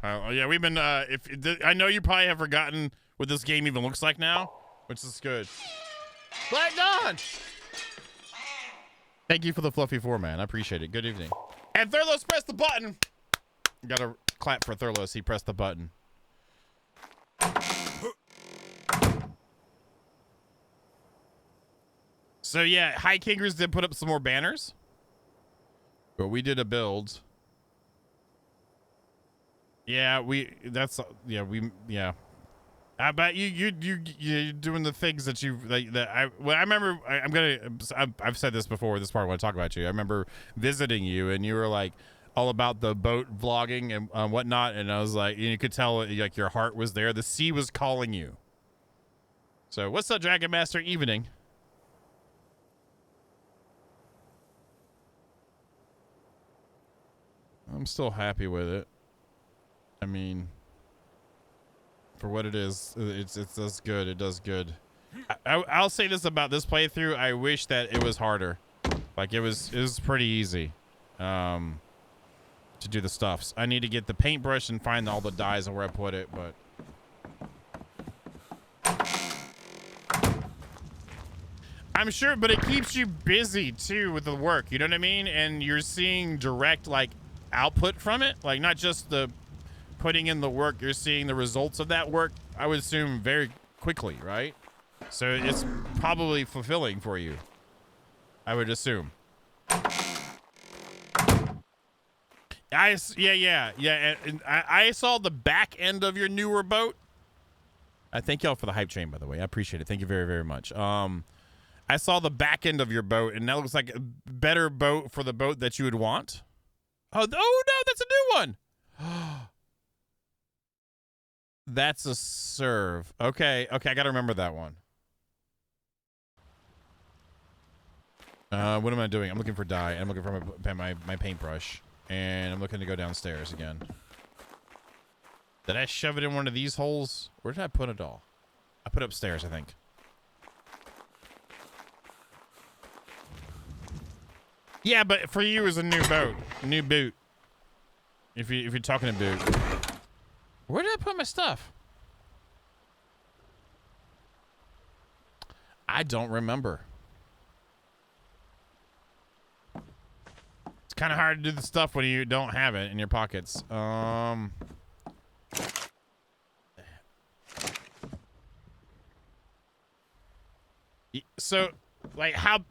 Yeah, we've been. I know you probably have forgotten what this game even looks like now, which is good. Black Dawn. Thank you for the fluffy 4, man. I appreciate it. Good evening. And Thurlos pressed the button. Got to clap for Thurlos. He pressed the button. So yeah, High Kingers did put up some more banners, but we did a build. Yeah, I bet you're doing the things that you that I remember. I've said this before. This part I want to talk about you. I remember visiting you, and you were like all about the boat vlogging and whatnot, and I was like, you could tell like your heart was there. The sea was calling you. So what's up, Dragon Master? Evening. I'm still happy with it. I mean, for what it is, it does good. It does good. I'll say this about this playthrough. I wish that it was harder. Like it was pretty easy to do the stuffs. I need to get the paintbrush and find all the dyes and where I put it, but I'm sure, but it keeps you busy too with the work. You know what I mean? And you're seeing direct like output from it, like not just the putting in the work, you're seeing the results of that work, I would assume, very quickly, right? So it's probably fulfilling for you, I would assume. Yeah. And I saw the back end of your newer boat. I thank y'all for the hype train, by the way. I appreciate it. Thank you very, very much. I saw the back end of your boat, and that looks like a better boat for the boat that you would want. Oh no, that's a new one. That's a serve. Okay, I gotta remember that one. What am I doing? I'm looking for dye. I'm looking for my paintbrush, and I'm looking to go downstairs again. Did I shove it in one of these holes? Where did I put it all? I put it upstairs, I think. Yeah, but for you is a new boat, new boot. If you're talking a boot, where did I put my stuff? I don't remember. It's kind of hard to do the stuff when you don't have it in your pockets. So, like, how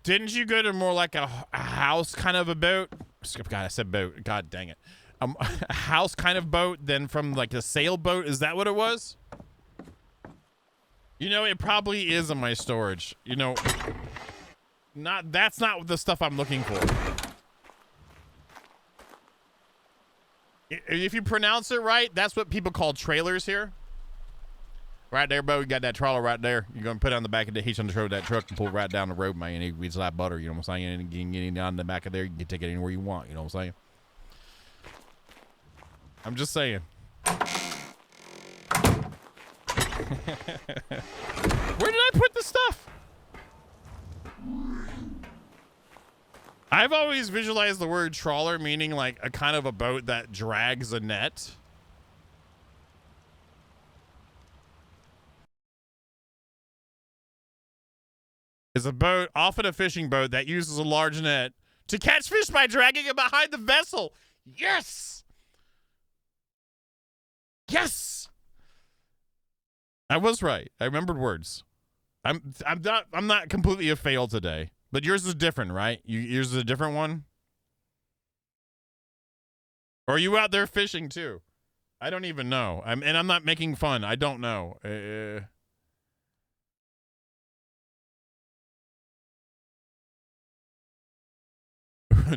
didn't you go to more like a house kind of a boat? God, I said boat. God dang it. A house kind of boat than from like a sailboat. Is that what it was? You know, it probably is in my storage. You know, that's not the stuff I'm looking for. If you pronounce it right, that's what people call trailers here. Right there, bro. You got that trawler right there. You're going to put it on the back of the hitch on the road of that truck and pull it right down the road, man. It's like butter, you know what I'm saying? And you can get it on the back of there. You can take it anywhere you want, you know what I'm saying? I'm just saying. Where did I put the stuff? I've always visualized the word trawler meaning like a kind of a boat that drags a net. Is a boat, often a fishing boat, that uses a large net to catch fish by dragging it behind the vessel. Yes! Yes! I was right. I remembered words. I'm not completely a fail today. But yours is different, right? Yours is a different one? Or are you out there fishing too? I don't even know. I'm not making fun. I don't know.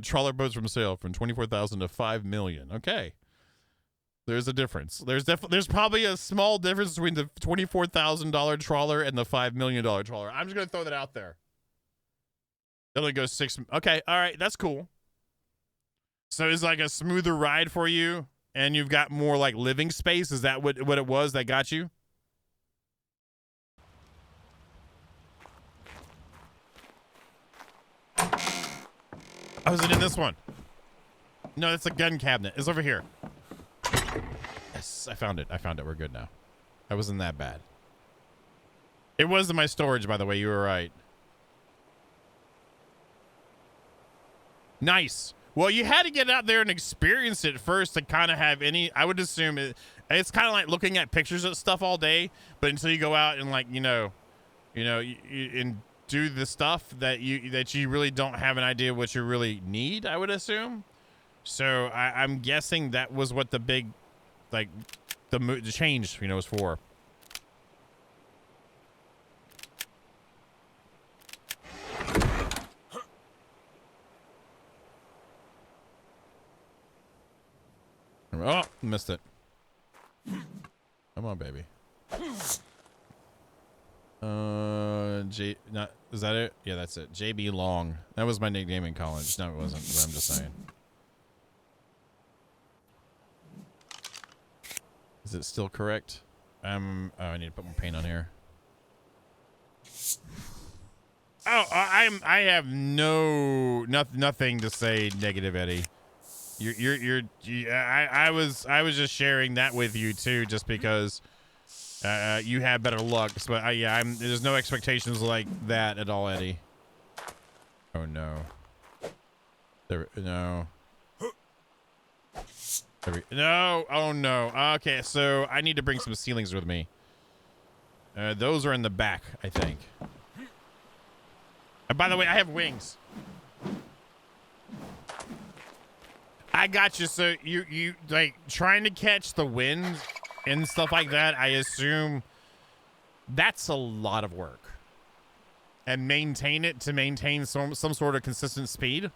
Trawler boats from sale from 24,000 to 5 million. Okay. There's a difference. There's probably a small difference between the $24,000 trawler and the $5 million trawler. I'm just going to throw that out there. It only goes 6. Okay. All right. That's cool. So it's like a smoother ride for you and you've got more like living space. Is that what it was that got you? Oh, is it in this one? No, it's a gun cabinet. It's over here. Yes, I found it. We're good now. That wasn't that bad. It was in my storage, by the way. You were right. Nice. Well, you had to get out there and experience it first to kind of have any. I would assume it's kind of like looking at pictures of stuff all day, but until you go out and like and do the stuff that you really don't have an idea what you really need. I would assume. So I'm guessing that was what the big, like, the change was for. Oh, missed it. Come on, baby. Is that it? Yeah, that's it. JB Long. That was my nickname in college. No, it wasn't, but I'm just saying. Is it still correct? Oh, I need to put more paint on here. Oh, I have nothing to say negative, Eddie. I was just sharing that with you too, just because you had better luck. But yeah, there's no expectations like that at all, Eddie. Oh no. No. No. Oh no. Okay, so I need to bring some ceilings with me. Those are in the back, I think. And by the way, I have wings. I got you. So you like trying to catch the wind and stuff like that. I assume that's a lot of work, and maintain some sort of consistent speed,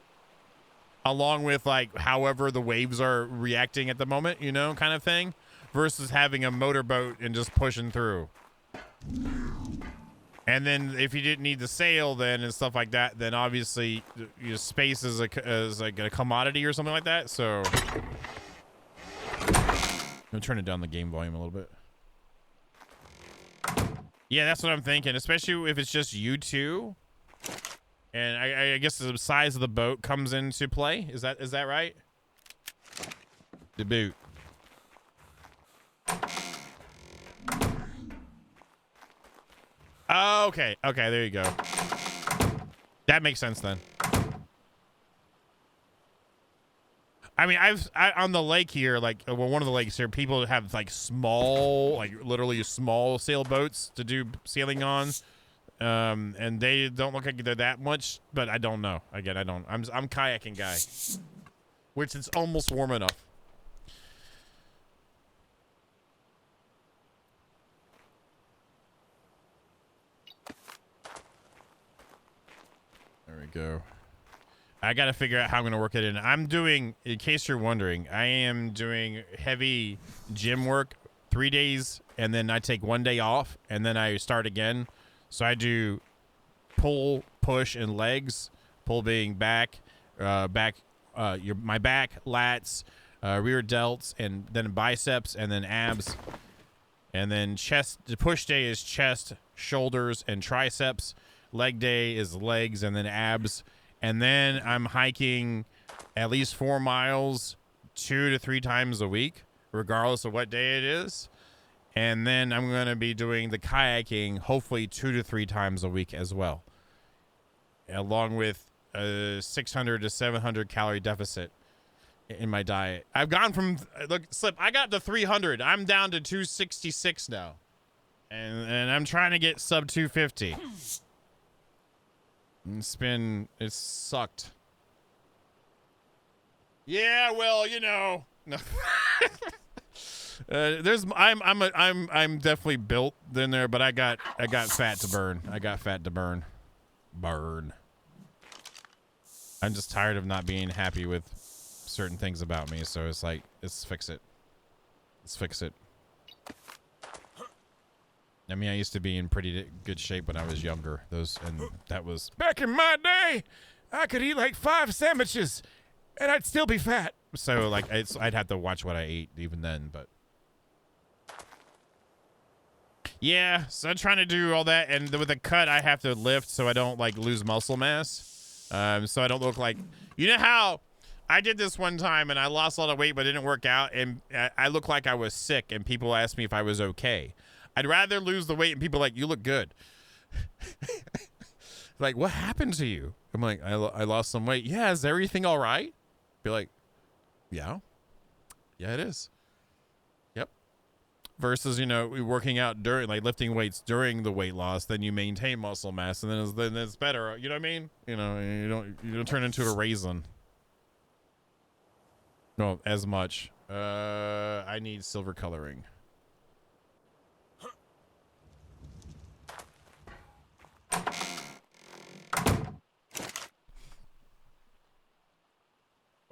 along with like however the waves are reacting at the moment, kind of thing, versus having a motorboat and just pushing through. And then if you didn't need the sail then and stuff like that, then obviously space is like a commodity or something like that. So I'm turning down the game volume a little bit. Yeah, that's what I'm thinking, especially if it's just you two. And I guess the size of the boat comes into play. Is that right? The boot. Oh, okay. Okay, there you go. That makes sense then. I mean, on the lake here, like, well, one of the lakes here, people have like small, like literally small sailboats to do sailing on. And they don't look like they're that much, but I don't know. Again, I'm kayaking guy, which it's almost warm enough. There we go. I got to figure out how I'm going to work it in. I'm doing, in case you're wondering, I am doing heavy gym work 3 days, and then I take 1 day off, and then I start again. So I do pull, push, and legs. Pull being back, my back, lats, rear delts, and then biceps, and then abs. And then chest. The push day is chest, shoulders, and triceps. Leg day is legs and then abs. And then I'm hiking at least 4 miles 2 to 3 times a week, regardless of what day it is. And then I'm going to be doing the kayaking hopefully 2 to 3 times a week as well, along with a 600 to 700 calorie deficit in my diet. I've gone from, look, Slip, I got to 300. I'm down to 266 now. And I'm trying to get sub 250. It's sucked. Yeah, well, no. I'm definitely built in there, but I got fat to burn. Burn. I'm just tired of not being happy with certain things about me, so it's like, let's fix it. I mean, I used to be in pretty good shape when I was younger. That was back in my day. I could eat like 5 sandwiches, and I'd still be fat. So like, I'd have to watch what I ate even then. But yeah, so I'm trying to do all that, and with the cut, I have to lift so I don't like lose muscle mass. So I don't look like, how I did this one time and I lost a lot of weight, but it didn't work out. And I looked like I was sick and people asked me if I was okay. I'd rather lose the weight and people are like, you look good. Like, what happened to you? I'm like, I lost some weight. Yeah, is everything all right? Be like, yeah. Yeah, it is. Yep. Versus, you know, working out during, like lifting weights during the weight loss, then you maintain muscle mass and then it's better. You know what I mean? You know, you don't turn into a raisin. No, as much. I need silver coloring.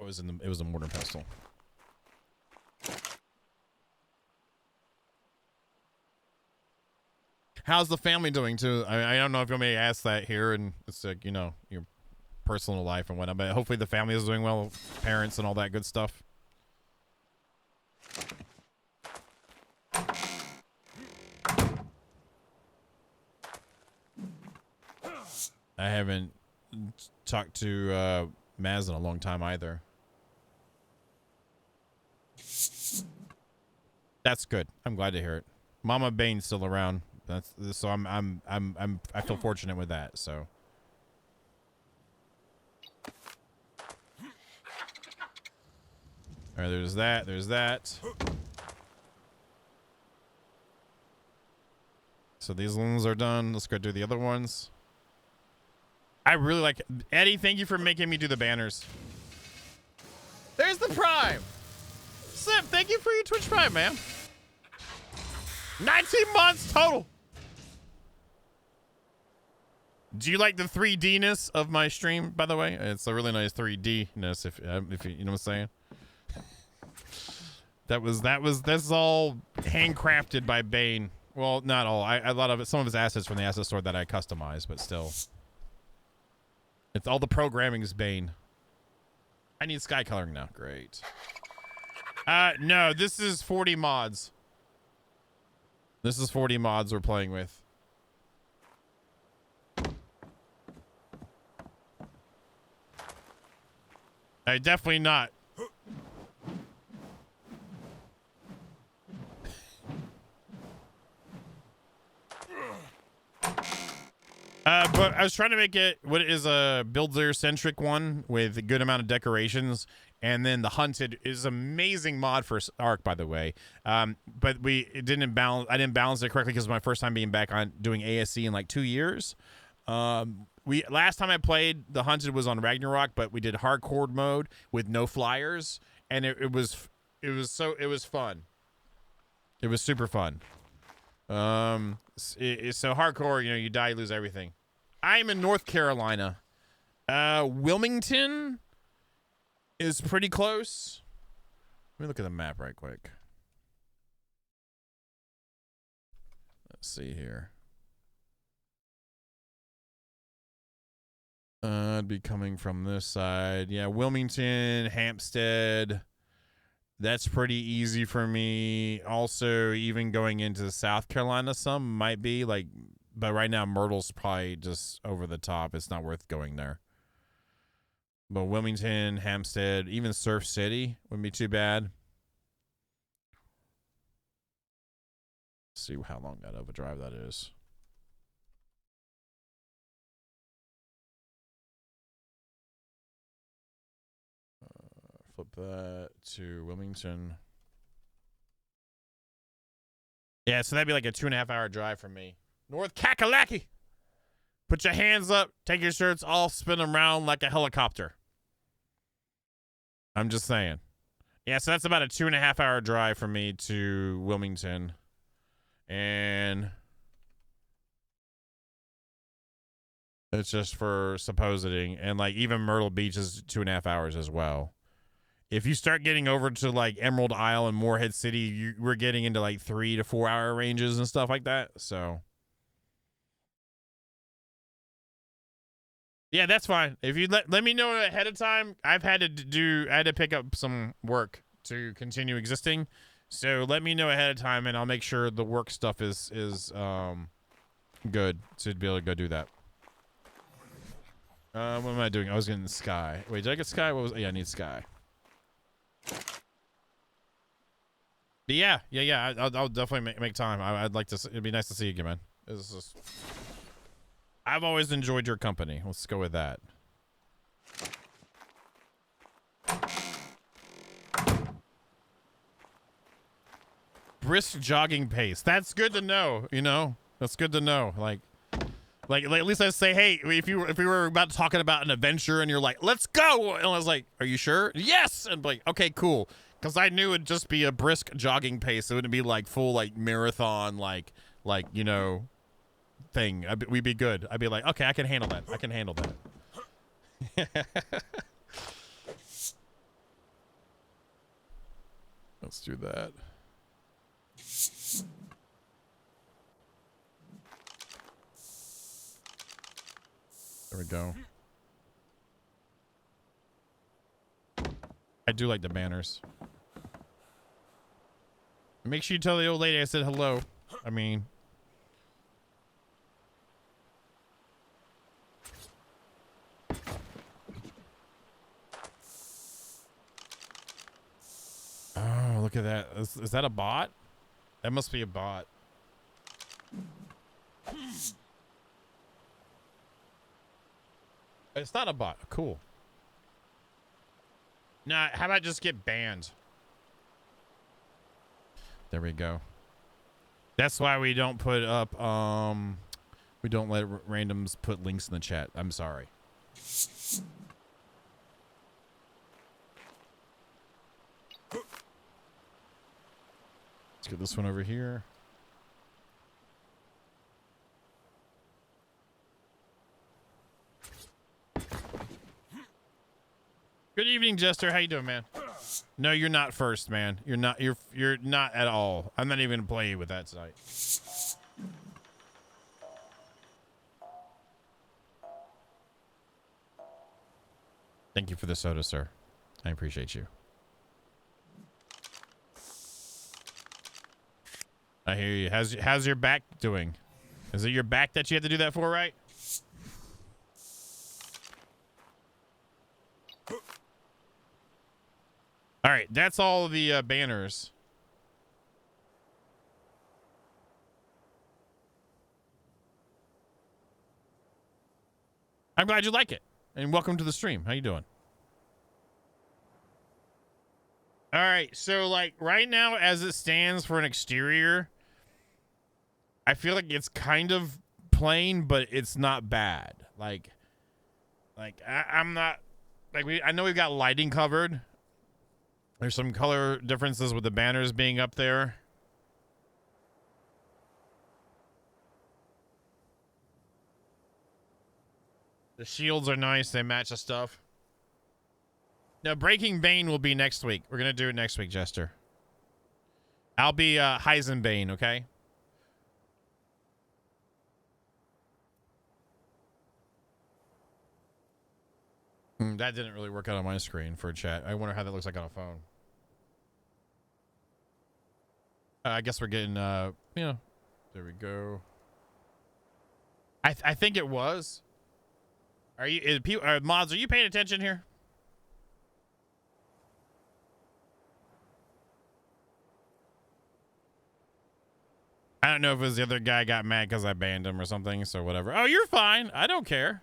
It was a mortar and pestle. How's the family doing too? I don't know if you may ask that here, and it's like, you know, your personal life and whatnot, but hopefully the family is doing well, parents and all that good stuff. I haven't talked to Maz in a long time either. That's good. I'm glad to hear it. Mama Bane's still around. That's so I feel fortunate with that. So. All right, there's that. There's that. So these ones are done. Let's go do the other ones. I really like Eddie. Thank you for making me do the banners. There's the Prime. Sip, thank you for your Twitch Prime, man. 19 months total. Do you like the 3D-ness of my stream, by the way? It's a really nice 3D-ness, if you know what I'm saying. That's all handcrafted by Bane. Well, not all. A lot of it, some of his assets from the asset store that I customized, but still. It's all the programming is Bane. I need sky coloring now. Great. No, this is 40 mods. This is 40 mods we're playing with. Definitely not. But I was trying to make it what is a builder-centric one with a good amount of decorations, and then the Hunted is amazing mod for Ark, by the way. But I didn't balance it correctly because it was my first time being back on doing ASE in like 2 years. Last time I played the Hunted was on Ragnarok, but we did hardcore mode with no flyers, and it was fun. It was super fun. So hardcore, you know, you die, you lose everything. I'm in North Carolina. Wilmington is pretty close. Let me look at the map right quick. Let's see here. I'd be coming from this side. Yeah, Wilmington, Hampstead. That's pretty easy for me. Also, even going into South Carolina, some might be like, but right now Myrtle's probably just over the top. It's not worth going there. But Wilmington, Hampstead, even Surf City wouldn't be too bad. Let's see how long out of a drive that is. Flip that to Wilmington. Yeah, so that'd be like a 2.5 hour drive from me. North Kakalaki. Put your hands up, take your shirts off, spin them around like a helicopter. I'm just saying. Yeah, so that's about a 2.5 hour drive from me to Wilmington. And it's just for supposing. And like even Myrtle Beach is 2.5 hours as well. If you start getting over to like Emerald Isle and Morehead City, we're getting into like 3 to 4 hour ranges and stuff like that. So yeah, that's fine. If you let me know ahead of time, I had to pick up some work to continue existing. So let me know ahead of time and I'll make sure the work stuff is good to be able to go do that. What am I doing? I was getting sky. Wait, did I get sky? What was? Yeah, I need sky. But yeah. I'll definitely make time. I'd like to. It'd be nice to see you again, man. I've always enjoyed your company. Let's go with that. Brisk jogging pace. That's good to know. You know, that's good to know. Like at least I say, hey, if we were about talking about an adventure and you're like, let's go, and I was like, are you sure? Yes, and like, okay, cool, because I knew it'd just be a brisk jogging pace. It wouldn't be like full like marathon like you know thing. We'd be good. I'd be like, okay, I can handle that. I can handle that. Let's do that. There we go. I do like the banners. Make sure you tell the old lady I said hello. I mean, oh, look at that. Is that a bot? That must be a bot. It's not a bot. Cool. Nah, how about just get banned? There we go. That's why we don't put up, we don't let randoms put links in the chat. I'm sorry. Let's get this one over here. Good evening, Jester. How you doing, man? No, you're not first, man. You're not. You're not at all. I'm not even gonna play you with that tonight. Thank you for the soda, sir. I appreciate you. I hear you. How's your back doing? Is it your back that you have to do that for, right? All right, that's all the banners. I'm glad you like it, and welcome to the stream. How you doing? All right, so like right now, as it stands for an exterior, I feel like it's kind of plain, but it's not bad. Like I'm not like I know we've got lighting covered. There's some color differences with the banners being up there. The shields are nice. They match the stuff. Now, Breaking Bane will be next week. We're going to do it next week, Jester. I'll be Heisenbane, okay? That didn't really work out on my screen for a chat. I wonder how that looks like on a phone. I guess we're getting, you know, there we go. I think it was. Are you, mods, are you paying attention here? I don't know if it was the other guy got mad because I banned him or something, so whatever. Oh, you're fine. I don't care.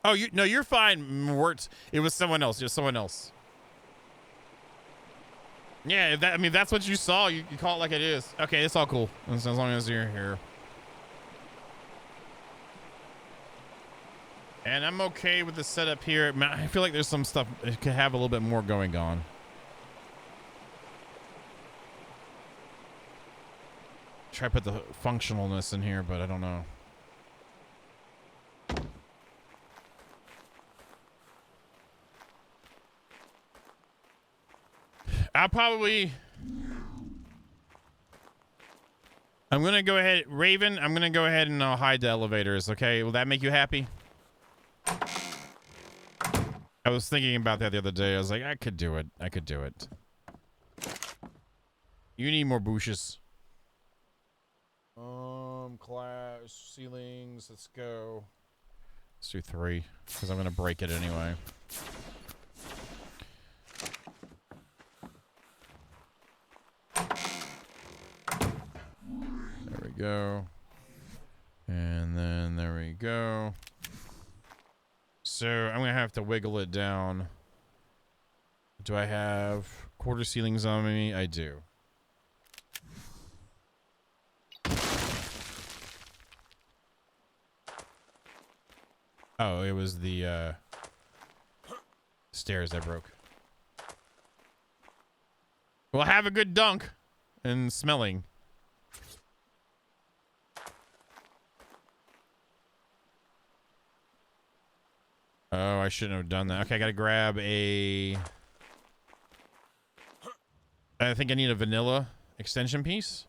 Oh, you're fine. It was someone else. Just someone else. Yeah, I mean, that's what you saw. You call it like it is. Okay, it's all cool. As long as you're here. And I'm okay with the setup here. I feel like there's some stuff that could have a little bit more going on. Try to put the functionalness in here, but I don't know. I'm gonna go ahead, Raven. I'm gonna go ahead and hide the elevators. Okay, will that make you happy? I was thinking about that the other day. I was like, I could do it. I could do it. You need more bushes. Clash ceilings. Let's go. Let's do 3 because I'm gonna break it anyway. There we go. And then there we go. So I'm gonna have to wiggle it down. Do I have quarter ceilings on me? I do. Oh, it was the stairs that broke. Well, have a good dunk and smelling. Oh, I shouldn't have done that. Okay, I gotta grab a... I think I need a vanilla extension piece.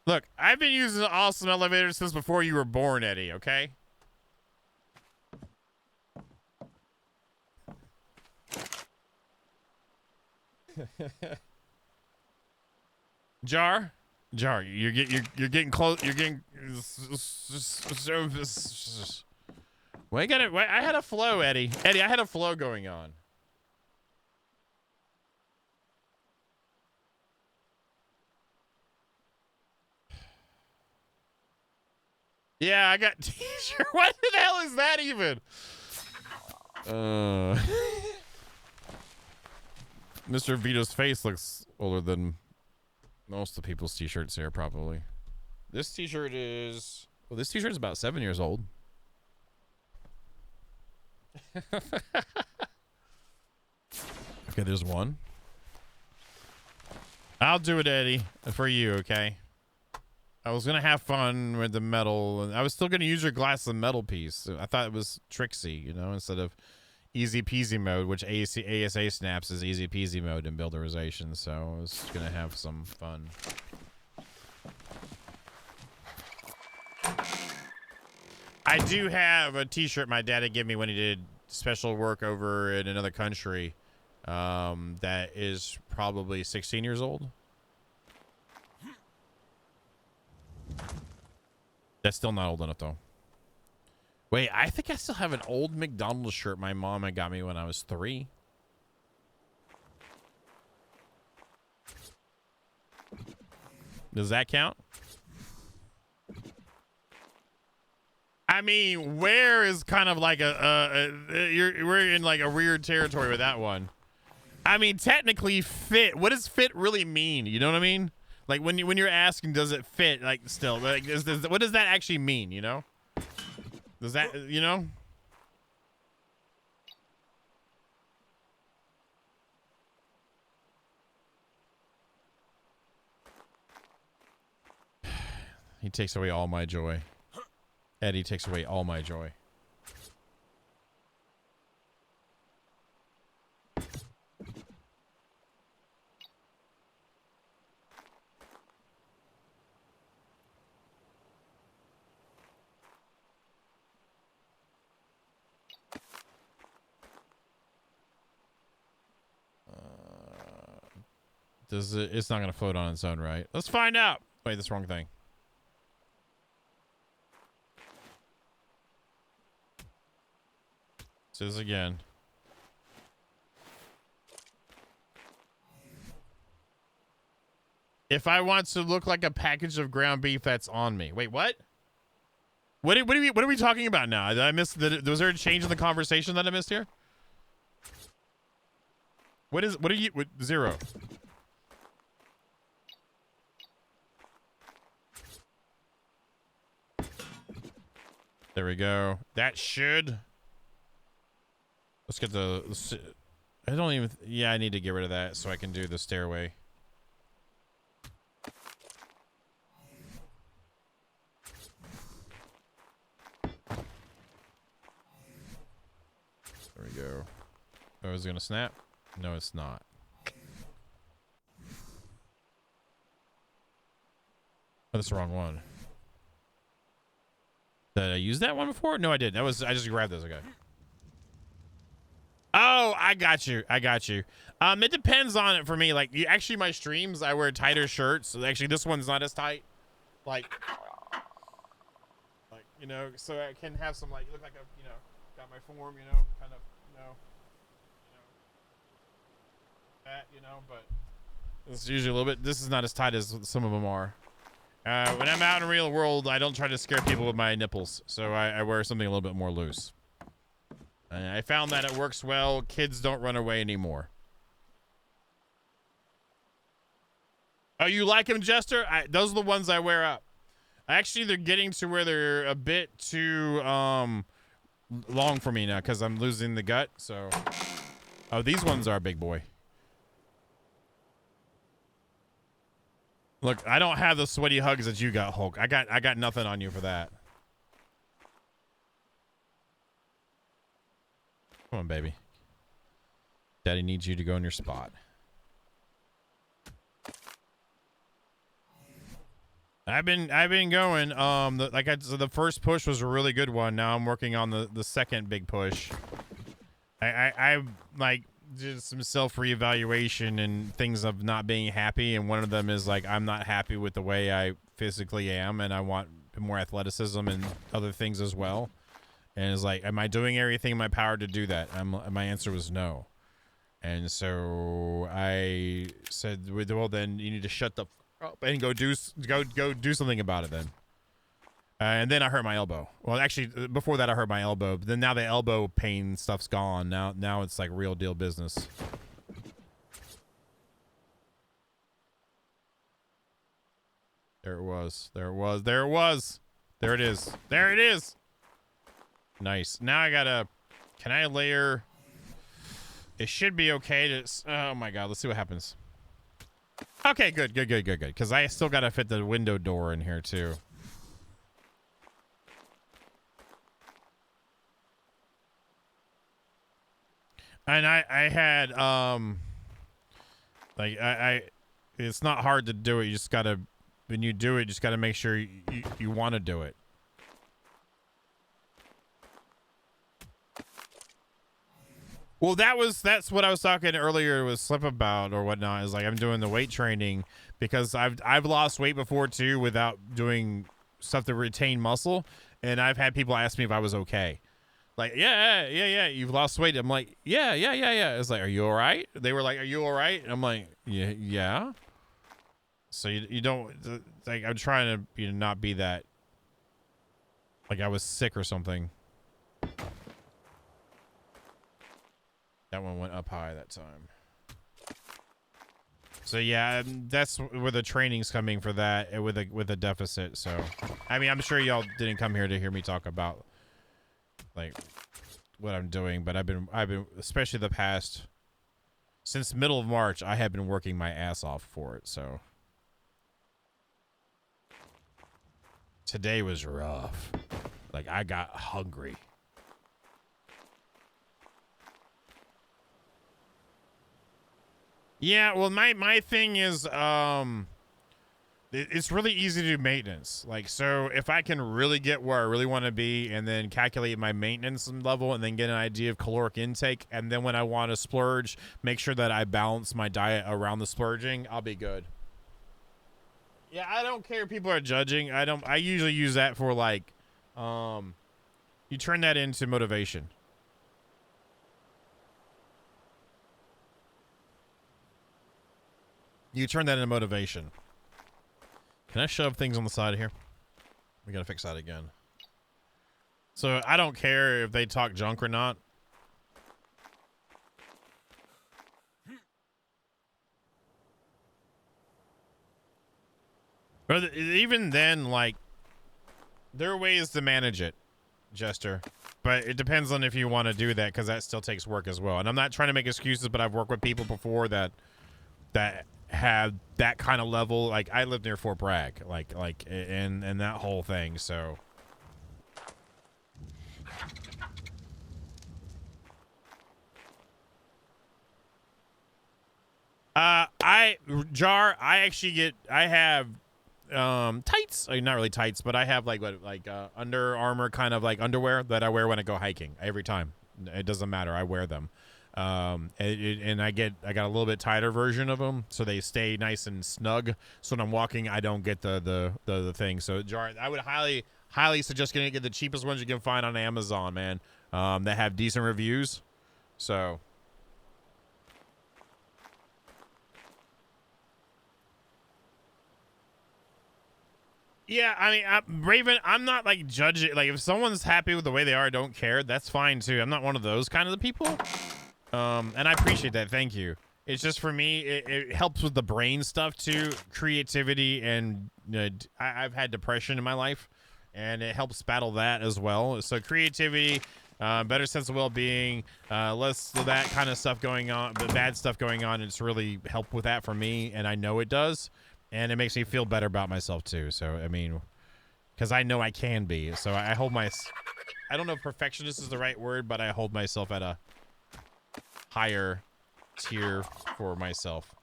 Look, I've been using awesome elevators since before you were born, Eddie, okay? Jar, you're getting close. You're getting. Well, I had a flow, Eddie. I had a flow going on. Yeah, I got t-shirt. What the hell is that even? Mr. Vito's face looks older than most of the people's t-shirts here, probably. This t-shirt is... Well, this t-shirt is about 7 years old. Okay, there's one. I'll do it, Eddie, for you, okay? I was going to have fun with the metal. And I was still going to use your glass and metal piece. I thought it was tricksy, you know, instead of easy peasy mode, which ASA snaps is easy peasy mode in builderization. So I was going to have some fun. I do have a t-shirt my dad had given me when he did special work over in another country that is probably 16 years old. That's still not old enough, though. Wait, I think I still have an old McDonald's shirt my mom had got me when I was 3. Does that count? I mean, where is kind of like we're in like a weird territory with that one. I mean, technically fit. What does fit really mean? You know what I mean? Like when you're asking, does it fit? Like still, like what does that actually mean? You know? Does that, you know? He takes away all my joy. Eddie takes away all my joy. Does it? It's not gonna float on its own, right? Let's find out. Wait, that's the wrong thing. So this again. If I want to look like a package of ground beef that's on me. Wait, what? What are we talking about now? Did I miss that? Was there a change in the conversation that I missed here? What are you? 0. There we go. That should. Let's get the. I don't even. Yeah, I need to get rid of that so I can do the stairway. There we go. Oh, is it gonna snap? No, it's not. Oh, that's the wrong one. Did I use that one before? No, I didn't. I just grabbed this. Okay. Oh, I got you. I got you. It depends on it for me. Like, actually, my streams, I wear tighter shirts. So actually, this one's not as tight. Like, you know, so I can have some, like, look like a, you know, got my form, you know, kind of, you know, that, you know, but it's usually a little bit, this is not as tight as some of them are. When I'm out in the real world, I don't try to scare people with my nipples. So I wear something a little bit more loose. And I found that it works well. Kids don't run away anymore. Oh, you like them, Jester? Those are the ones I wear up. Actually, they're getting to where they're a bit too long for me now because I'm losing the gut. So, oh, these ones are big boy. Look, I don't have the sweaty hugs that you got, Hulk. I got nothing on you for that. Come on, baby. Daddy needs you to go in your spot. I've been going. So the first push was a really good one. Now I'm working on the second big push. I like did some self reevaluation and things of not being happy, and one of them is like I'm not happy with the way I physically am, and I want more athleticism and other things as well. And it's like, am I doing everything in my power to do that? My answer was no. And so I said, well, then you need to shut the f up and go do something about it then. And then I hurt my elbow. Well, actually, before that I hurt my elbow. But then now the elbow pain stuff's gone. Now it's like real deal business. There it was. There it was. There it was. There it is. There it is. Nice. Now I gotta... Can I layer... It should be okay to... Oh my god, let's see what happens. Okay, good. Because I still gotta fit the window door in here too. And I had... Like, it's not hard to do it. You just gotta... When you do it, you just gotta make sure you want to do it. Well, that's what I was talking earlier with Slip about or whatnot. Is like I'm doing the weight training because I've lost weight before too without doing stuff to retain muscle, and I've had people ask me if I was okay. Like, yeah, you've lost weight. I'm like, yeah. It's like, are you all right? They were like, are you all right? And I'm like, yeah. So you don't like I'm trying to not be that like I was sick or something. That one went up high that time. So yeah, that's where the training's coming for that with a deficit. So, I mean, I'm sure y'all didn't come here to hear me talk about like what I'm doing, but I've been especially the past since middle of March, I have been working my ass off for it. So today was rough. Like I got hungry. Yeah, well, my thing is, it's really easy to do maintenance. Like, so if I can really get where I really want to be and then calculate my maintenance level and then get an idea of caloric intake, and then when I want to splurge, make sure that I balance my diet around the splurging, I'll be good. Yeah, I don't care if people are judging. I usually use that for like, you turn that into motivation. You turn that into motivation. Can I shove things on the side of here? We gotta fix that again. So I don't care if they talk junk or not. But even then, like, there are ways to manage it, Jester. But it depends on if you want to do that, because that still takes work as well. And I'm not trying to make excuses, but I've worked with people before that have that kind of level. Like I lived near Fort Bragg, like and that whole thing. So I have tights, not really tights, but I have like Under Armour kind of like underwear that I wear when I go hiking every time. It doesn't matter, I wear them. And I got a little bit tighter version of them, so they stay nice and snug. So when I'm walking, I don't get the thing. So jar, I would highly suggest get the cheapest ones you can find on Amazon, man. That have decent reviews. So. Yeah, I mean, Raven, I'm not like judging. Like, if someone's happy with the way they are, don't care, that's fine too. I'm not one of those kind of the people. And I appreciate that. Thank you. It's just for me, it helps with the brain stuff too, creativity, and I've had depression in my life, and it helps battle that as well. So creativity, better sense of well-being, less of that kind of stuff going on, the bad stuff going on. It's really helped with that for me, and I know it does. And it makes me feel better about myself too. So, I mean, because I know I can be. So I hold I don't know if perfectionist is the right word, but I hold myself at a higher tier for myself.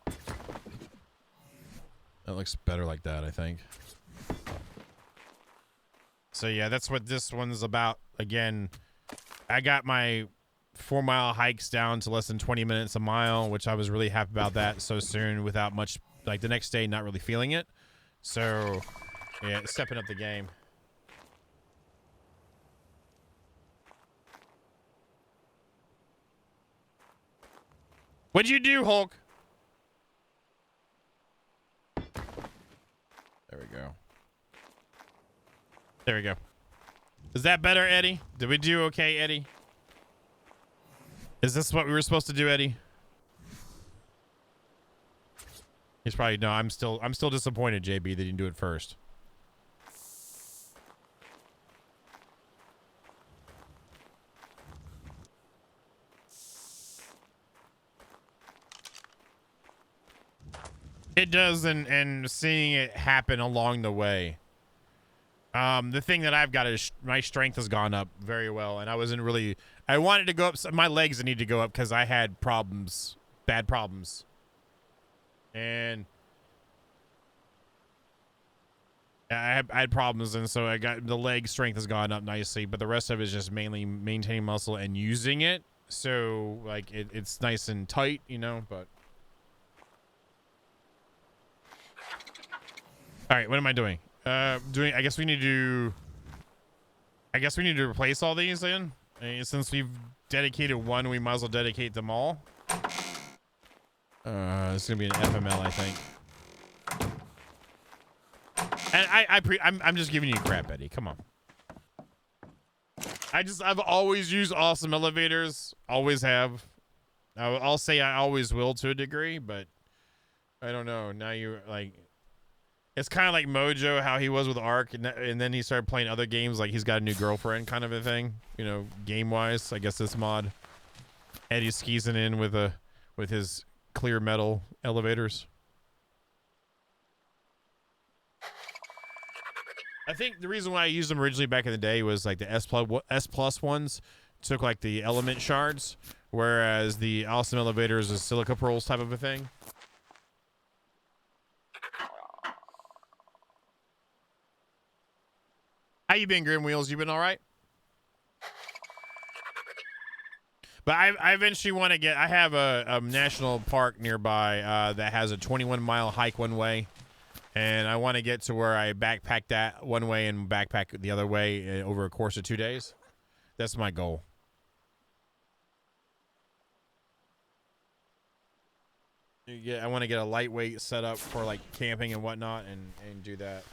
That looks better like that, I think. So yeah, that's what this one's about. Again, I got my 4-mile hikes down to less than 20 minutes a mile, which I was really happy about that so soon without much. Like the next day, not really feeling it. So, yeah, stepping up the game. What'd you do, Hulk? There we go. There we go. Is that better, Eddie? Did we do okay, Eddie? Is this what we were supposed to do, Eddie? He's probably no. I'm still disappointed, JB, that you didn't do it first. It does, and seeing it happen along the way. The thing that I've got is my strength has gone up very well, and I wasn't really. I wanted to go up. My legs need to go up because I had problems, bad problems, and. I had problems, and so I got the leg strength has gone up nicely, but the rest of it is just mainly maintaining muscle and using it. So like it's nice and tight, you know. But all right, what am I doing? I guess we need to. I guess we need to replace all these then. Since we've dedicated one, we might as well dedicate them all. It's gonna be an FML, I think. And I'm just giving you crap, Eddie. Come on. I've always used awesome elevators. Always have. I'll say I always will to a degree, but I don't know. Now you're like, it's kind of like Mojo, how he was with Ark, and then he started playing other games like he's got a new girlfriend kind of a thing. You know, game wise, I guess this mod. Eddie's skeezing in with his clear metal elevators. I think the reason why I used them originally back in the day was like the S plus ones took like the element shards, whereas the awesome elevators is silica pearls type of a thing. How you been, Grim Wheels? You been all right? But I eventually want to get. I have a national park nearby that has a 21-mile hike one way. And I want to get to where I backpack that one way and backpack the other way over a course of 2 days. That's my goal. Yeah, I want to get a lightweight setup for like camping and whatnot, and do that.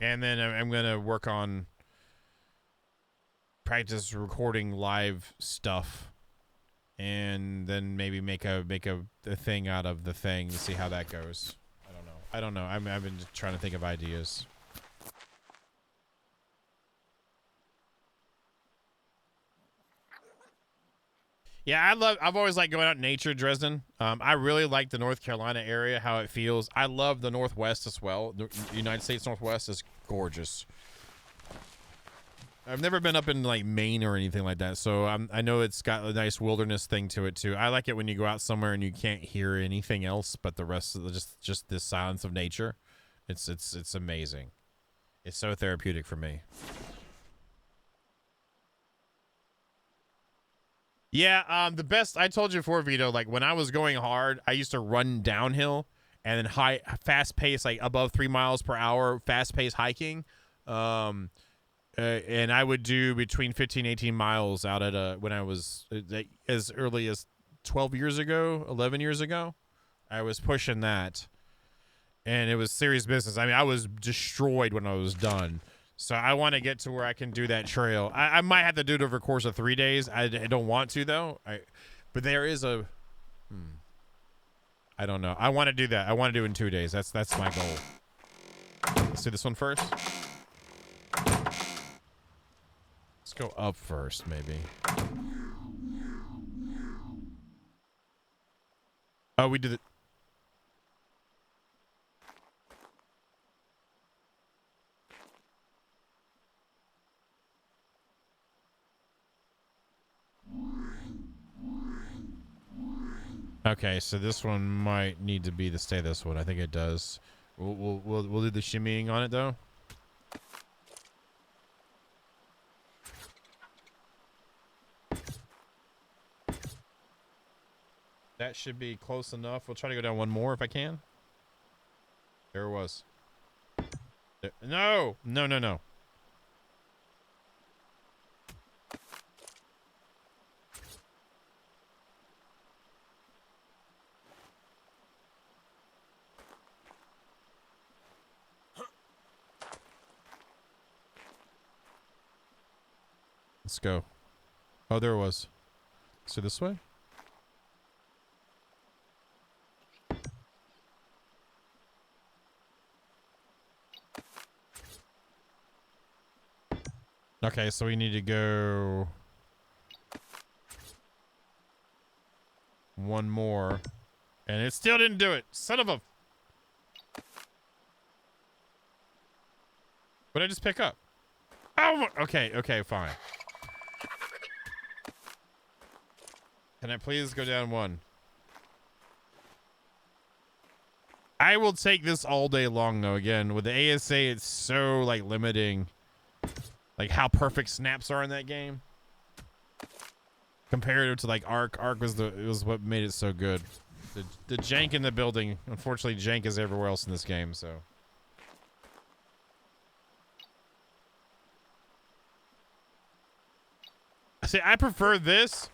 And then I'm gonna work on practice recording live stuff. And then maybe make a thing out of the thing to see how that goes. I don't know. I've been just trying to think of ideas. Yeah, I've always liked going out in nature, Dresden. I really like the North Carolina area, how it feels. I love the Northwest as well. The United States Northwest is gorgeous. I've never been up in like Maine or anything like that, so I know it's got a nice wilderness thing to it too. I like it when you go out somewhere and you can't hear anything else but the rest of just the silence of nature. It's amazing. It's so therapeutic for me. Yeah, the best I told you before, Vito, like when I was going hard, I used to run downhill and then fast pace, like above 3 miles per hour, fast pace hiking. And I would do between 15 18 miles out at when I was as early as 12 years ago, 11 years ago. I was pushing that, and it was serious business. I mean, I was destroyed when I was done. So I want to get to where I can do that trail. I might have to do it over the course of 3 days. I don't want to though. But there is a, I don't know. I want to do that. I want to do it in 2 days. That's my goal. Let's do this one first. Let's go up first, maybe. Oh, we did it. Okay, so this one might need to be to stay this one. I think it does. We'll do the shimmying on it though. That should be close enough. We'll try to go down one more if I can. There it was. There. No! No, no, no. Let's go. Oh, there it was. So this way? Okay, so we need to go one more. And it still didn't do it. Son of a... What did I just pick up? Oh, okay, okay, fine. Can I please go down one? I will take this all day long, though. Again, with the ASA, it's so, like, limiting. Like, how perfect snaps are in that game. Comparative to, like, Arc. Arc was what made it so good. The jank in the building. Unfortunately, jank is everywhere else in this game, so... See, I prefer this.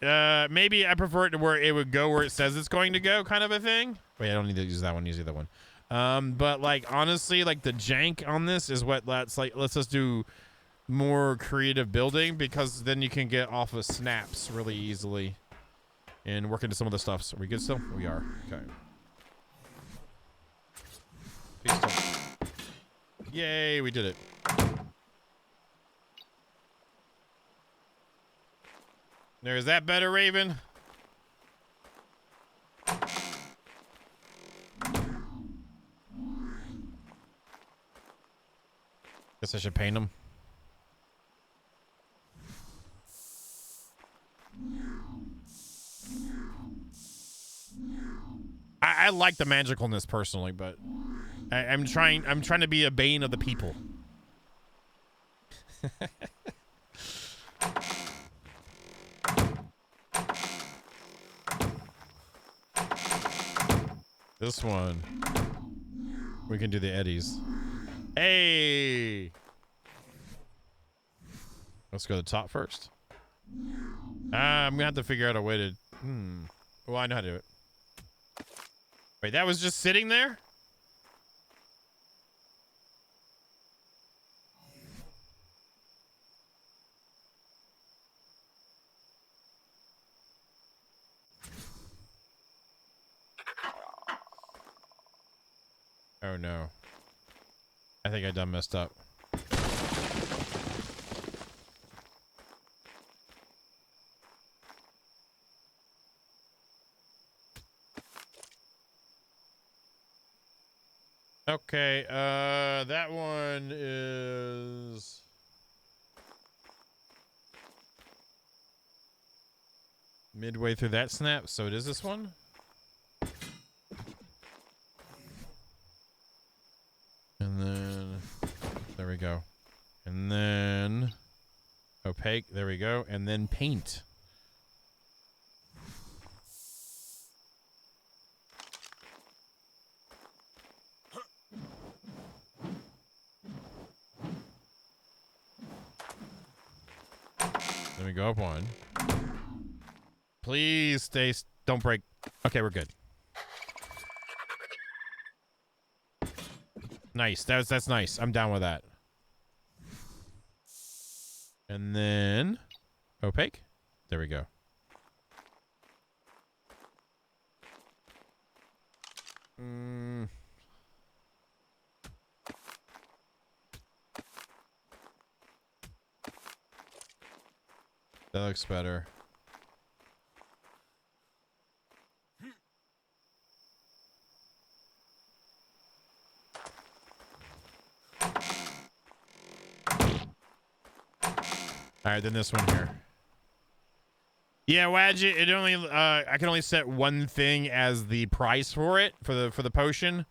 Maybe I prefer it to where it would go where it says it's going to go, kind of a thing. Wait, I don't need to use that one. Use the other one. But like honestly, like the jank on this is what lets us do more creative building, because then you can get off of snaps really easily and work into some of the stuff. So are we good still? We are. Okay. Please don't. Yay, we did it. There's that better, Raven? Guess I should paint them. I like the magicalness personally, but I'm trying to be a bane of the people. This one, we can do the eddies. Hey! Let's go to the top first. I'm gonna have to figure out a way to... Well, I know how to do it. Wait, that was just sitting there? Oh no. I think I done messed up. Okay, that one is... midway through that snap, so it is this one? And then... there we go. And then... opaque, there we go. And then paint. Let me go up one. Please stay. Don't break. Okay, we're good. Nice. That's nice. I'm down with that. And then opaque. There we go. That looks better. All right, then this one here. Yeah, Wadget. It only I can only set one thing as the price for it for the potion.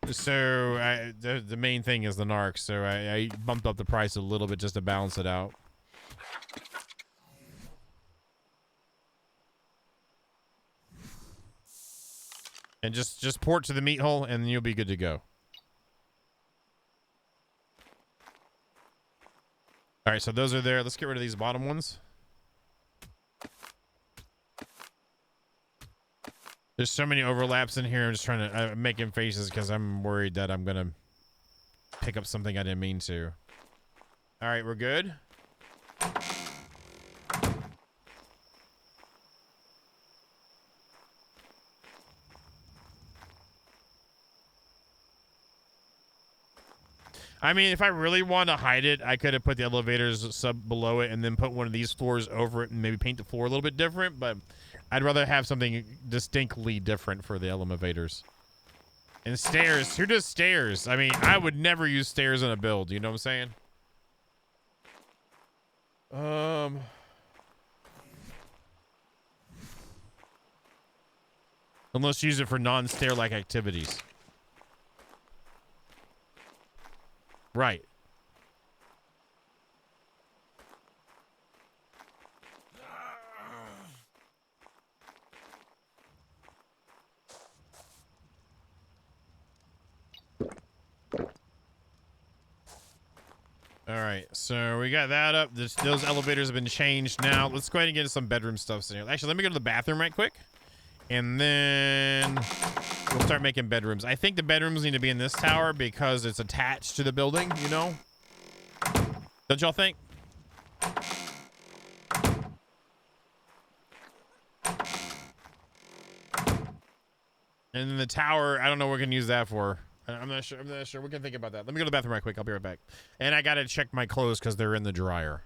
So the main thing is the narc. So I bumped up the price a little bit just to balance it out. And just port to the meat hole, and you'll be good to go. All right, so those are there. Let's get rid of these bottom ones. There's so many overlaps in here. I'm just trying to making faces because I'm worried that I'm gonna pick up something I didn't mean to. All right, we're good. I mean, if I really want to hide it, I could have put the elevators sub below it and then put one of these floors over it and maybe paint the floor a little bit different, but I'd rather have something distinctly different for the elevators. And stairs. Who does stairs? I mean, I would never use stairs in a build. You know what I'm saying? Unless use it for non-stair-like activities. Right. All right, so we got that up. Those elevators have been changed now. Let's go ahead and get some bedroom stuff in here. Actually, let me go to the bathroom right quick. And then we'll start making bedrooms. I think the bedrooms need to be in this tower because it's attached to the building, you know? Don't y'all think? And then the tower, I don't know what we can use that for. I'm not sure. We can think about that. Let me go to the bathroom right quick. I'll be right back. And I got to check my clothes because they're in the dryer.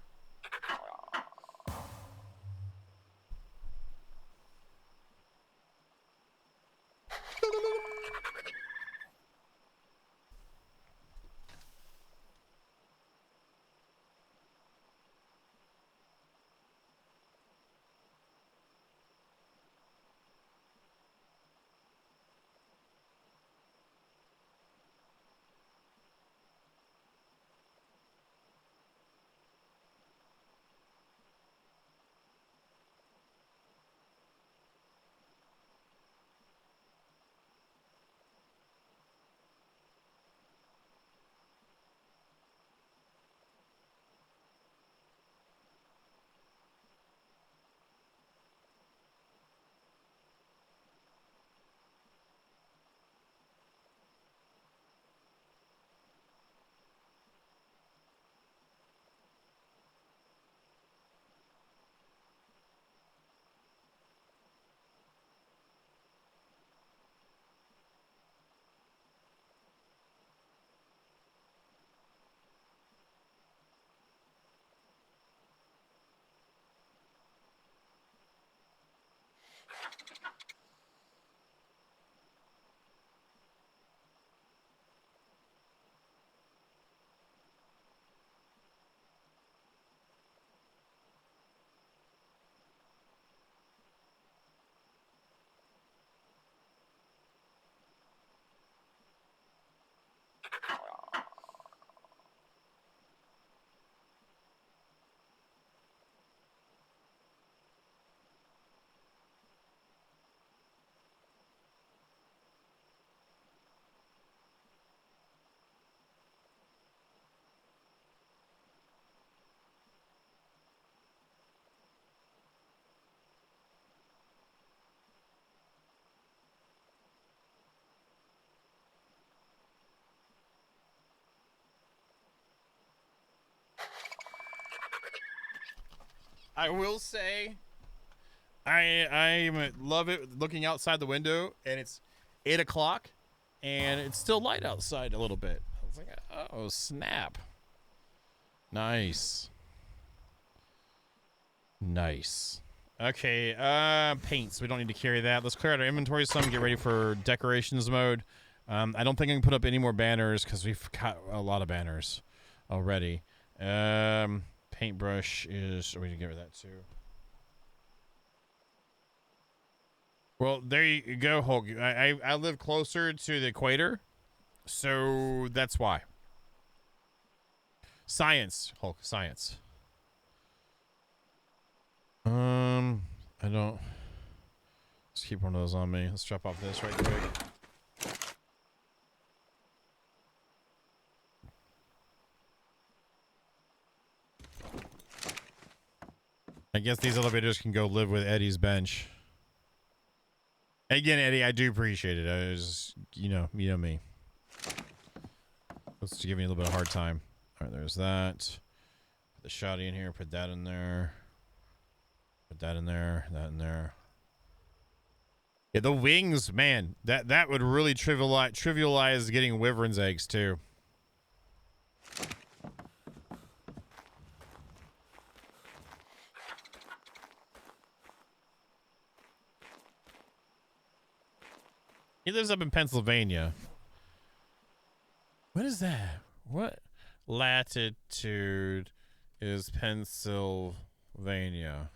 I will say, I love it looking outside the window, and it's 8 o'clock, and it's still light outside a little bit. I was like, oh snap! Nice, nice. Okay, paints. We don't need to carry that. Let's clear out our inventory some. Get ready for decorations mode. I don't think I can put up any more banners because we've got a lot of banners already. Paintbrush is. We can get rid of that too. Well, there you go, Hulk. I live closer to the equator, so that's why. Science, Hulk. Science. I don't. Let's keep one of those on me. Let's drop off this right quick. I guess these elevators can go live with Eddie's bench. Again, Eddie, I do appreciate it. I was, you know me. Let's give me a little bit of hard time. All right, there's that. Put the shoddy in here. Put that in there. Put that in there. That in there. Yeah, the wings, man. That would really trivialize getting wyvern's eggs too. He lives up in Pennsylvania. What is that? What latitude is Pennsylvania?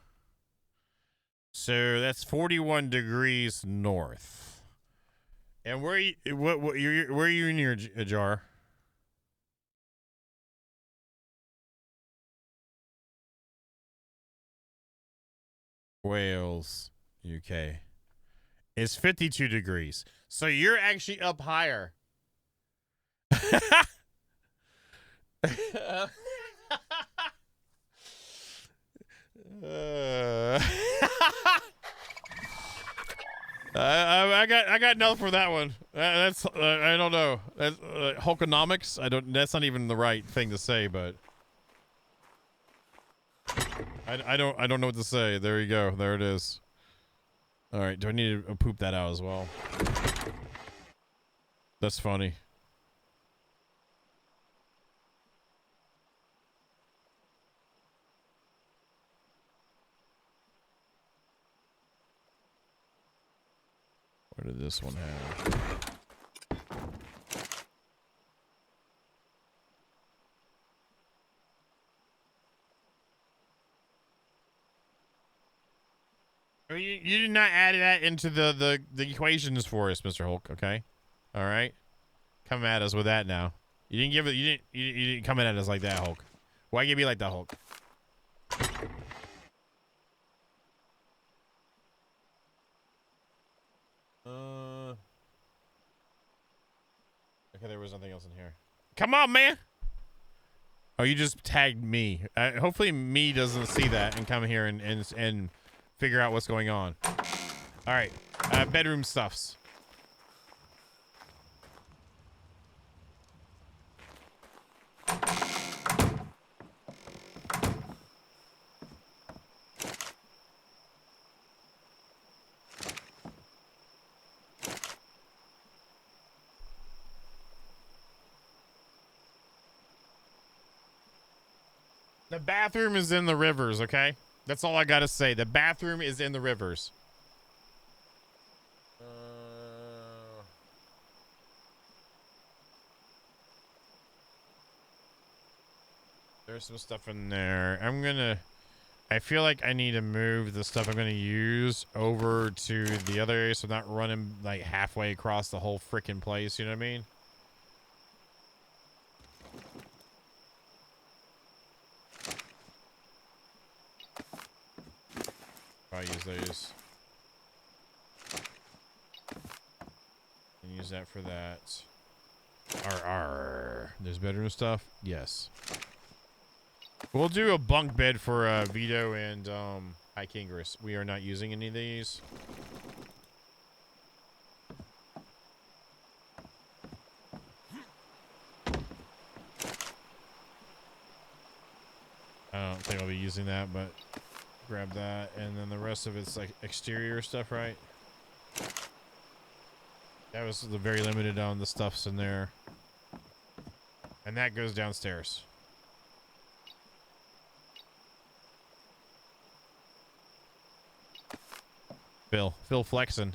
So that's 41 degrees north. And where are you? Where are you in your jar? Wales, UK. It's 52 degrees. So you're actually up higher. I got nothing for that one. That's I don't know. That's Hulkonomics. That's not even the right thing to say, but I don't know what to say. There you go. There it is. All right. Do I need to poop that out as well? That's funny. What did this one have? You did not add that into the equations for us, Mr. Hulk. Okay, all right. Come at us with that now. You didn't give it. You didn't come at us like that, Hulk. Why give me like that, Hulk? Okay, there was nothing else in here. Come on, man. Oh, you just tagged me. Hopefully, me doesn't see that and come here and figure out what's going on. All right, bedroom stuffs. The bathroom is in the rivers, okay? That's all I gotta say. The bathroom is in the rivers. There's some stuff in there. I feel like I need to move the stuff I'm gonna use over to the other area so I'm not running like halfway across the whole freaking place, you know what I mean? I use those. And use that for that. There's bedroom stuff? Yes. We'll do a bunk bed for Vito and High Kingrus. We are not using any of these. I don't think I'll be using that, but Grab that, and then the rest of it's like exterior stuff, right? That was the very limited on the stuffs in there. And that goes downstairs. Phil flexing.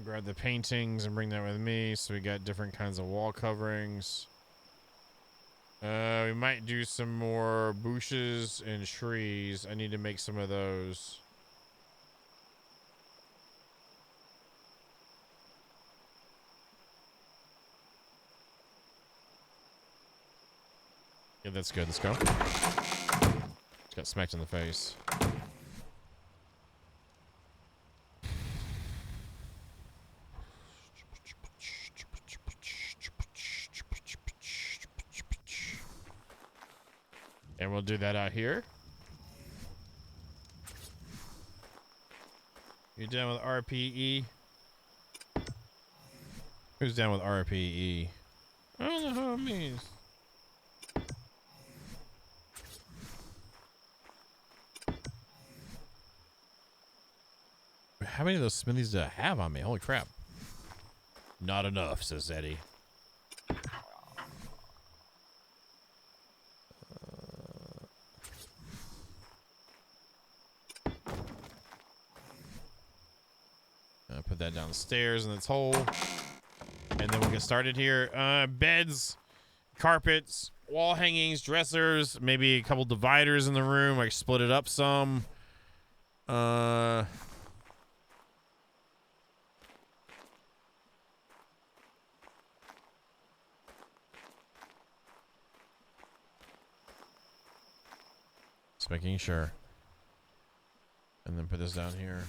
Grab the paintings and bring that with me. So we got different kinds of wall coverings. We might do some more bushes and trees. I need to make some of those. Yeah, that's good. Let's go. Just got smacked in the face. And we'll do that out here. You down with RPE? Who's down with RPE? I don't know how it means. How many of those smithies do I have on me? Holy crap. Not enough, says Eddie. I'll put that downstairs in its hole. And then we'll get started here. Beds, carpets, wall hangings, dressers, maybe a couple dividers in the room. Like split it up some. Just making sure. And then put this down here.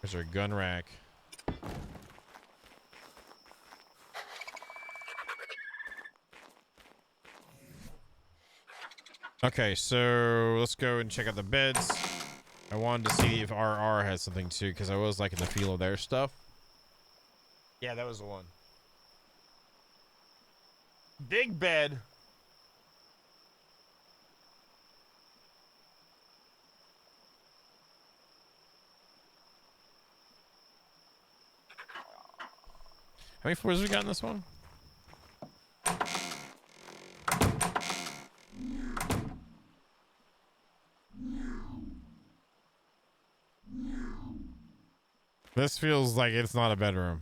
There's our gun rack. Okay, so let's go and check out the beds. I wanted to see if RR has something too, because I was liking the feel of their stuff. Yeah, that was the one. Big bed. How many floors we got in this one? This feels like it's not a bedroom.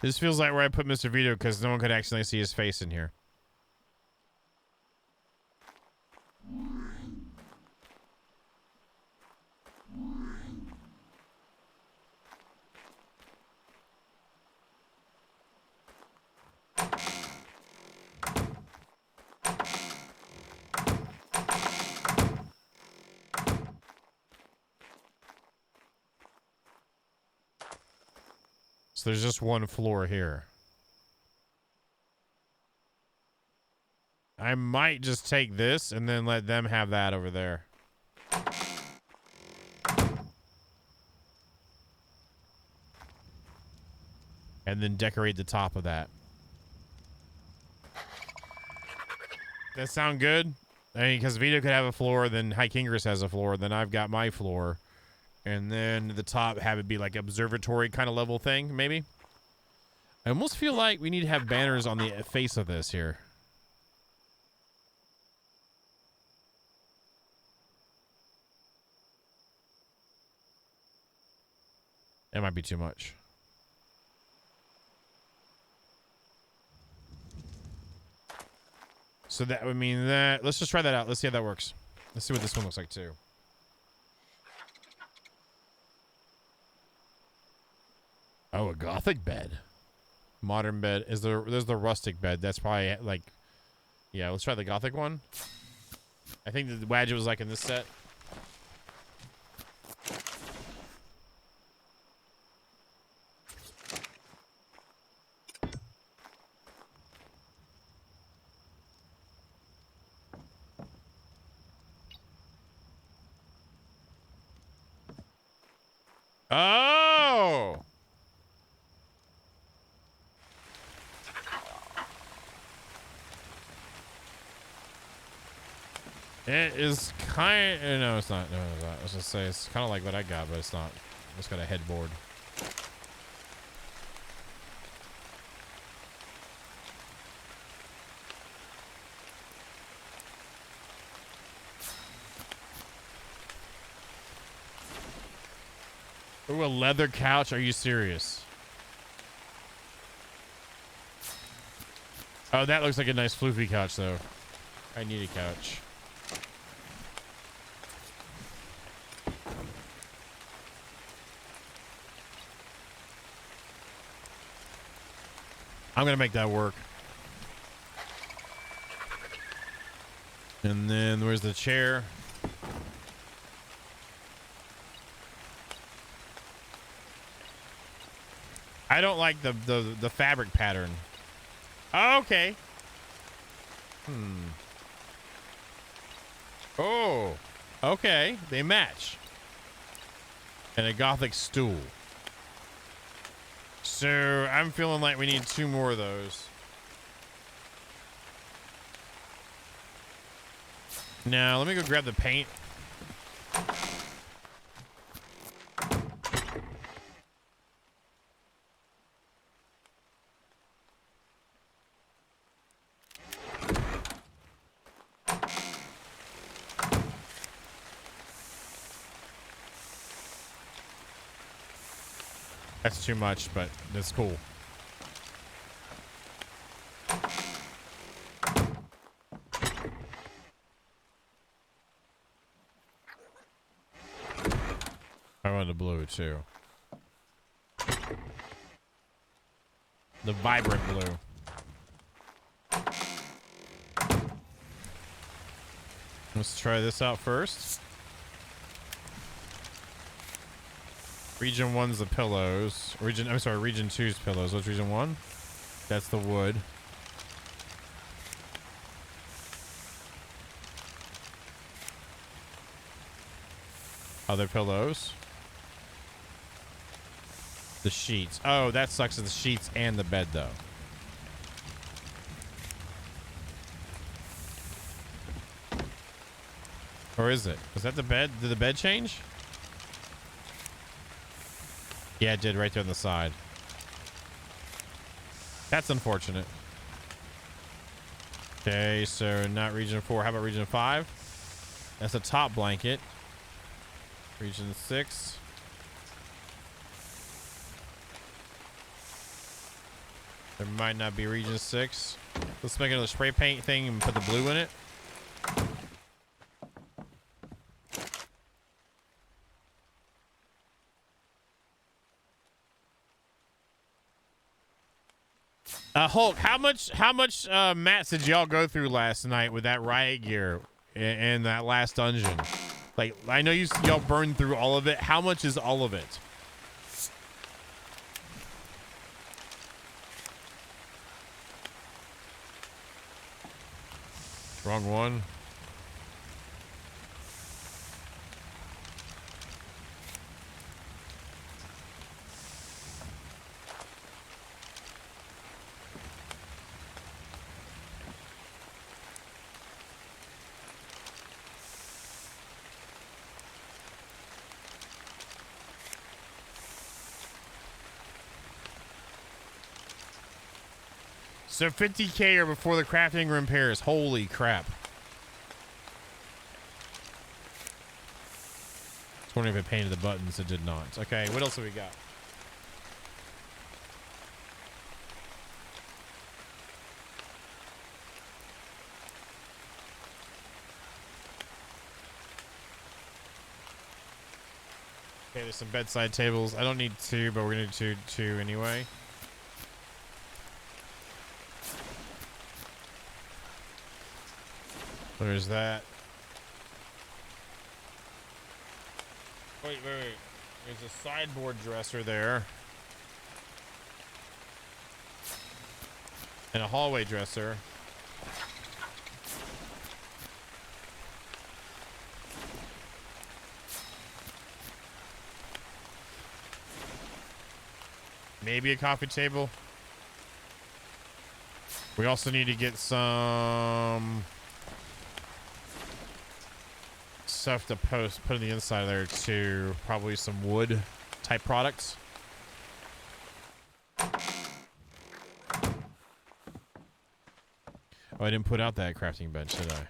This feels like where I put Mr. Vito because no one could accidentally see his face in here. So there's just one floor here. I might just take this and then let them have that over there. And then decorate the top of that. That sound good? I mean, because Vito could have a floor, then High Kingris has a floor, then I've got my floor. And then the top have it be like observatory kind of level thing, maybe? I almost feel like we need to have banners on the face of this here. That might be too much. So that would mean that... Let's just try that out. Let's see how that works. Let's see what this one looks like, too. Oh, a gothic bed. Modern bed. There's the rustic bed. That's probably, like... Yeah, let's try the gothic one. I think the Wadget was, like, in this set. Oh! It is kind. No, it's not. No, it's not. I was gonna say it's kind of like what I got, but it's not. It's got a headboard. Ooh, a leather couch? Are you serious? Oh, that looks like a nice floofy couch, though. I need a couch. I'm gonna make that work. And then where's the chair? I don't like the fabric pattern. Oh, okay. Oh, okay. They match. And a gothic stool. So I'm feeling like we need 2 more of those. Now let me go grab the paint. That's too much, but that's cool. I want the blue too. The vibrant blue. Let's try this out first. Region 1's the pillows. Region 2's pillows. What's region 1? That's the wood. Other pillows. The sheets. Oh, that sucks. The sheets and the bed, though. Or is it? Was that the bed? Did the bed change? Yeah, it did right there on the side. That's unfortunate. Okay, so not region 4. How about region 5? That's a top blanket. Region 6. There might not be region 6. Let's make another spray paint thing and put the blue in it. Hulk, how much mats did y'all go through last night with that riot gear and that last dungeon? Like, I know y'all burned through all of it. How much is all of it? Wrong one. So 50K or before the crafting room repairs. Holy crap. I was wondering if it painted the buttons. It did not. Okay, what else have we got? Okay, there's some bedside tables. I don't need 2, but we're going to do 2 anyway. There's that. Wait. There's a sideboard dresser there. And a hallway dresser. Maybe a coffee table. We also need to get some stuff to put on the inside of there too. Probably some wood type products. Oh, I didn't put out that crafting bench, did I?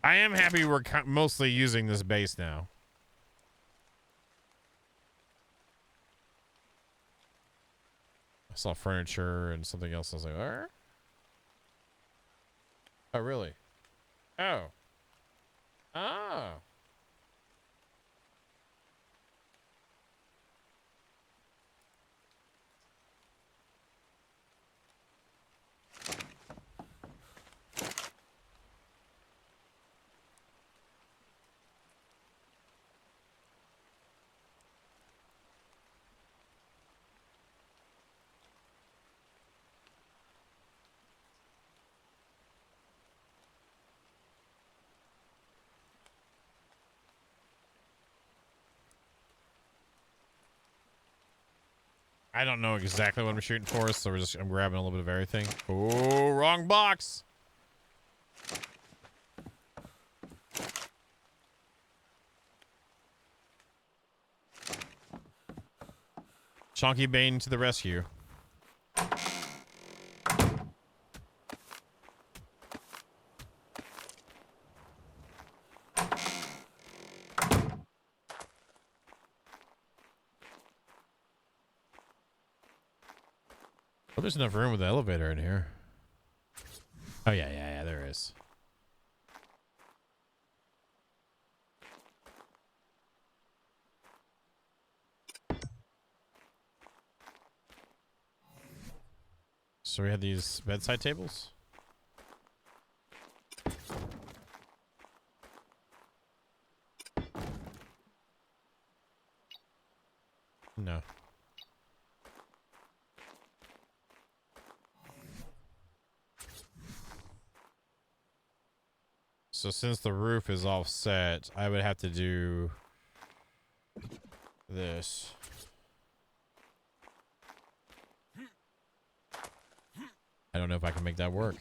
I am happy we're mostly using this base now. I saw furniture and something else. I was like, oh, really? Oh. Oh. I don't know exactly what I'm shooting for, so I'm grabbing a little bit of everything. Oh, wrong box. Chonky Bane to the rescue. Oh, there's enough room with the elevator in here. Oh, yeah, there is. So we have these bedside tables? No. So since the roof is offset, I would have to do this. I don't know if I can make that work.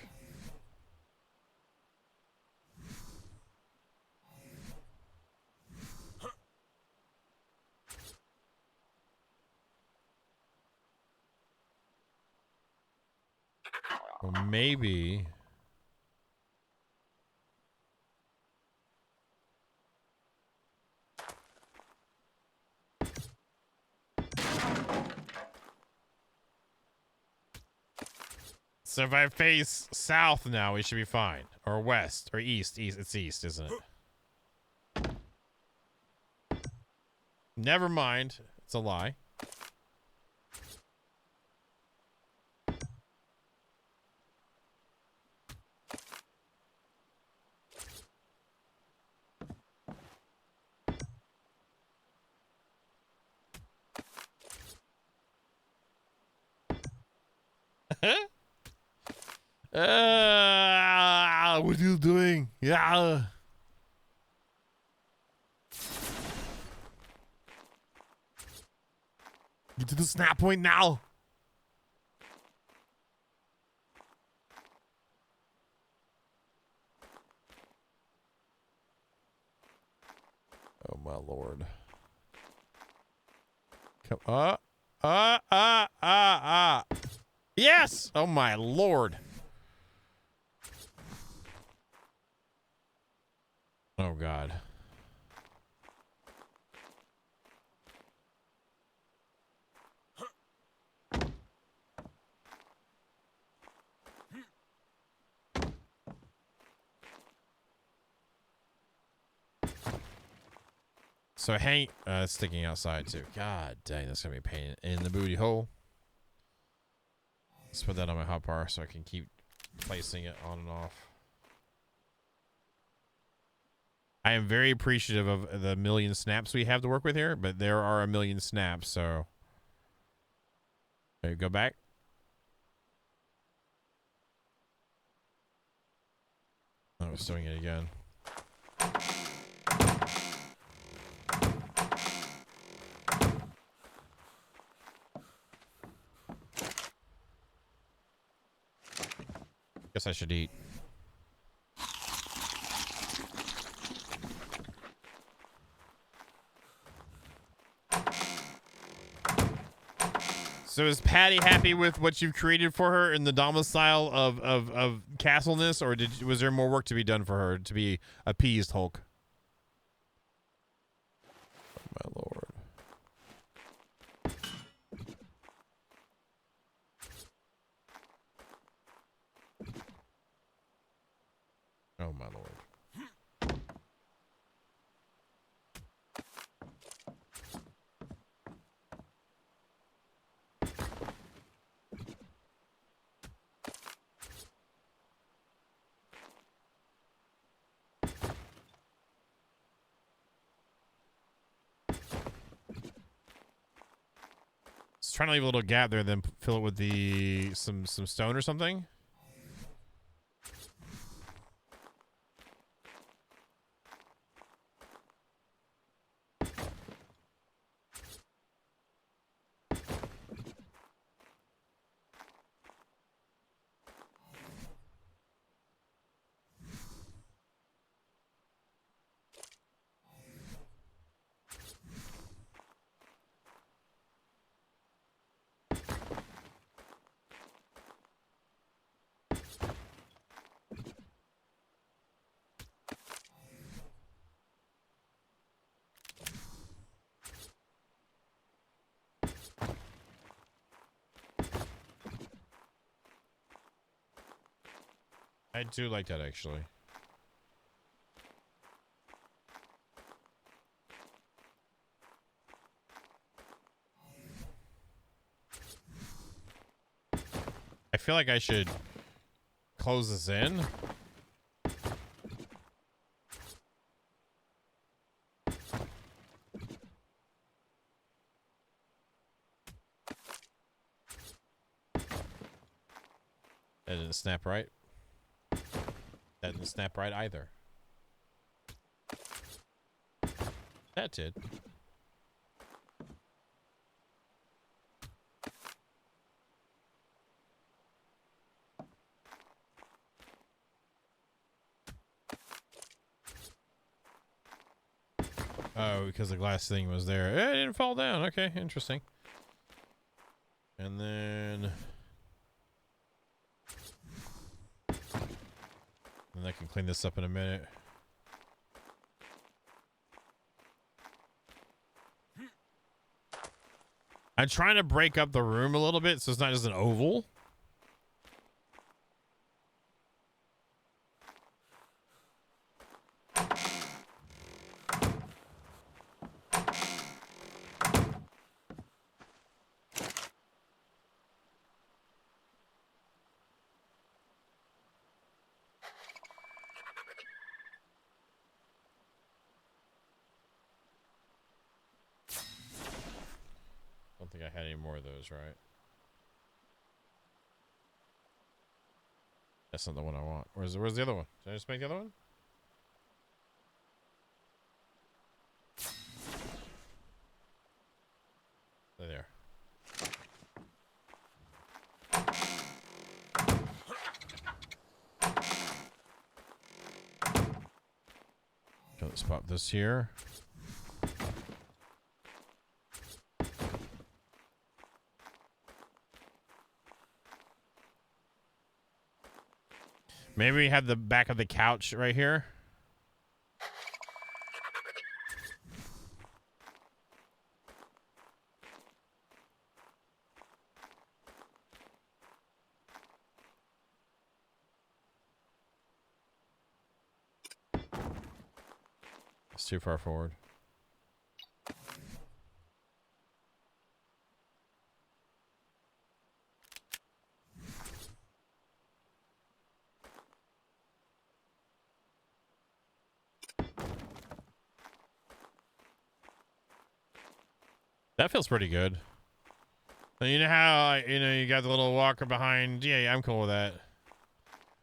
Well, maybe. So if I face south now, we should be fine. Or west, or east. It's east, isn't it? Never mind. It's a lie. What are you doing? Yeah. Get to the snap point now. Oh my lord. Come Yes! Oh my lord. Oh god. So hang sticking outside too. God dang, that's gonna be a pain in the booty hole. Let's put that on my hotbar so I can keep placing it on and off. I am very appreciative of the million snaps we have to work with here, but there are a million snaps, so Okay, go back. I was doing it again. Guess I should eat. So is Patty happy with what you've created for her in the domicile of castleness, or was there more work to be done for her to be appeased, Hulk? Oh, my lord. Oh my lord. Just trying to leave a little gap there, then fill it with the some stone or something. I do like that, actually. I feel like I should close this in. That didn't snap right. That didn't snap right either. That did. Oh, because the glass thing was there. It didn't fall down. Okay, interesting. And then I can clean this up in a minute. I'm trying to break up the room a little bit so it's not just an oval. Don't think I had any more of those, right? That's not the one I want. Where's the other one? Did I just make the other one? There. Okay, let's pop this here. Maybe we have the back of the couch right here. It's too far forward. That feels pretty good. You know how you got the little walker behind. Yeah, I'm cool with that.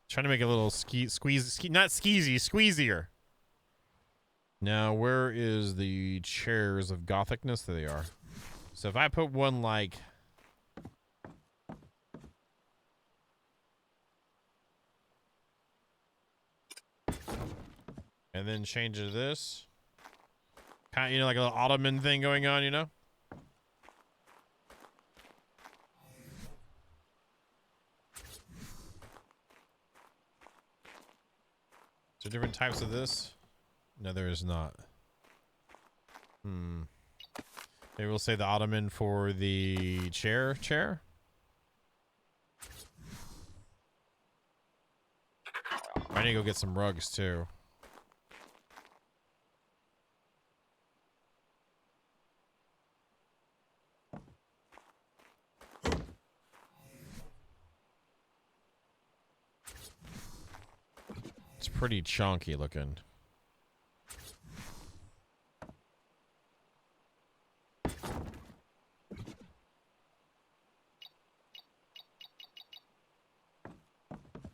Trying to make it a little not skeezy, squeezier. Now, where is the chairs of gothicness? There they are. So if I put one like, and then change it to this, kind of, like a little ottoman thing going on, Is there different types of this? No, there is not. Maybe we'll say the ottoman for the chair. I need to go get some rugs too. It's pretty chunky looking.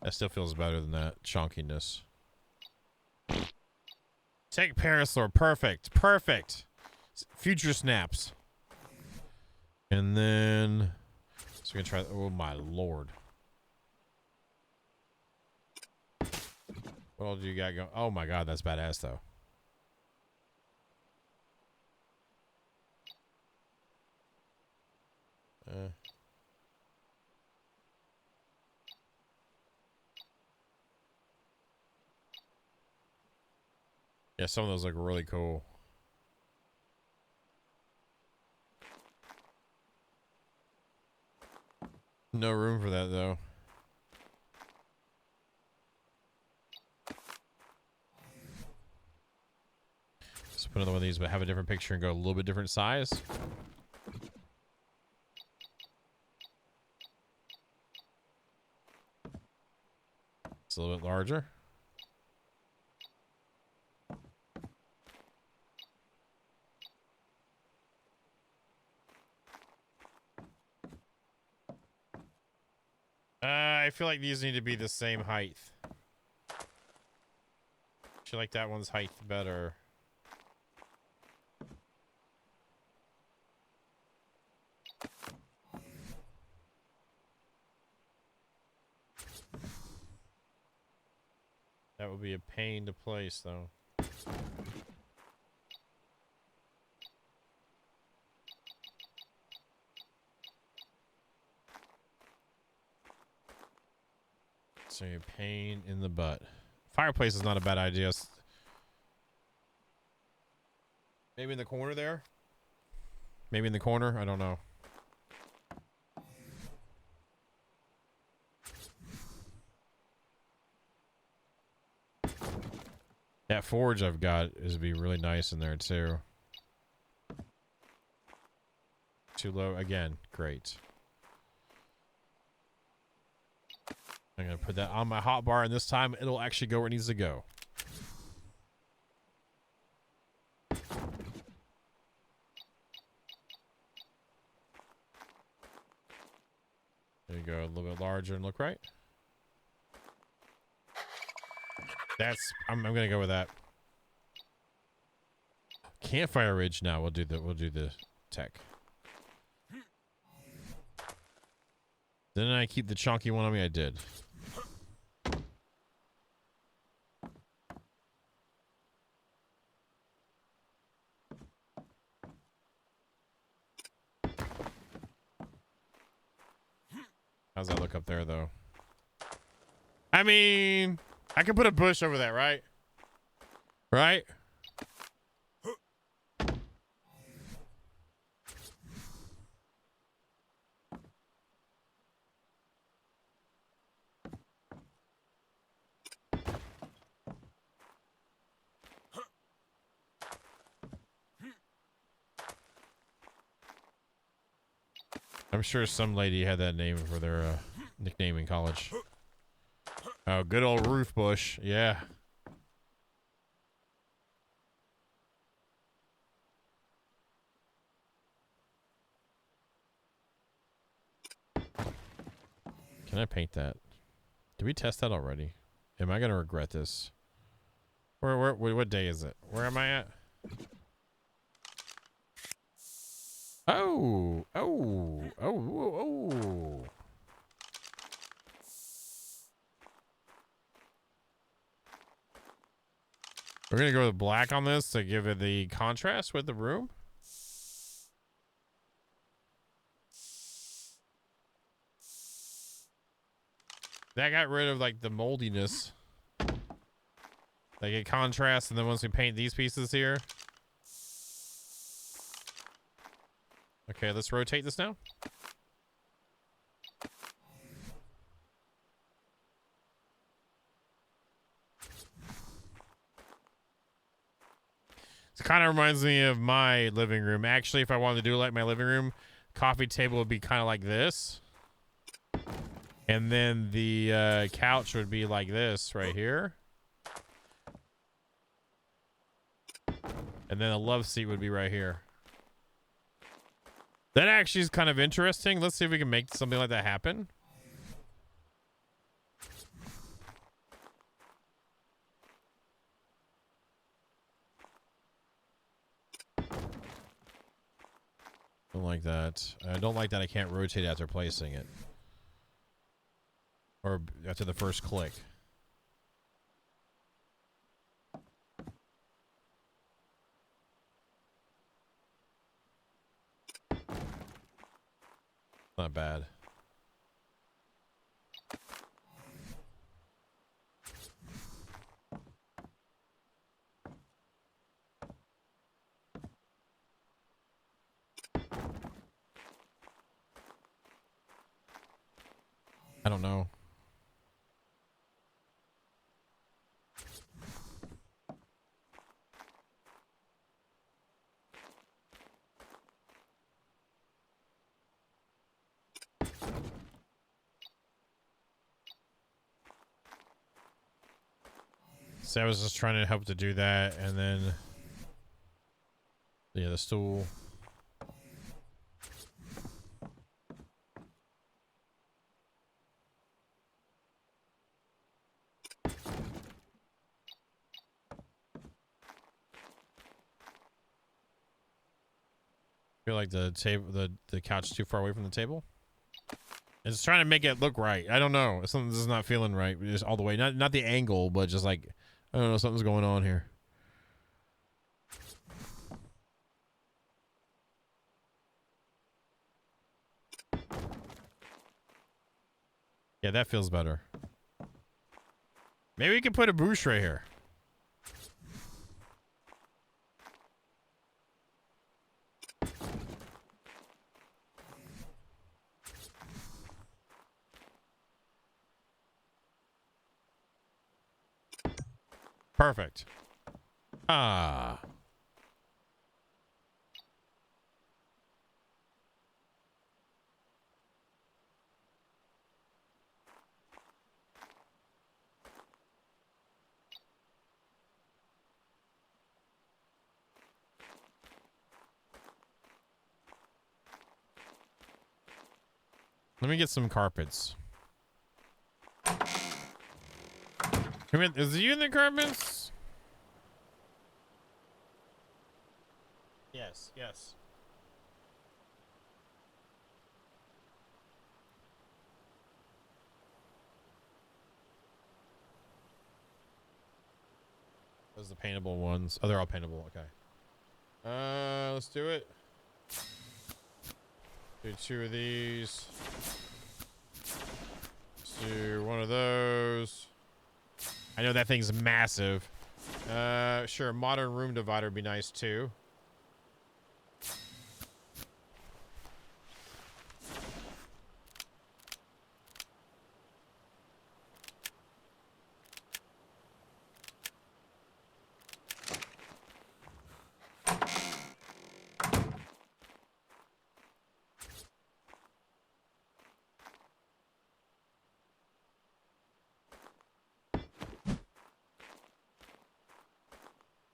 That still feels better than that chunkiness. Take Parasaur. Perfect. Future snaps. And then, so we're gonna try. Oh my lord! What all do you got going? Oh my god, that's badass though. Yeah, some of those look really cool. No room for that though. Let's put another one of these, but have a different picture and go a little bit different size. It's a little bit larger. I feel like these need to be the same height. I feel like that one's height better. That would be a pain to place, though. So a pain in the butt. Fireplace is not a bad idea. Maybe in the corner there? Maybe in the corner? I don't know. That forge I've got is be really nice in there too. Too low again. Great. I'm gonna put that on my hot bar, and this time it'll actually go where it needs to go. There you go, a little bit larger and look right. I'm gonna go with that. Campfire ridge. Now we'll do the tech. Didn't I keep the chunky one on me? I did. How's that look up there, though? I mean, I can put a bush over that, right? Right? I'm sure some lady had that name for their nickname in college. Oh, good old roof bush. Yeah. Can I paint that? Did we test that already? Am I gonna regret this? What day is it? Where am I at? Oh. We're gonna go with black on this to give it the contrast with the room. That got rid of like the moldiness. Like it contrasts, and then once we paint these pieces here. Okay, let's rotate this now. It kind of reminds me of my living room. Actually, if I wanted to do it like my living room, coffee table would be kind of like this. And then the couch would be like this right here. And then a love seat would be right here. That actually is kind of interesting. Let's see if we can make something like that happen. Don't like that. I don't like that I can't rotate after placing it. Or after the first click. Not bad. I don't know. So I was just trying to help to do that, and then yeah, the stool. Feel like the table, the couch is too far away from the table. It's trying to make it look right. I don't know. Something's just not feeling right. Just all the way. Not the angle, but just like I don't know. Something's going on here. Yeah, that feels better. Maybe we can put a boosh right here. Perfect. Ah. Let me get some carpets. Come in. Is you in the carpets? Yes, yes. Those are the paintable ones. Oh, they're all paintable. Okay. Let's do it. Do two of these. Let's do one of those. I know that thing's massive. Sure, modern room divider would be nice too.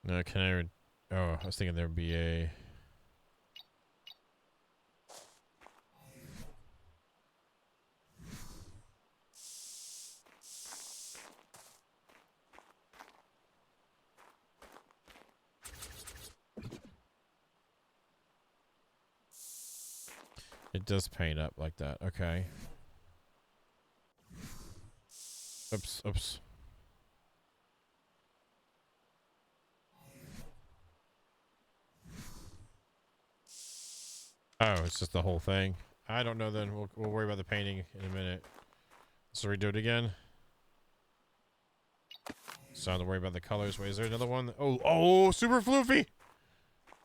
No, can I? Oh, I was thinking there'd be a. It does paint up like that. Okay. Oops, oops. Oh, it's just the whole thing. I don't know then. We'll worry about the painting in a minute. So we do it again. So I don't have to worry about the colors. Wait, is there another one? Oh, super floofy!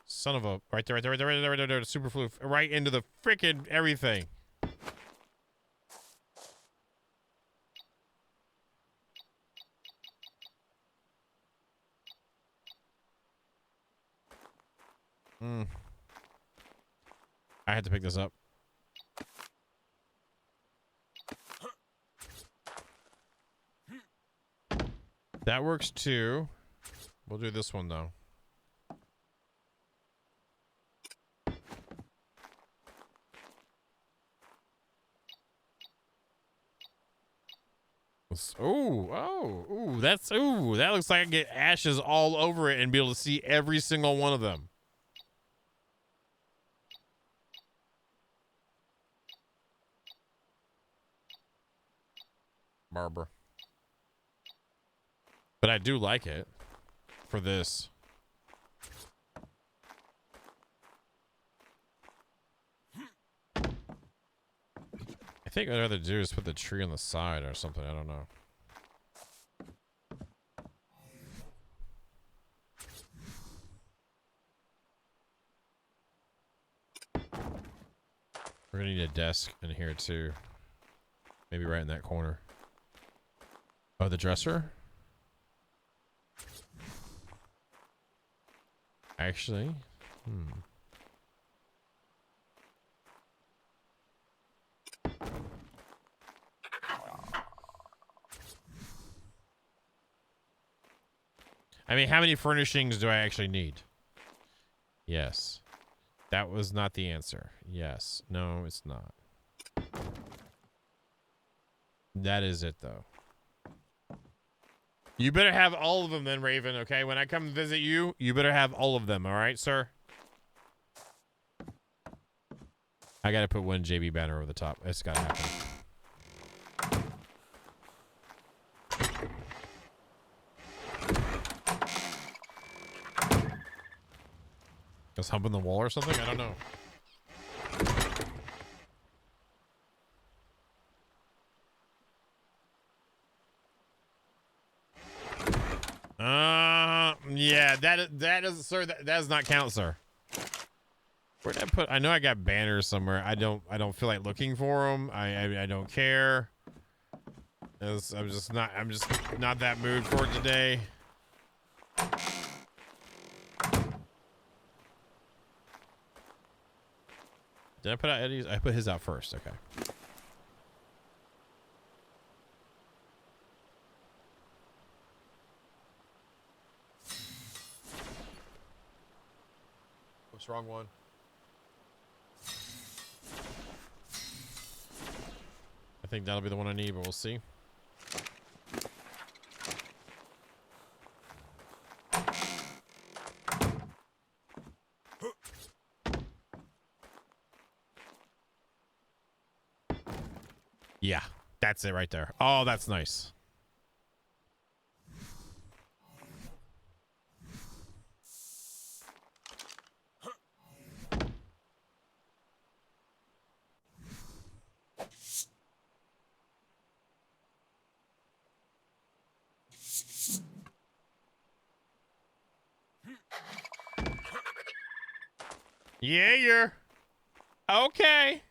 Son of a... Right there, right there, right there, right there, right there. Super floof. Right into the freaking everything. I had to pick this up. That works too. We'll do this one though. That looks like I get ashes all over it and be able to see every single one of them. Barbara. But I do like it for this. I think what I'd rather do is put the tree on the side or something. I don't know. We're gonna need a desk in here too. Maybe right in that corner. Oh, the dresser? Actually, I mean, how many furnishings do I actually need? Yes. That was not the answer. Yes. No, it's not. That is it, though. You better have all of them then, Raven, okay? When I come visit you, you better have all of them, all right, sir? I gotta put one JB banner over the top. It's gotta happen. Just humping the wall or something? I don't know. Yeah, that does, sir. That does not count, sir. Where did I put? I know I got banners somewhere. I don't feel like looking for them. I don't care. I'm just not that mood for it today. Did I put out Eddie's? I put his out first. Okay. What's wrong one? I think that'll be the one I need, but we'll see. Yeah, that's it right there. Oh, that's nice. Yeah, you're okay.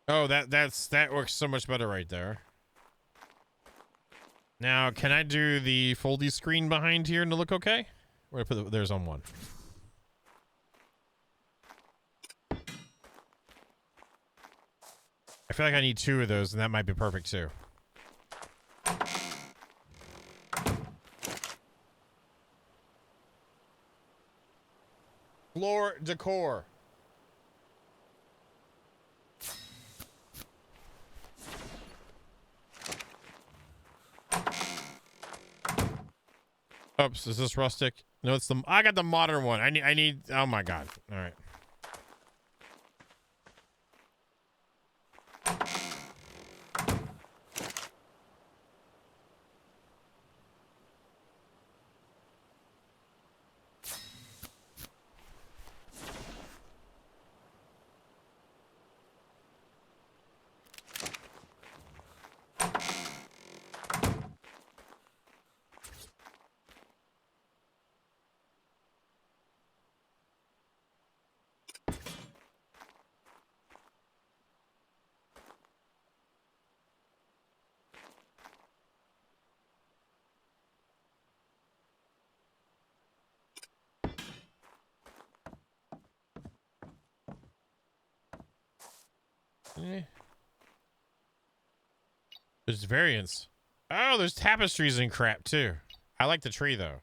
Oh, that works so much better right there. Now, can I do the foldy screen behind here and to look okay? Or put theirs on one? I feel like I need 2 of those, and that might be perfect too. Floor decor. Oops, is this rustic? No, it's the. I got the modern one. I need. Oh my god. All right. There's variants. Oh, there's tapestries and crap too. I like the tree though.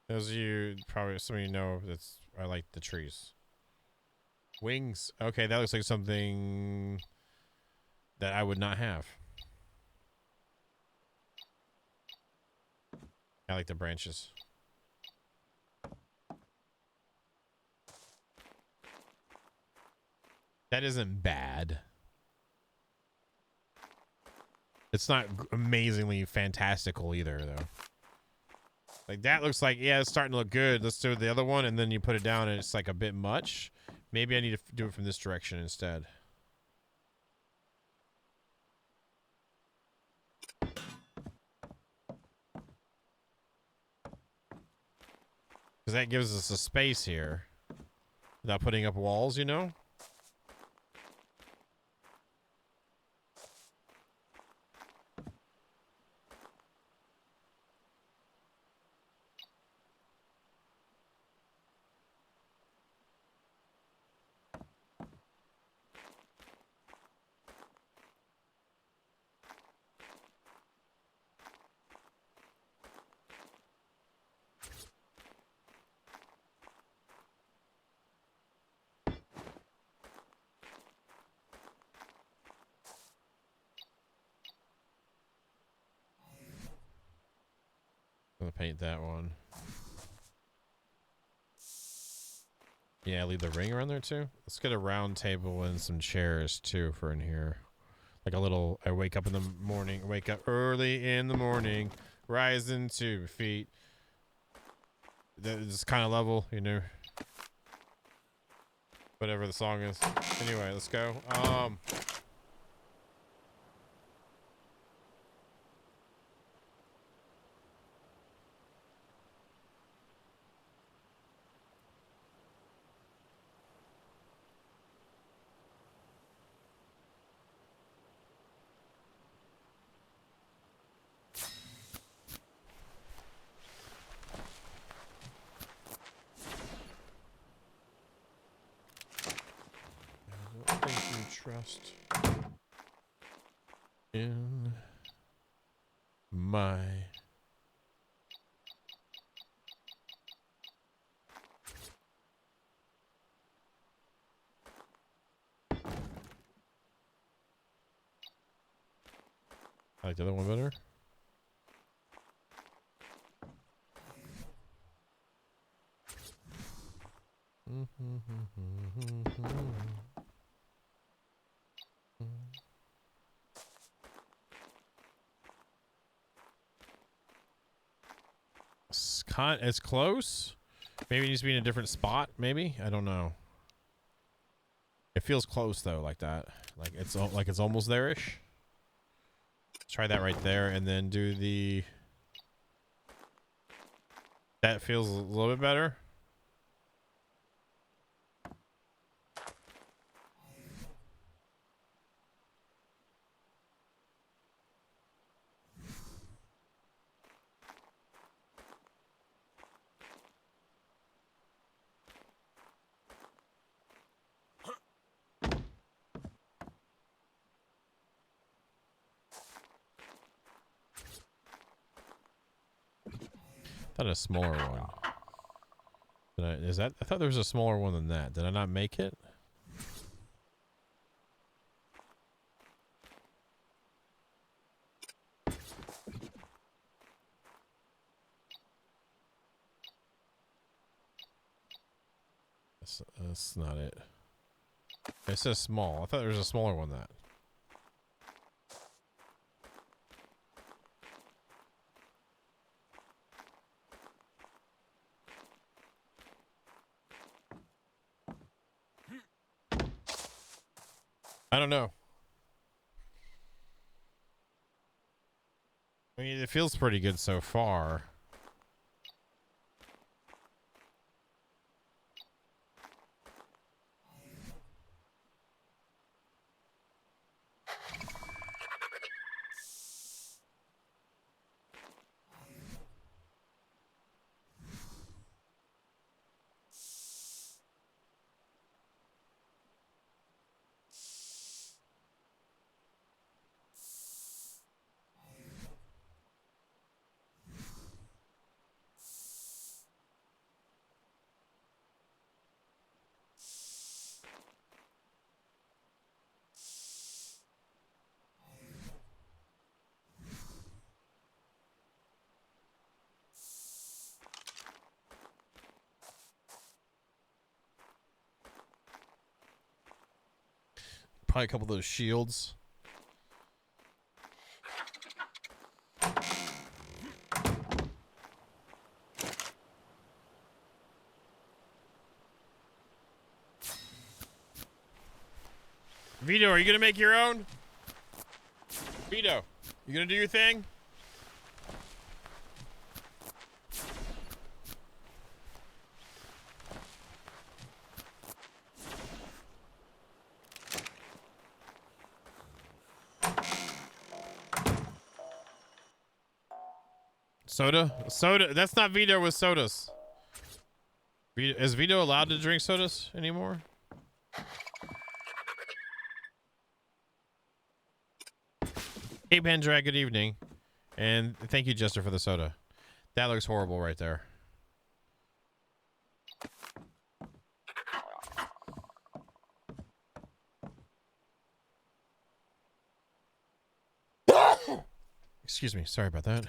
Those of you probably some of you know that's I like the trees. Wings. Okay, that looks like something that I would not have. I like the branches. That isn't bad. It's not amazingly fantastical either, though. Like, that looks like, yeah, it's starting to look good. Let's do the other one, and then you put it down, and it's, like, a bit much. Maybe I need to do it from this direction instead. Because that gives us a space here. Without putting up walls, you know? I'm gonna paint that one. Yeah, leave the ring around there too. Let's get a round table and some chairs too for in here. Like a little, I wake up in the morning, wake up early in the morning, rising 2 feet. This kind of level, you know. Whatever the song is. Anyway, let's go. I don't think you trust in my I like the other one better. It's close. Maybe it needs to be in a different spot. Maybe I don't know. It feels close though, like that. Like it's almost there-ish. Try that right there, and then do the. That feels a little bit better. thought a smaller one. I thought there was a smaller one than that. Did I not make it? That's not it. It says small. I thought there was a smaller one than that. I don't know. I mean, it feels pretty good so far. Probably a couple of those shields. Vito, are you gonna make your own? Vito, you gonna do your thing? Soda? Soda. That's not Vito with sodas. Is Vito allowed to drink sodas anymore? Hey, Pendrag, good evening. And thank you, Jester, for the soda. That looks horrible right there. Excuse me. Sorry about that.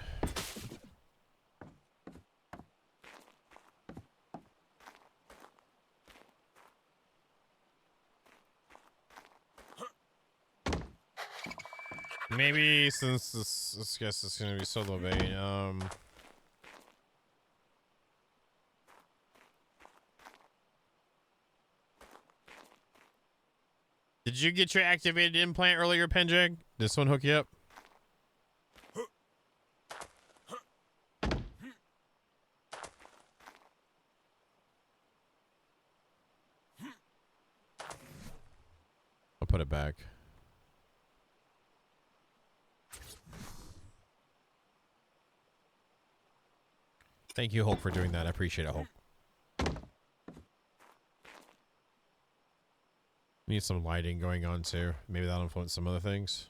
Maybe since this guess is gonna be solo bait, did you get your activated implant earlier, Penjag? This one hook you up? I'll put it back. Thank you, Hulk, for doing that. I appreciate it, Hulk. Need some lighting going on, too. Maybe that'll influence some other things.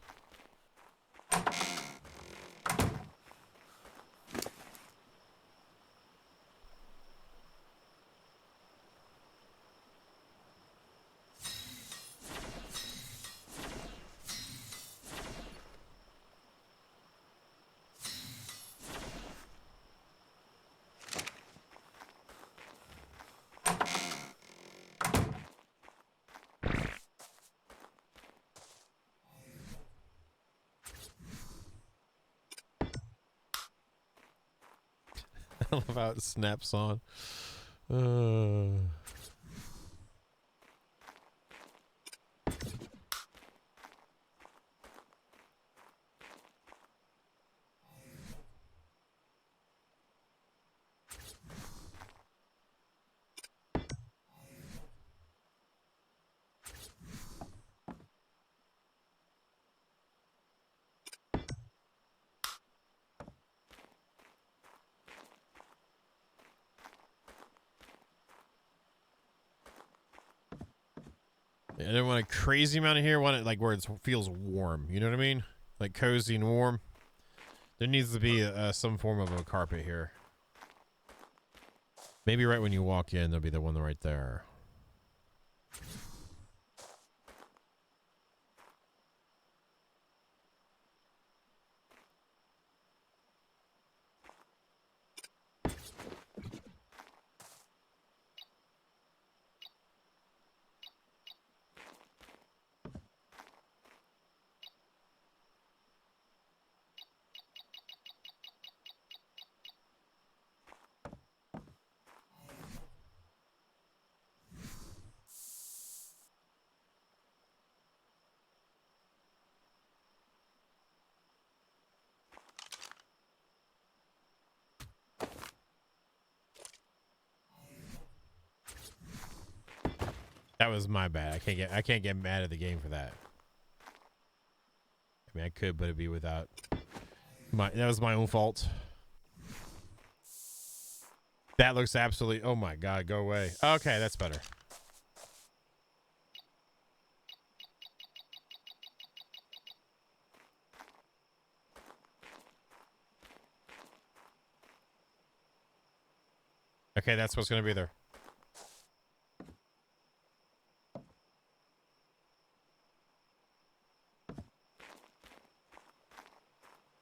I love how it snaps on. I didn't want a crazy amount of here. I want it like where it feels warm. You know what I mean? Like cozy and warm. There needs to be some form of a carpet here. Maybe right when you walk in, there'll be the one right there. That was my bad. I can't get mad at the game for that. I mean, I could, but it'd be without that was my own fault. That looks absolutely, oh my God, go away. Okay, that's better. Okay, that's what's going to be there.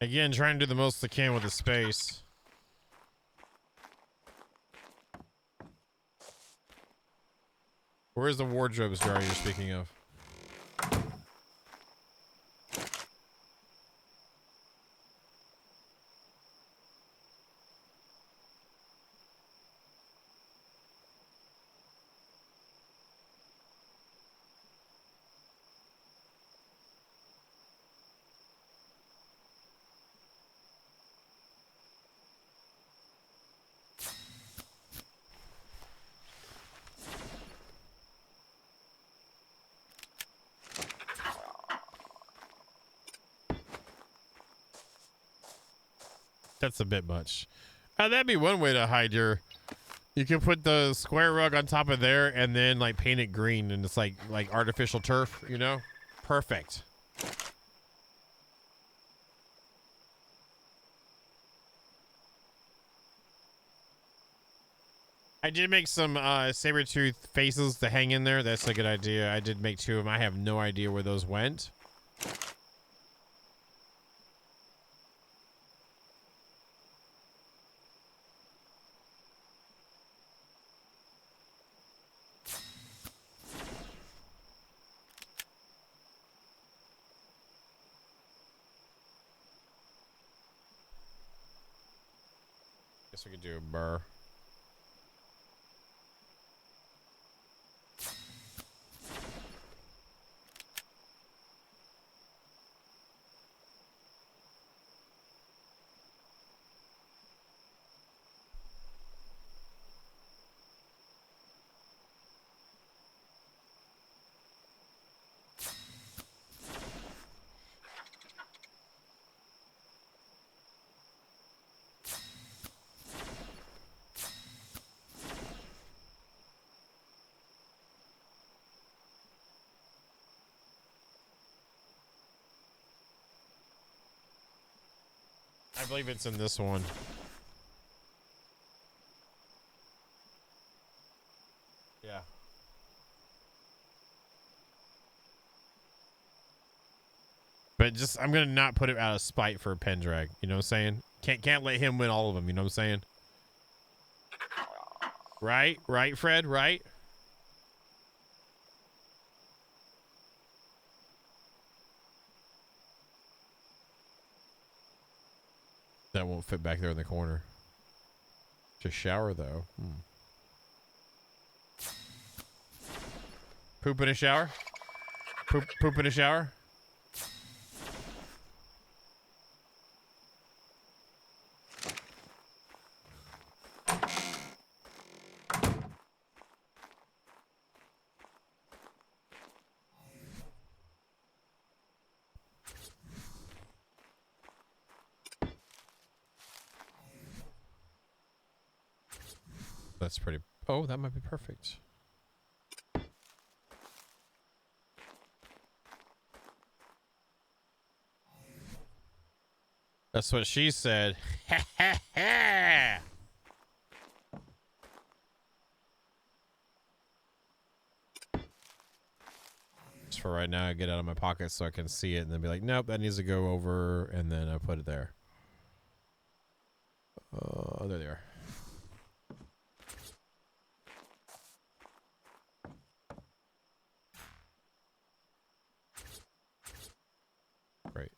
Again, trying to do the most I can with the space. Where's the wardrobes jar you're speaking of? That's a bit much. That'd be one way to hide your. You can put the square rug on top of there and then like paint it green, and it's like artificial turf, you know? Perfect. I did make some saber-tooth faces to hang in there. That's a good idea. I did make 2 of them. I have no idea where those went. Guess we could do a burr. I believe it's in this one. Yeah. But just, I'm gonna not put it out of spite for a pen drag. You know what I'm saying? Can't let him win all of them. You know what I'm saying? Right, Fred. Right. That won't fit back there in the corner. Just shower though. Poop in a shower. Poop in a shower. That's pretty. Oh, that might be perfect. That's what she said. Just for right now, I get it out of my pocket so I can see it and then be like, nope, that needs to go over, and then I put it there. There they are. Great.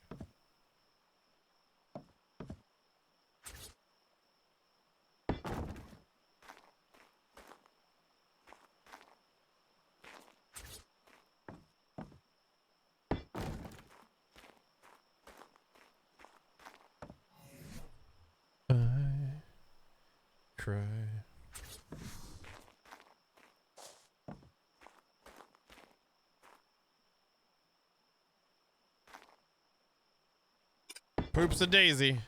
I cry. Poops a daisy.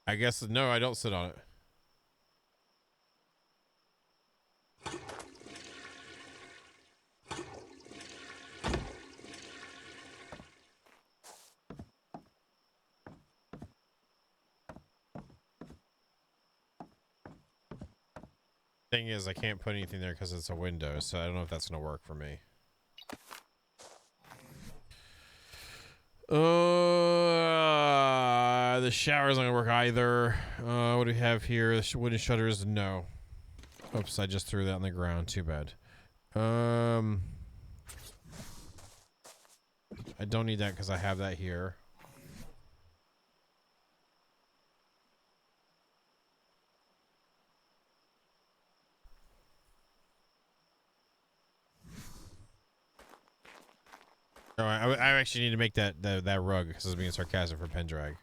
I guess no, I don't sit on it. Thing is, I can't put anything there because it's a window, so I don't know if that's gonna work for me. The shower's not gonna work either. What do we have here? The wooden shutters, no. Oops, I just threw that on the ground. Too bad. I don't need that because I have that here. Oh, I actually need to make that rug because it's being sarcastic for Pendrag.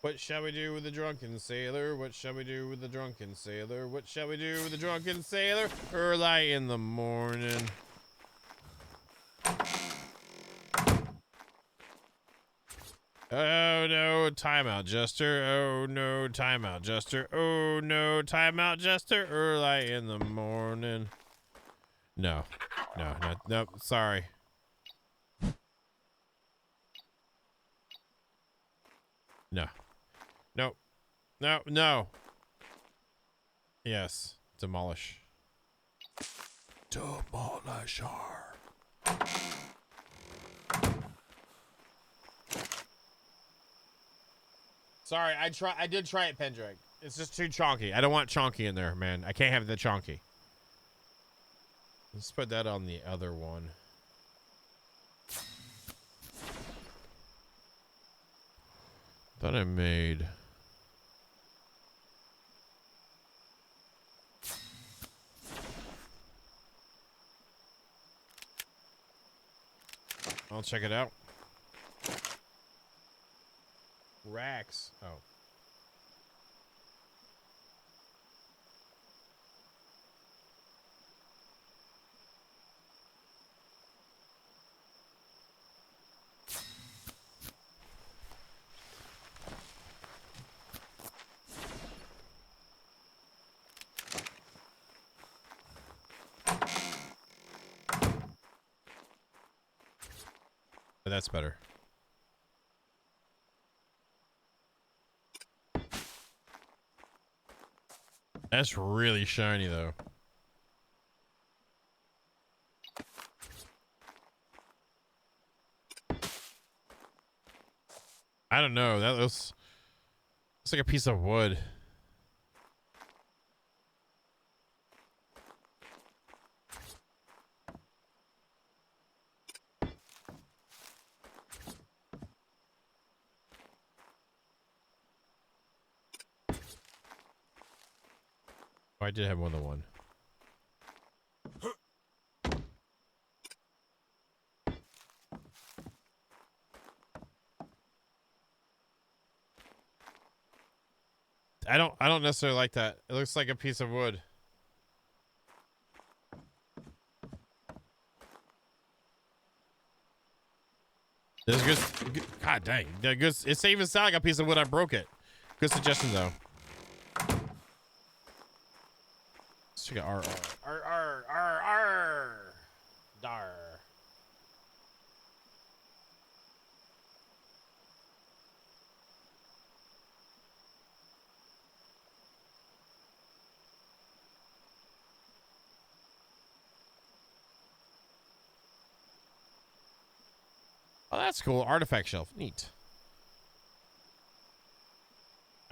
What shall we do with the drunken sailor? What shall we do with the drunken sailor? What shall we do with the drunken sailor? Early in the morning. Oh no, timeout, Jester. Oh no, timeout, Jester. Oh no, timeout, Jester. Early in the morning. No, nope, sorry. No. Nope. No. Yes. Demolish. Demolisher. Sorry, I did try it, Pendrag. It's just too chonky. I don't want chonky in there, man. I can't have the chonky. Let's put that on the other one. Thought I made. I'll check it out. Racks. Oh. But that's better. That's really shiny, though. I don't know. That looks like a piece of wood. Oh, I did have more than one. I don't necessarily like that. It looks like a piece of wood. There's good. God dang. Good. It's even sound like a piece of wood. I broke it. Good suggestion though. Let's check out R. Dar. Oh, that's cool. Artifact shelf. Neat.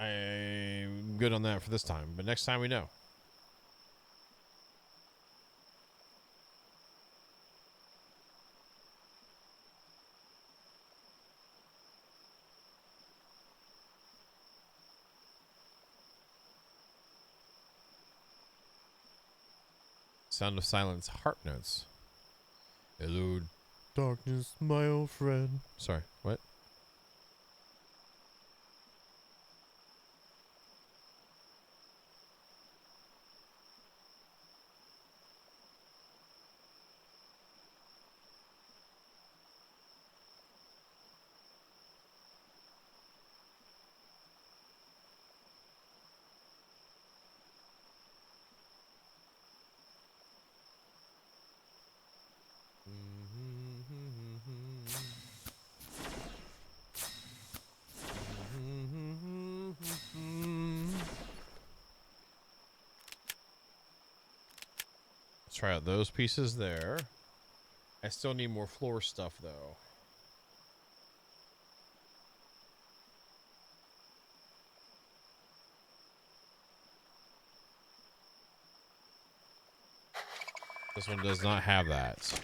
I'm good on that for this time, but next time we know. Sound of Silence harp notes. Hello, darkness, my old friend. Sorry, what? Let's try out those pieces there. I still need more floor stuff though. This one does not have that.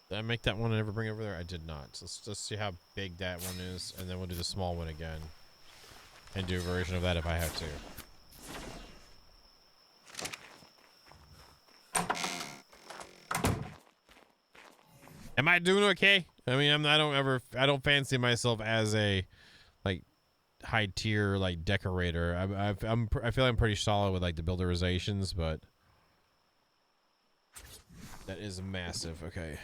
Did I make that one and ever bring over there? I did not. So let's just see how big that one is, and then we'll do the small one again. And do a version of that if I have to. Am I doing okay? I mean, I don't fancy myself as a like high tier like decorator. I feel I'm pretty solid with like the builderizations, but that is massive. Okay.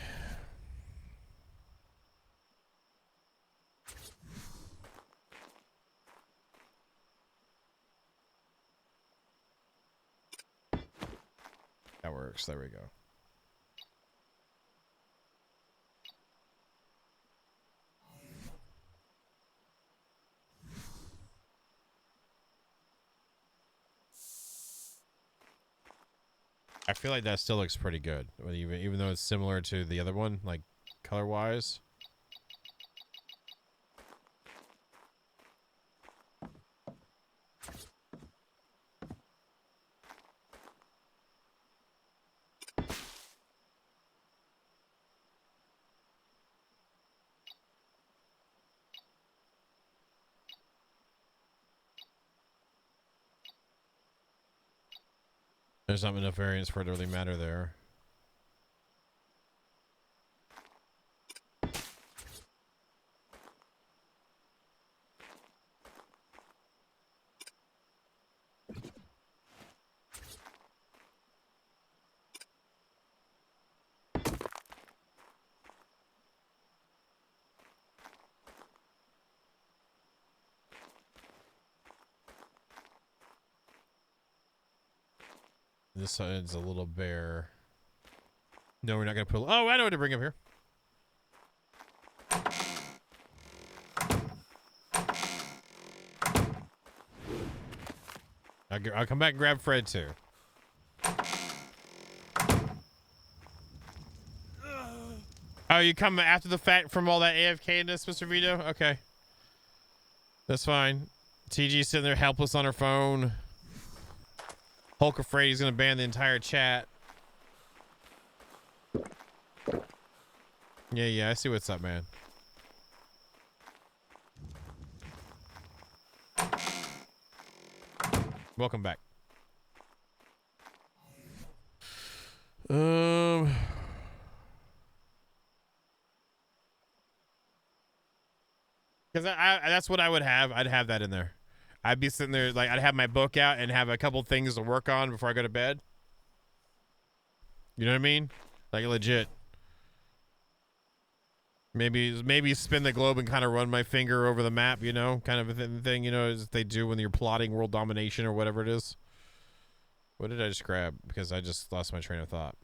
That works. There we go. I feel like that still looks pretty good, even though it's similar to the other one, like color-wise. There's not enough variance for it to really matter there. This side's a little bare. No, we're not gonna put. Oh, I know what to bring up here. I'll come back and grab Fred too. Oh, you come after the fact from all that AFK-ness, Mr. Vito? Okay. That's fine. TG sitting there helpless on her phone. Hulk afraid he's gonna ban the entire chat. Yeah, I see what's up, man. Welcome back. Because that's what I would have. I'd have that in there. I'd be sitting there, like, I'd have my book out and have a couple things to work on before I go to bed. You know what I mean? Like, legit. Maybe spin the globe and kind of run my finger over the map, you know, kind of a thing, you know, as they do when you're plotting world domination or whatever it is. What did I just grab? Because I just lost my train of thought.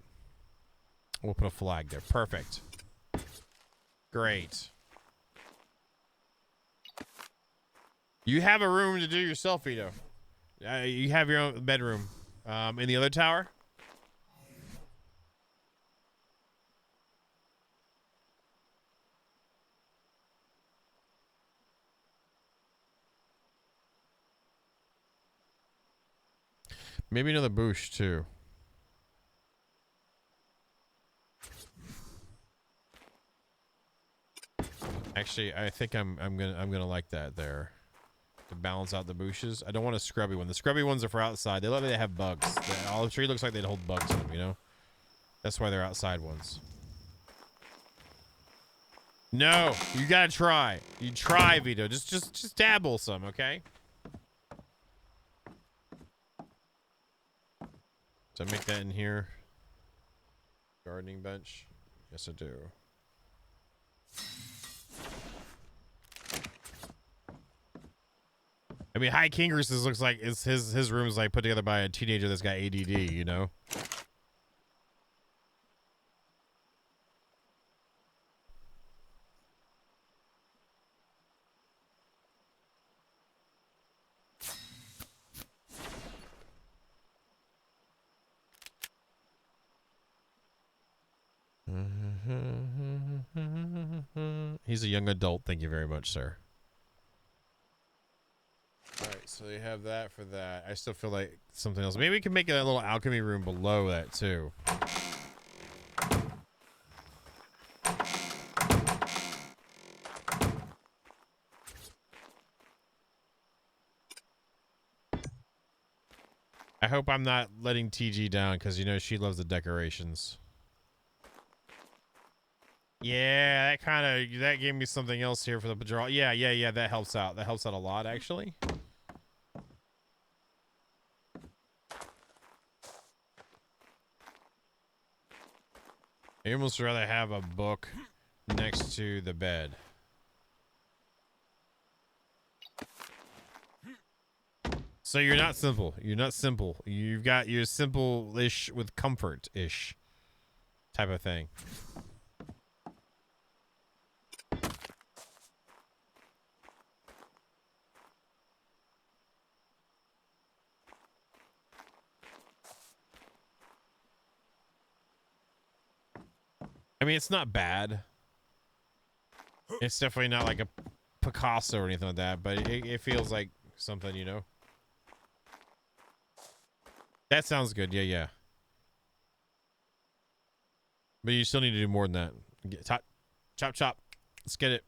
We'll put a flag there. Perfect. Great. You have a room to do yourself, Vito. You have your own bedroom. In the other tower? Maybe another bush too. Actually, I think I'm gonna like that there to balance out the bushes. I don't want a scrubby one. The scrubby ones are for outside. They look like they have bugs. The olive tree looks like they'd hold bugs in them, you know? That's why they're outside ones. No, you gotta try. You try, Vito. Just dabble some, okay? So I make that in here. Gardening bench. Yes, I do. I mean, High Kingress's looks like his room is like put together by a teenager that's got ADD, you know? He's a young adult. Thank you very much, sir. All right, so you have that for that. I still feel like something else. Maybe we can make a little alchemy room below that too. I hope I'm not letting TG down because, you know, she loves the decorations. Yeah, that gave me something else here for the draw. Yeah, that helps out. That helps out a lot, actually. I almost rather have a book next to the bed. So you're not simple. You're not simple. You're simple-ish with comfort-ish type of thing. I mean, it's not bad. It's definitely not like a Picasso or anything like that, but it feels like something, you know? That sounds good. Yeah. But you still need to do more than that. Chop. Let's get it.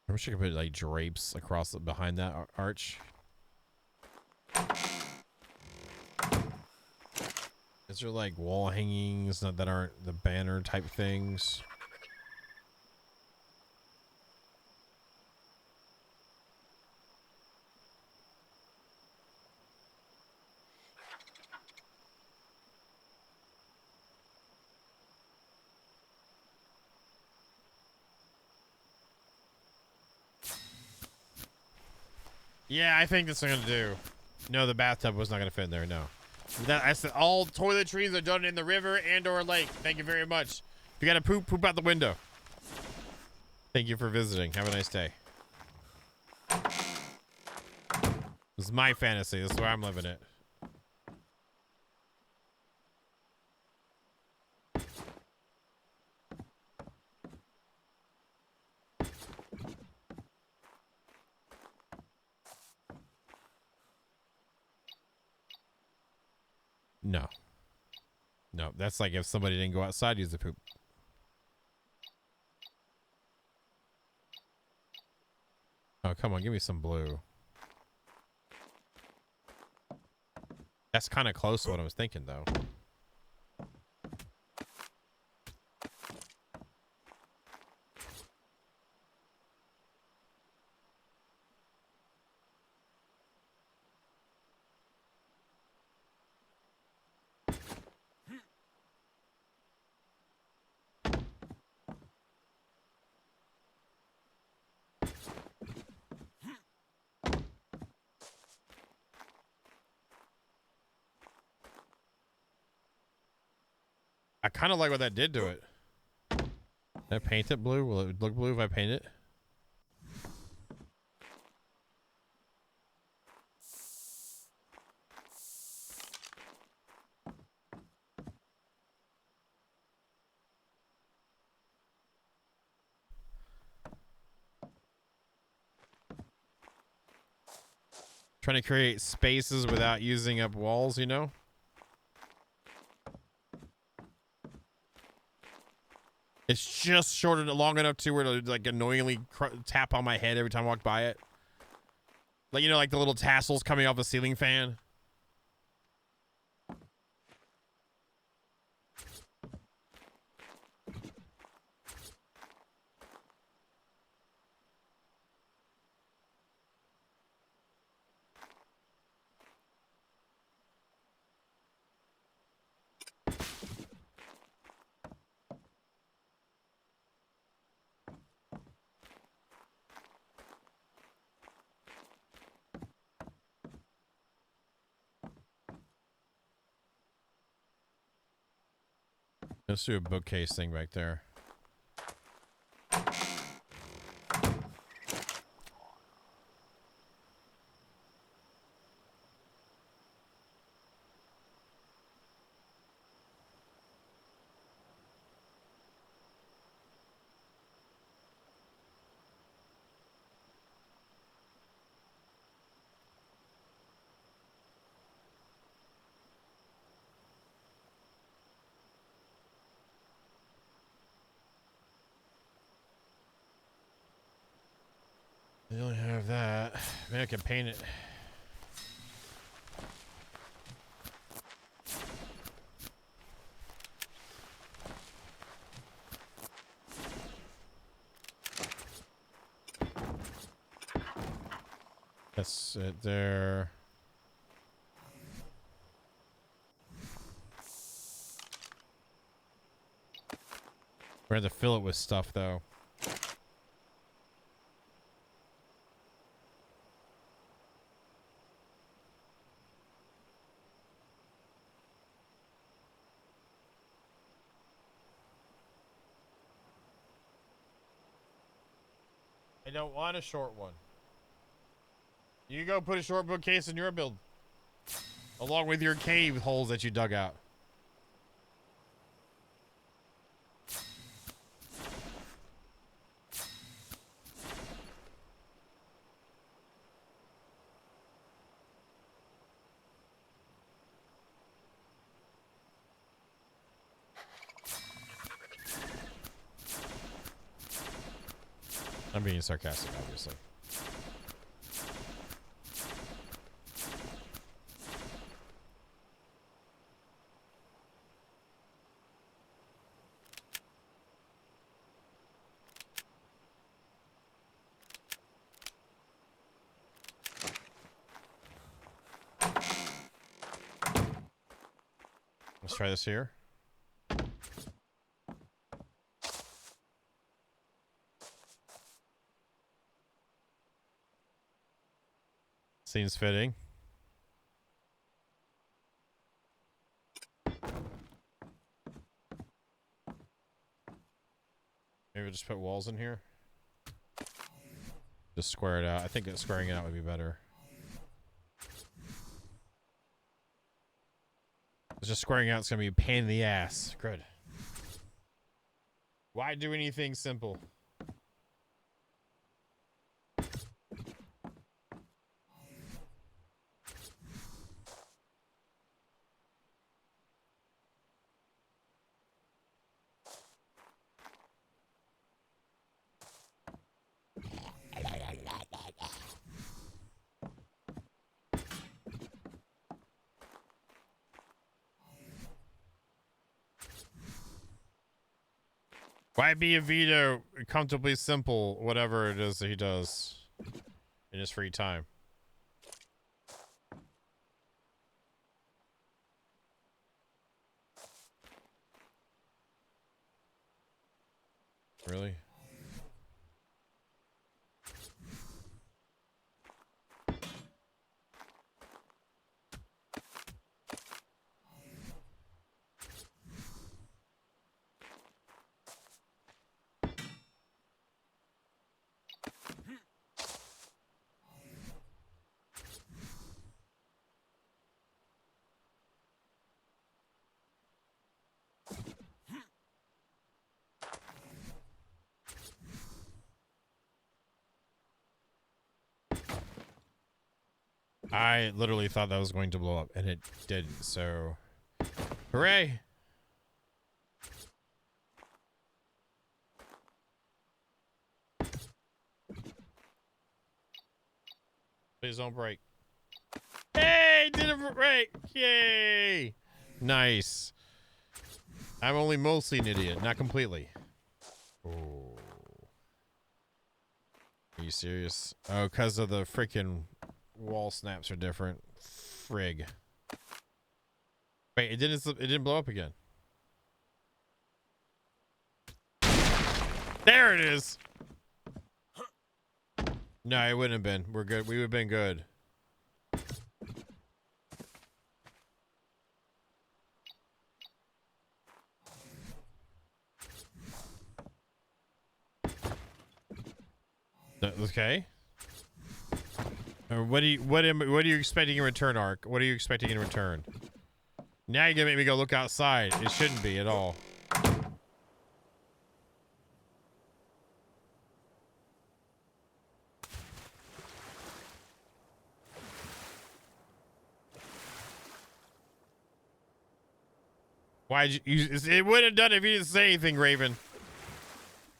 I wish I could put like drapes across behind that arch. Is there like wall hangings that aren't the banner type things? Yeah, I think that's what I'm gonna do. No, the bathtub was not gonna fit in there. No, I said all toiletries are done in the river and/or lake. Thank you very much. If you gotta poop out the window. Thank you for visiting. Have a nice day. This is my fantasy. This is where I'm living it. No, that's like if somebody didn't go outside, use the poop. Oh, come on, give me some blue. That's kind of close to what I was thinking, though. I kind of like what that did to it. Can I paint it blue? Will it look blue if I paint it? Trying to create spaces without using up walls, you know? It's just short and long enough to where it'll like annoyingly tap on my head every time I walk by it. Like, you know, like the little tassels coming off a ceiling fan. Let's do a bookcase thing back there. I only have that. Maybe I can paint it. That's it there. We're gonna have to fill it with stuff though. I don't want a short one. You go put a short bookcase in your build. Along with your cave holes that you dug out. I'm being sarcastic, obviously. Let's try this here. Seems fitting. Maybe we'll just put walls in here. Just square it out. I think that squaring it out would be better. Just squaring out is going to be a pain in the ass. Good. Why do anything simple? Why be a Vito comfortably simple, whatever it is that he does in his free time? Really? I literally thought that was going to blow up, and it didn't, so... Hooray! Please don't break. Hey! Didn't break! Yay! Nice. I'm only mostly an idiot, not completely. Oh. Are you serious? Oh, because of the freaking wall snaps are different. Frig. Wait, it didn't blow up again. There it is. No, it wouldn't have been. We're good. We would have been good. Okay. What are you expecting in return, Ark? What are you expecting in return? Now you're gonna make me go look outside. It shouldn't be at all. Why'd you? It wouldn't have done it if you didn't say anything, Raven.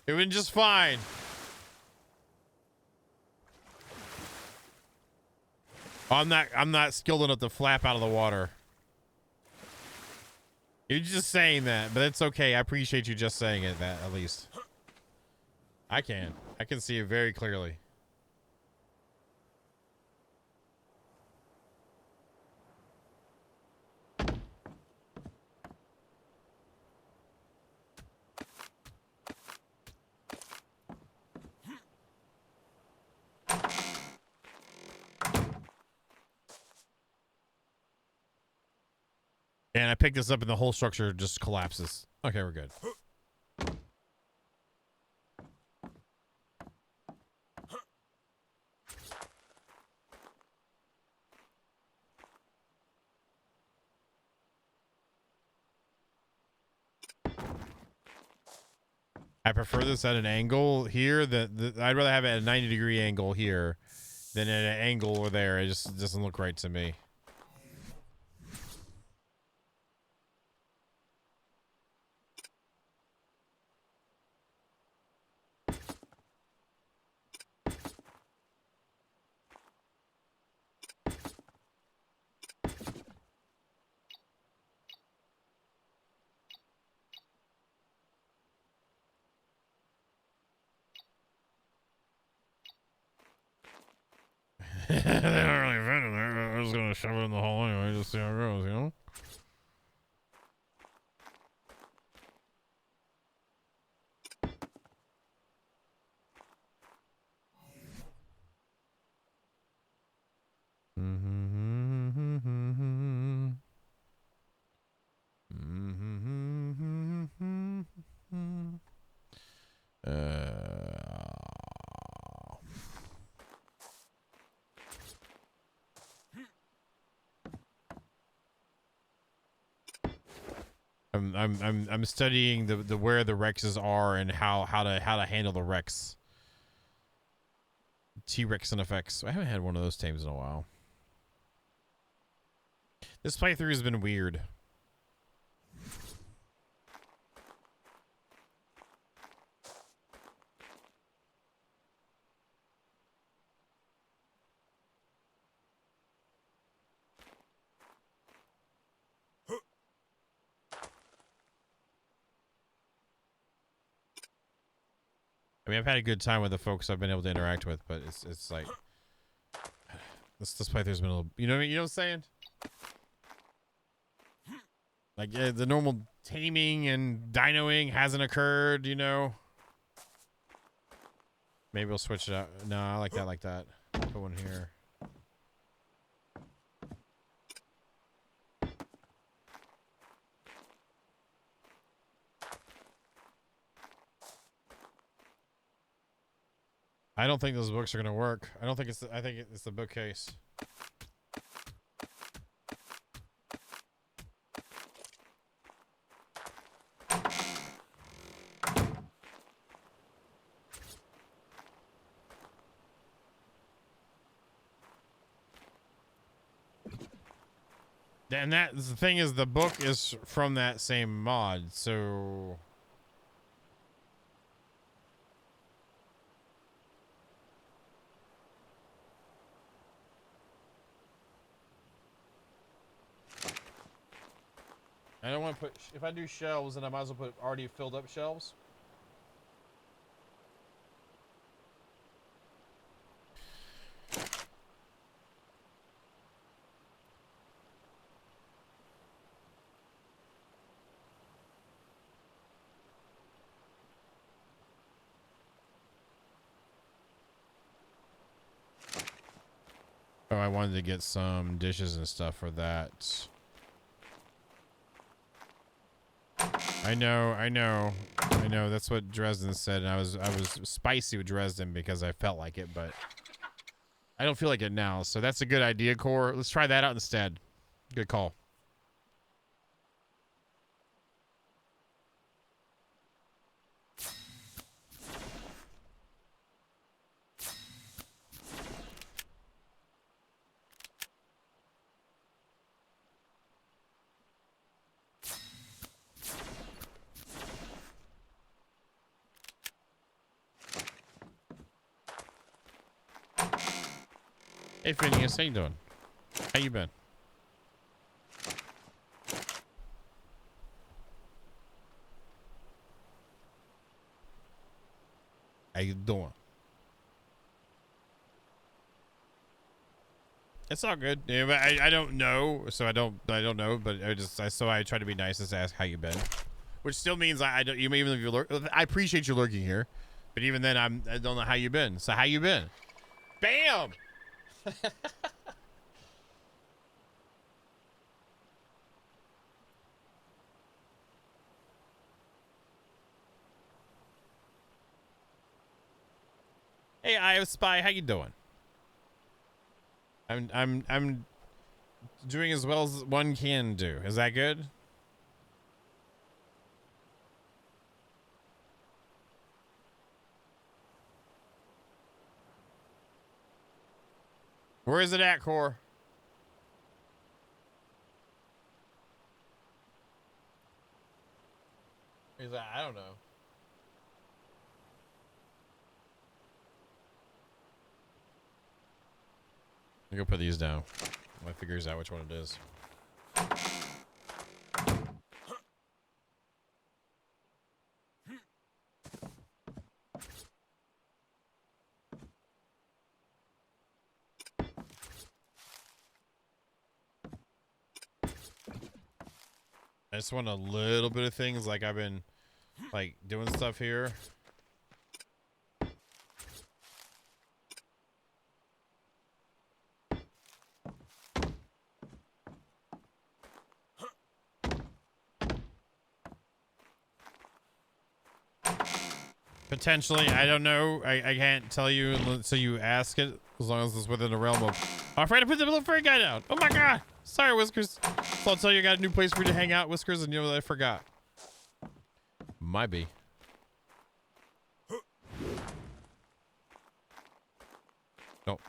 It would have been just fine. I'm not skilled enough to flap out of the water. You're just saying that, but it's okay. I appreciate you just saying it, that at least. I can see it very clearly. And I picked this up and the whole structure just collapses. Okay, we're good. I prefer this at an angle here. I'd rather have it at a 90-degree angle here than at an angle over there. It just doesn't look right to me. They don't really fit in there. I was gonna shove it in the hole anyway, just see how it goes, you know? I'm studying the where the Rexes are and how to handle the Rex. T-Rex and effects. I haven't had one of those tames in a while. This playthrough has been weird. I mean, I've had a good time with the folks I've been able to interact with, but it's like this playthrough's been a little, you know what I'm saying? Like the normal taming and dinoing hasn't occurred, you know. Maybe we'll switch it out. No, I like that like that. Put one here. I don't think those books are gonna work. I don't think it's. I think it's the bookcase. And that's the thing, is the book is from that same mod, so I don't want to put, if I do shelves, then I might as well put already filled up shelves. Oh, I wanted to get some dishes and stuff for that. I know. That's what Dresden said, and I was spicy with Dresden because I felt like it, but I don't feel like it now. So that's a good idea, Core. Let's try that out instead. Good call. Hey, Phineas, how you doing? How you been? How you doing? It's all good. Yeah, but I don't know, so I don't know. But I try to be nice and ask how you been, which still means I don't. Even if you lurk, I appreciate you lurking here, but even then I don't know how you been. So how you been? Bam. Hey, I have Spy. How you doing? I'm doing as well as one can do. Is that good? Where is it at, Core? Is that? I don't know. I'm gonna put these down. I figures out which one it is. I just want a little bit of things, like I've been like doing stuff here. Potentially, I don't know. I can't tell you until you ask it, as long as it's within the realm of. Oh, I forgot to put the little furry guy down. Oh my god! Sorry, Whiskers. So I'll tell you, I got a new place for you to hang out, Whiskers, and you know that I forgot. Might be. Nope.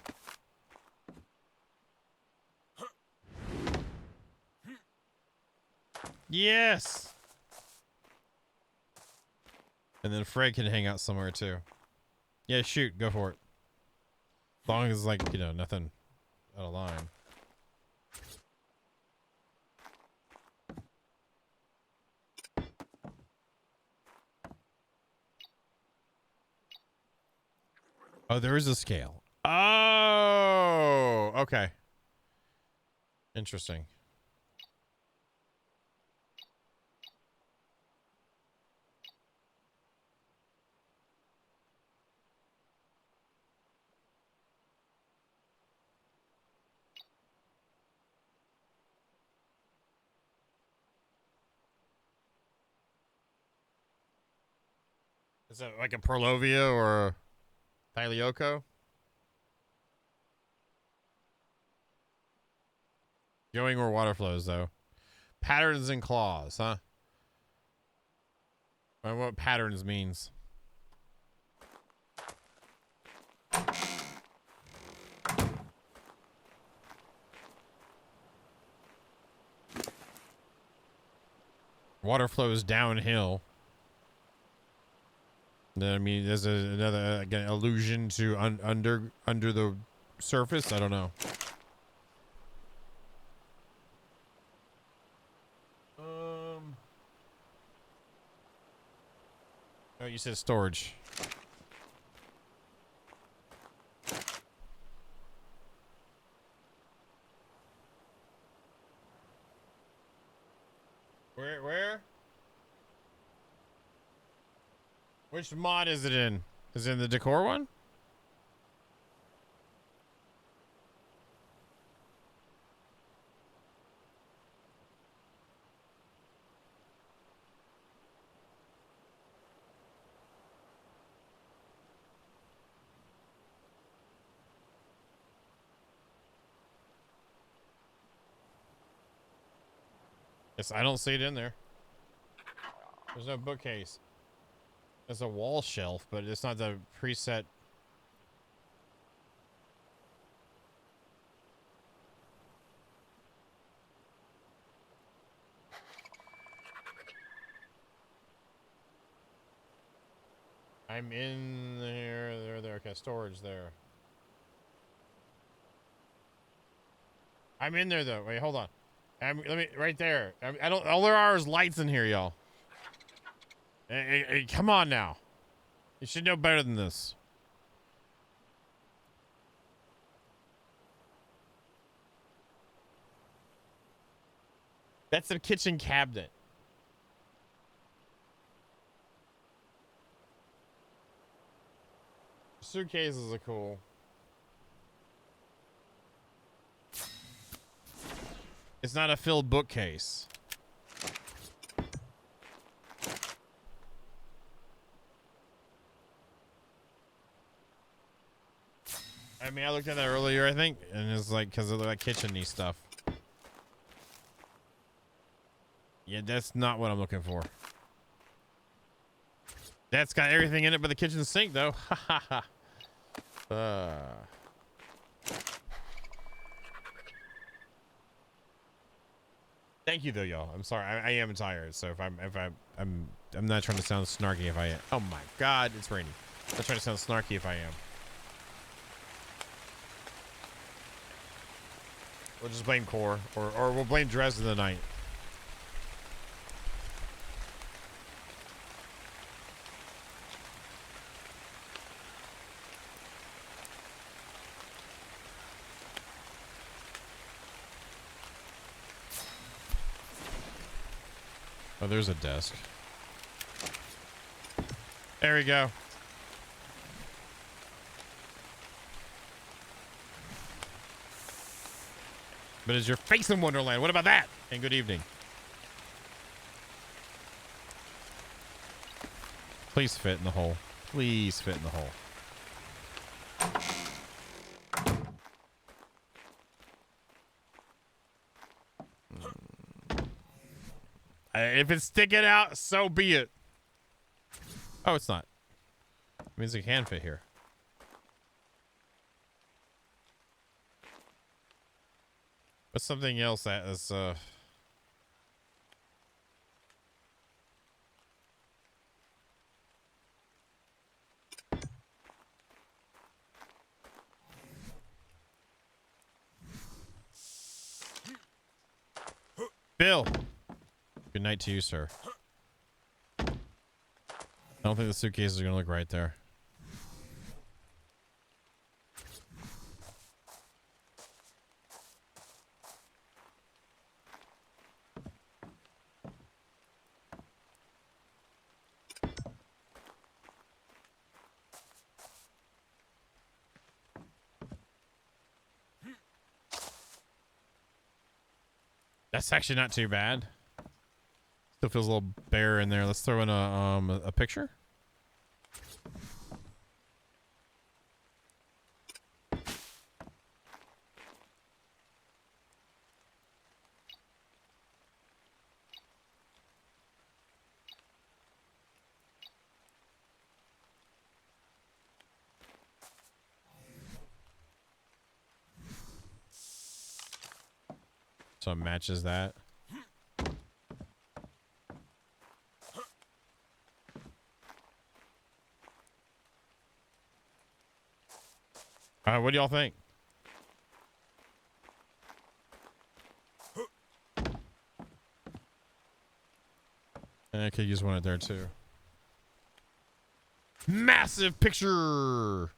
Yes. And then Fred can hang out somewhere too. Yeah, shoot, go for it. As long as, like, you know, nothing out of line. Oh, there is a scale. Oh, okay. Interesting. Is that like a Perlovia or a Thalioko? Going where water flows, though. Patterns and claws, huh? I don't know what patterns means. Water flows downhill. Then, I mean, there's another again, allusion to under the surface. I don't know. Oh, you said storage. Where? Which mod is it in? Is it in the decor one? Yes, I don't see it in there. There's no bookcase. There's a wall shelf, but it's not the preset. I'm in there. There. Okay, storage there. I'm in there though. Wait, hold on. Let me right there. I don't. All there are is lights in here, y'all. Hey, come on now. You should know better than this. That's a kitchen cabinet. Suitcases are cool. It's not a filled bookcase. I mean, I looked at that earlier, I think, and it's like because of that kitchen-y stuff. Yeah, that's not what I'm looking for. That's got everything in it but the kitchen sink, though. Ha ha ha. Thank you, though, y'all. I'm sorry. I am tired, so if I'm not trying to sound snarky if I am. Oh my God, it's raining. I'm not trying to sound snarky if I am. We'll just blame Core, or we'll blame Dres in the night. Oh, there's a desk. There we go. But is your face in Wonderland? What about that? And good evening. Please fit in the hole. Please fit in the hole. If it's sticking out, so be it. Oh, it's not. It means it can fit here. What's something else that is Bill. Good night to you, sir. I don't think the suitcases are gonna look right there. That's actually not too bad. Still feels a little bare in there. Let's throw in a picture. So it matches that. what do y'all think? And I could use one out there too. Massive picture.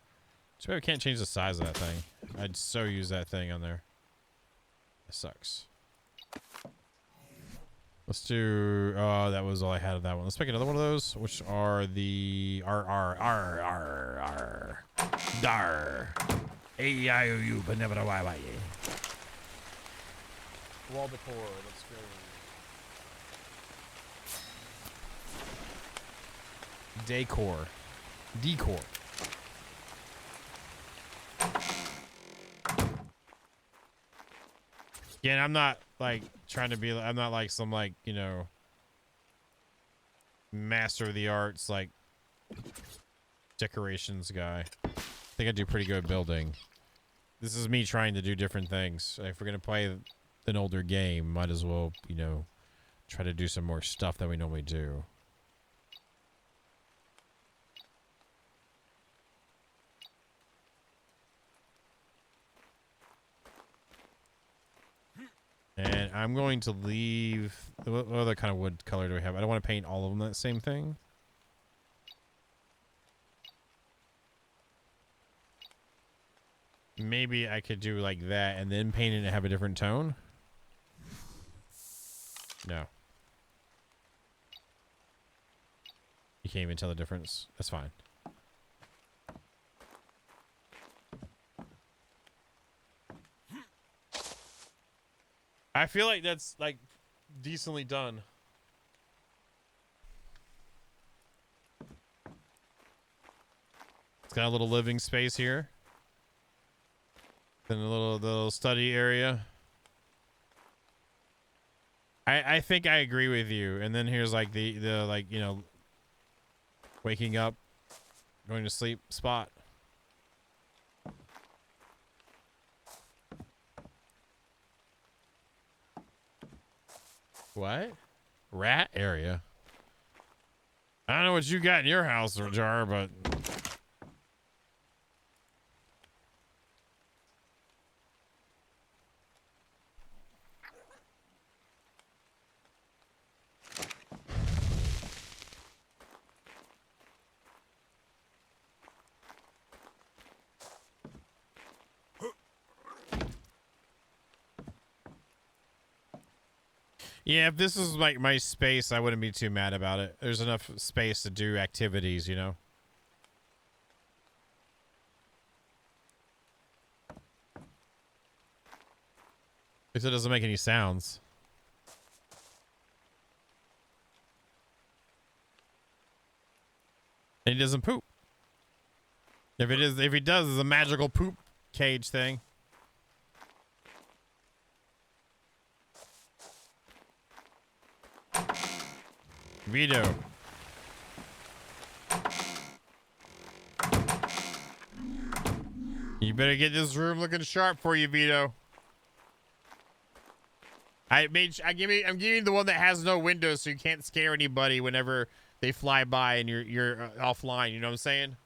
Too bad we can't change the size of that thing. I'd so use that thing on there. It sucks. Let's do. Oh, that was all I had of that one. Let's make another one of those, which are the dar A-I-O-U but never Y-Y. Wall decor. Let's go. Decor. Again, I'm not like trying to be. I'm not like some like master of the arts like decorations guy. I think I do pretty good building. This is me trying to do different things. If we're gonna play an older game, might as well try to do some more stuff that we normally do. And I'm going to leave. What other kind of wood color do we have? I don't want to paint all of them that same thing. Maybe I could do like that and then paint it and have a different tone. No. You can't even tell the difference. That's fine. I feel like that's like decently done. It's got a little living space here. Then the little study area. I think I agree with you. And then here's like the like waking up, going to sleep spot. What? Rat area? I don't know what you got in your house, or Jar, but yeah, if this is like my space, I wouldn't be too mad about it. There's enough space to do activities, Because it doesn't make any sounds. And he doesn't poop. If he does, it's a magical poop cage thing. Vito. You better get this room looking sharp for you, Vito. I'm giving you the one that has no windows, so you can't scare anybody whenever they fly by and you're offline. You know what I'm saying?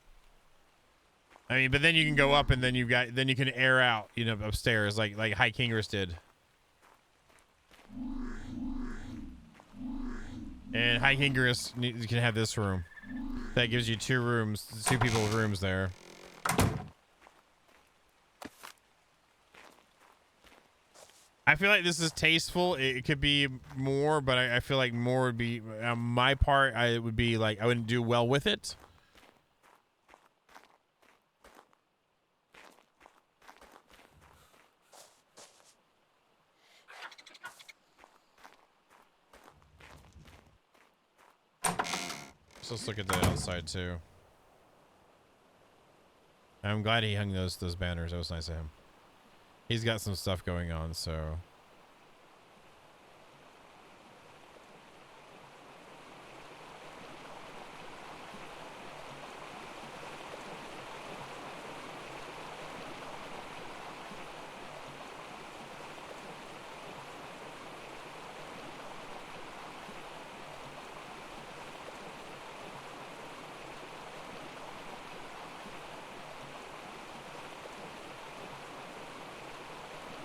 I mean, but then you can go up and then you can air out, upstairs like High Kingers did. And High Kingers, you can have this room. That gives you two people's rooms there. I feel like this is tasteful. It could be more, but I feel like more would be on my part. I wouldn't do well with it. So let's look at the outside too. I'm glad he hung those banners. That was nice of him. He's got some stuff going on, so.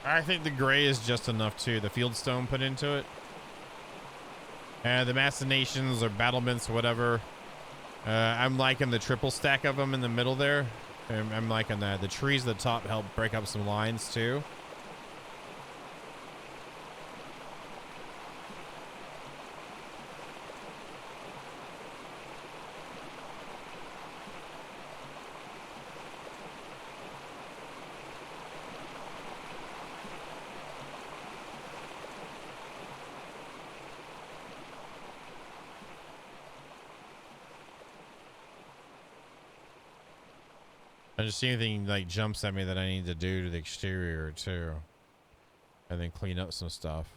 I think the gray is just enough too. The field stone put into it. The machinations or battlements, whatever. I'm liking the triple stack of them in the middle there. I'm liking that. The trees at the top help break up some lines too. I just see anything like jumps at me that I need to do to the exterior too. And then clean up some stuff.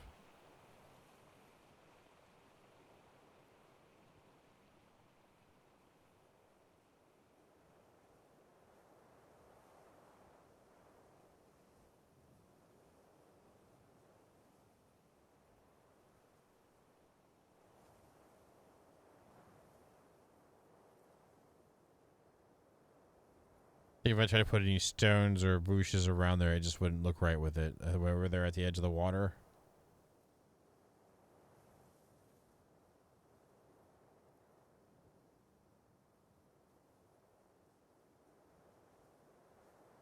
If I try to put any stones or bushes around there, it just wouldn't look right with it. Where they're at the edge of the water.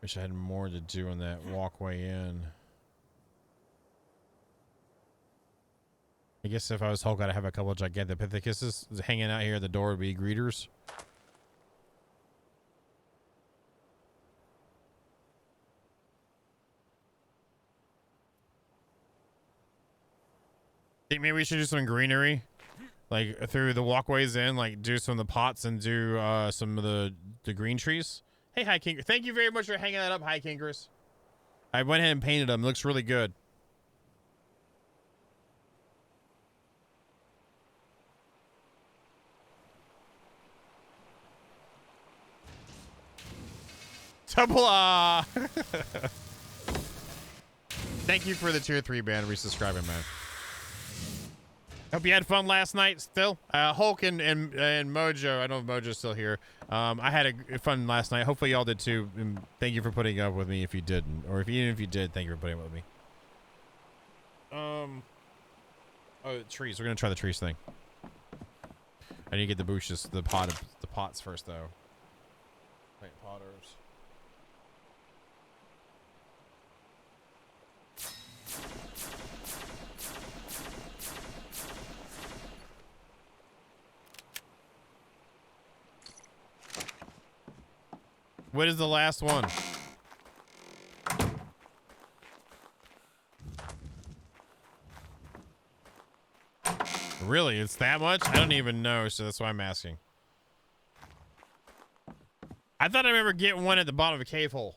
Wish I had more to do on that walkway in. I guess if I was Hulk, I'd have a couple of Gigantopithecus hanging out here at the door would be greeters. Think maybe we should do some greenery, like through the walkways in, like do some of the pots and do some of the green trees. Hey, High King, thank you very much for hanging that up, High Kingers. I went ahead and painted them. It looks really good. Tabla! Thank you for the tier 3 band resubscribing, man. Hope you had fun last night still. Hulk and Mojo. I don't know if Mojo's still here. I had a fun last night. Hopefully y'all did too. And thank you for putting up with me if you didn't. Or even if you did, thank you for putting up with me. Oh, trees. We're going to try the trees thing. I need to get the bushes, the pots first though. Plant potters. What is the last one? Really? It's that much? I don't even know, so that's why I'm asking. I thought I remember getting one at the bottom of a cave hole.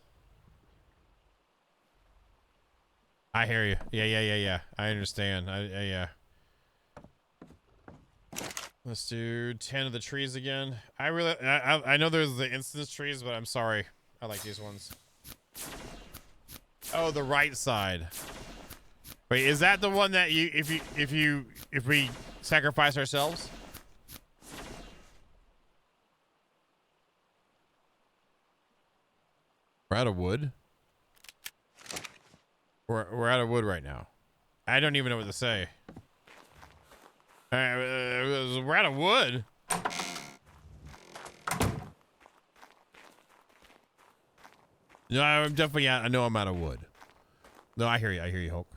I hear you. Yeah. I understand. Yeah. Let's do 10 of the trees again. I know there's the instance trees, but I'm sorry. I like these ones. Oh, the right side. Wait, is that the one that if we sacrifice ourselves? We're out of wood. We're out of wood right now. I don't even know what to say. We're out of wood. No, I'm definitely out. I know I'm out of wood. No, I hear you. I hear you, Hulk.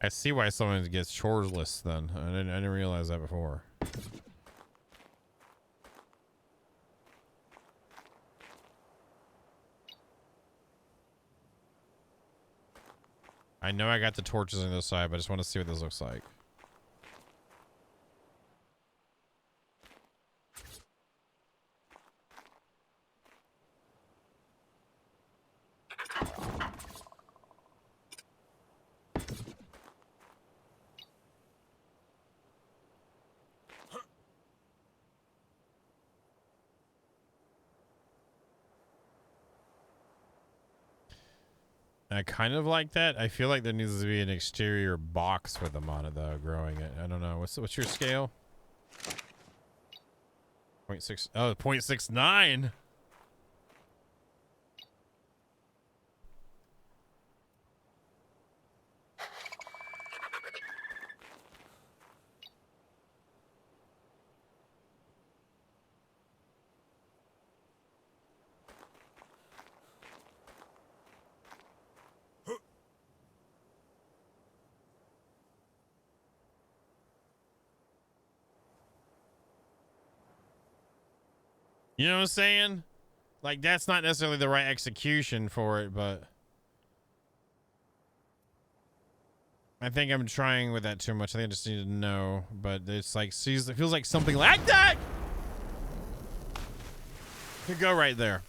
I see why someone gets chores lists then. I didn't realize that before. I know I got the torches on the other side, but I just want to see what this looks like. I kind of like that. I feel like there needs to be an exterior box with them on it, though, growing it. I don't know. What's your scale? 0.6. Oh, 0.69. You know what I'm saying? Like, that's not necessarily the right execution for it, but I think I'm trying with that too much. I think I just need to know, but it's like, it feels like something like that could go right there.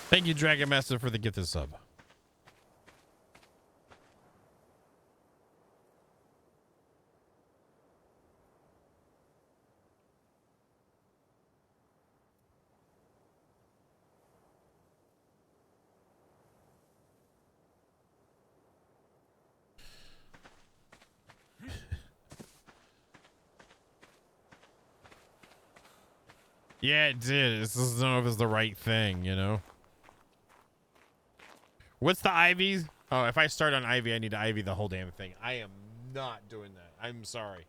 Thank you, Dragon Master, for the gifted sub. Yeah, it did. It's just, I don't know if it's the right thing, you know? What's the ivy? Oh, if I start on ivy, I need to ivy the whole damn thing. I am not doing that. I'm sorry.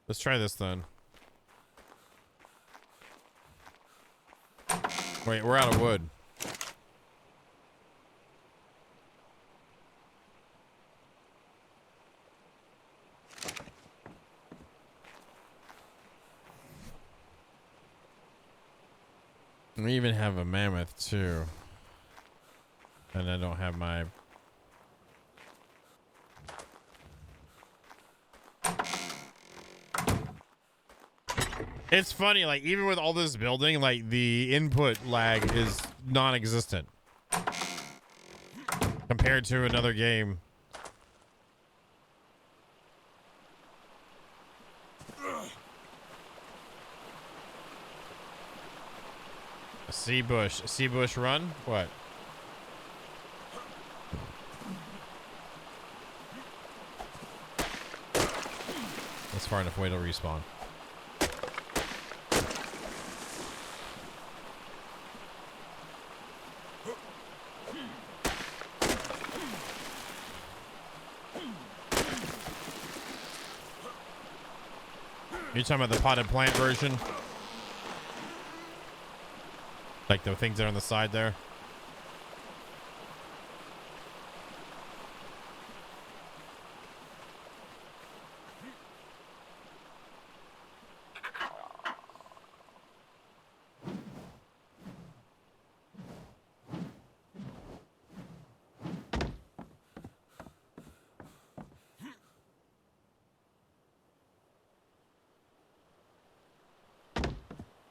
Let's try this then. Wait, we're out of wood. We even have a mammoth too. And I don't have my... It's funny, like, even with all this building, like, the input lag is non-existent. Compared to another game. Sea bush run? What? That's far enough away to respawn. You're talking about the potted plant version? Like the things that are on the side there?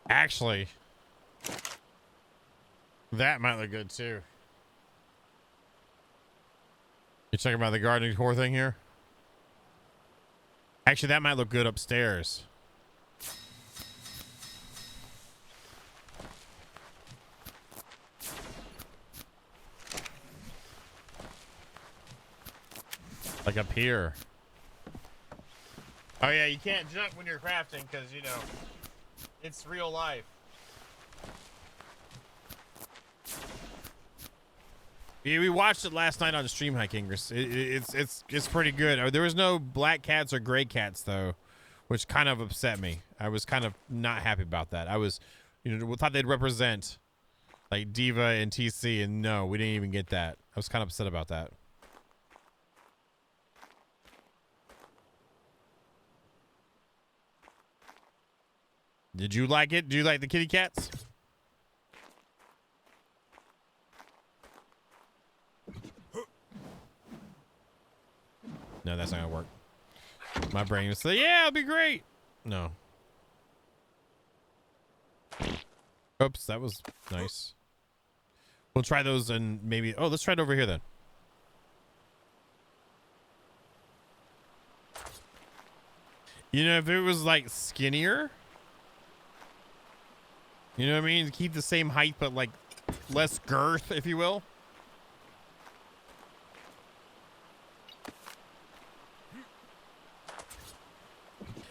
Actually, that might look good too. You're talking about the gardening decor thing here? Actually, that might look good upstairs. Like up here. Oh yeah, you can't jump when you're crafting because, you know, it's real life. Yeah, we watched it last night on stream, High Kingers. It's pretty good. There was no black cats or gray cats though, which kind of upset me. I was kind of not happy about that. I was, you know, thought they'd represent like Diva and TC, and no, we didn't even get that. I was kind of upset about that. Did you like it? Do you like the kitty cats? No, that's not gonna work. My brain was like, yeah, it'll be great. No. Oops, that was nice. We'll try those and maybe... Oh, let's try it over here then. You know, if it was like skinnier, you know what I mean? Keep the same height, but like less girth, if you will.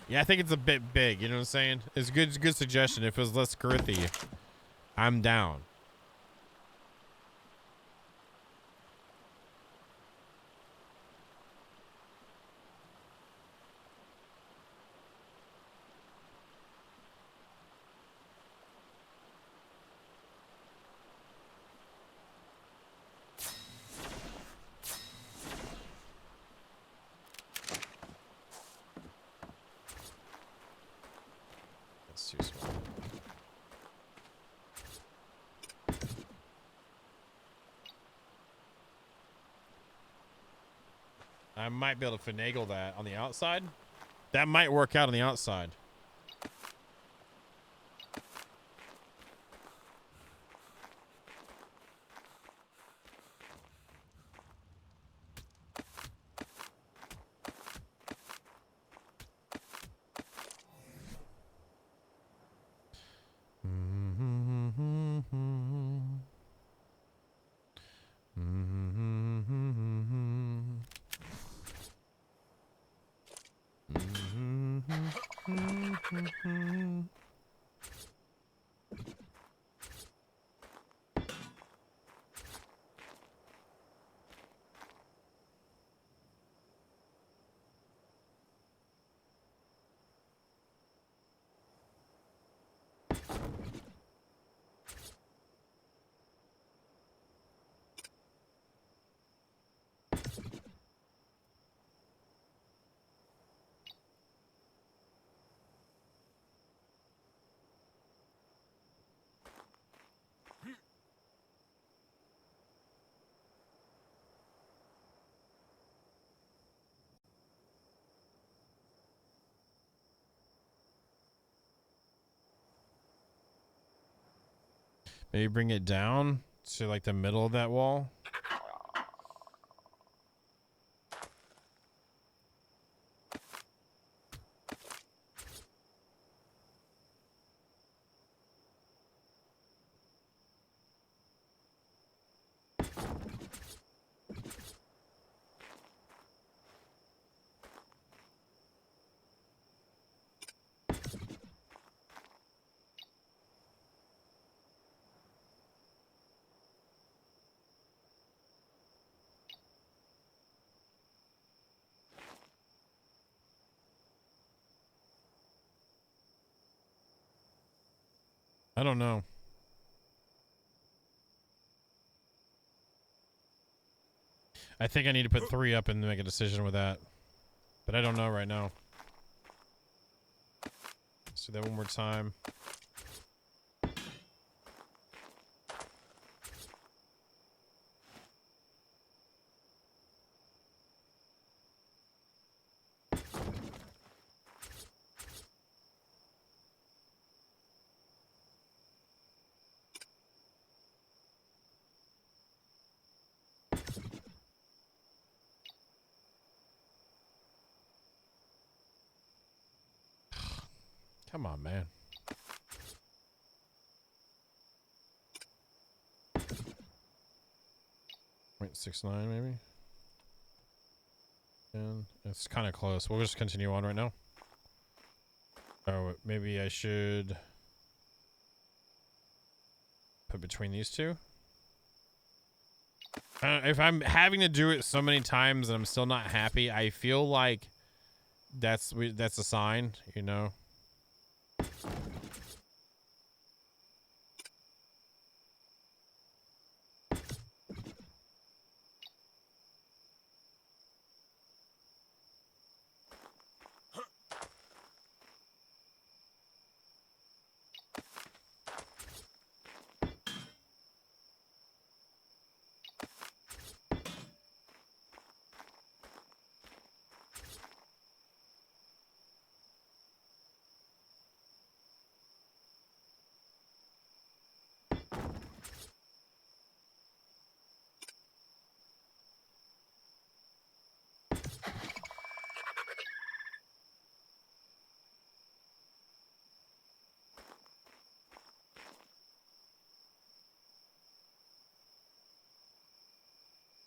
Yeah, I think it's a bit big. You know what I'm saying? It's good suggestion. If it was less girthy, I'm down. That's too small. I might be able to finagle that on the outside. That might work out on the outside. Maybe bring it down to like the middle of that wall. I don't know. I think I need to put 3 up and make a decision with that. But I don't know right now. Let's do that one more time. Come on, man. .69 maybe. And it's kind of close. We'll just continue on right now. Oh, maybe I should put between these two. If I'm having to do it so many times and I'm still not happy, I feel like that's a sign, you know.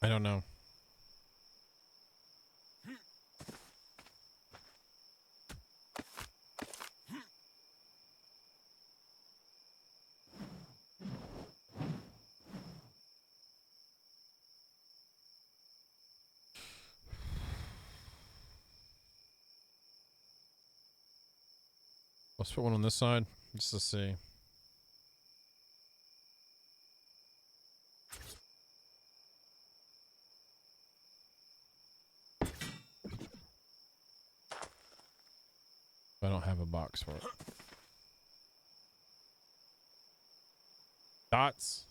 I don't know. Let's put one on this side just to see. I don't have a box for it. Dots.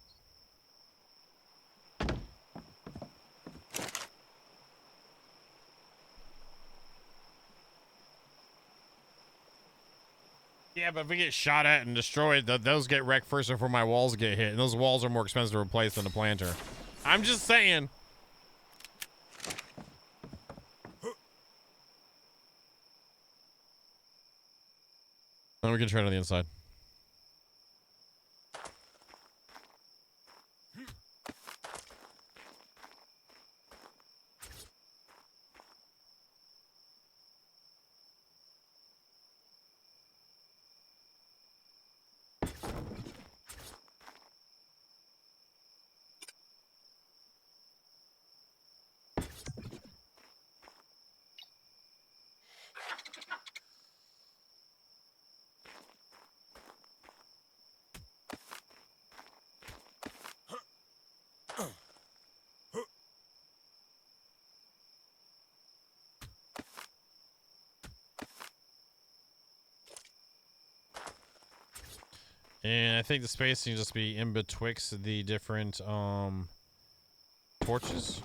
Yeah, but if we get shot at and destroyed, those get wrecked first before my walls get hit. And those walls are more expensive to replace than a planter. I'm just saying. Then we can try it on the inside. And I think the spacing will just be in betwixt the different torches.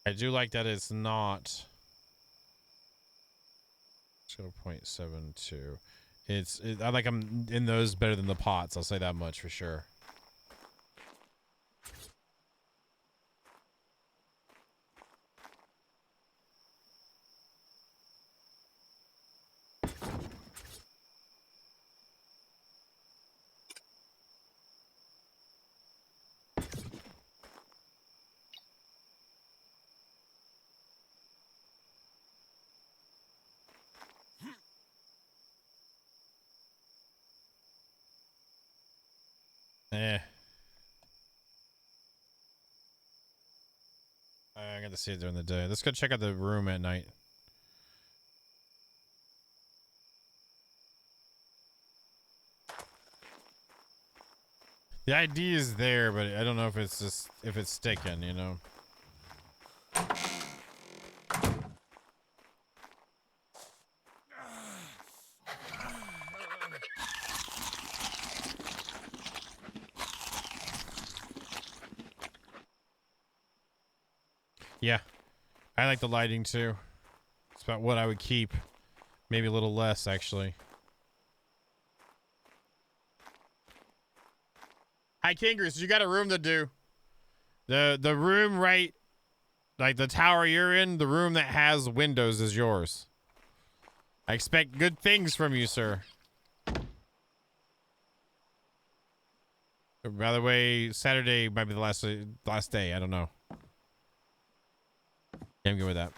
I do like that it's not 0.72. I like them in those better than the pots. I'll say that much for sure. I got to see it during the day. Let's go check out the room at night. The idea is there, but I don't know if it's sticking, you know. Yeah, I like the lighting too. It's about what I would keep. Maybe a little less, actually. Hi, Kingers. You got a room to do. The room right, like the tower you're in, the room that has windows is yours. I expect good things from you, sir. By the way, Saturday might be the last day. I don't know. Yeah, I'm good with that.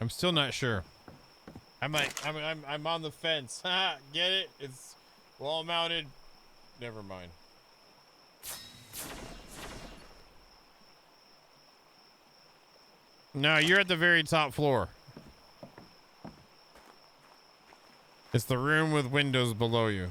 I'm still not sure. I'm on the fence. Ha! Get it? It's wall mounted. Never mind. No, you're at the very top floor. It's the room with windows below you.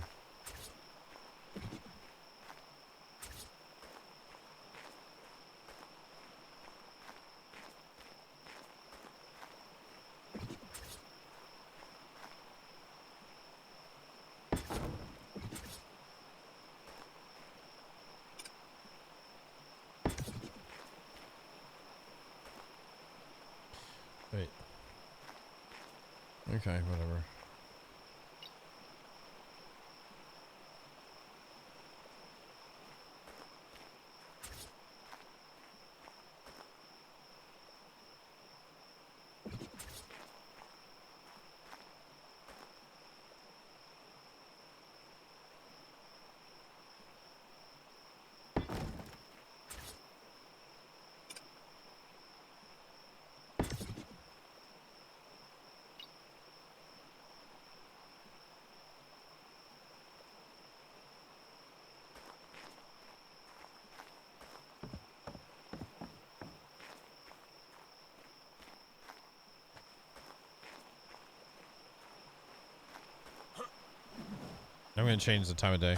Wait. Okay, whatever. I'm gonna change the time of day.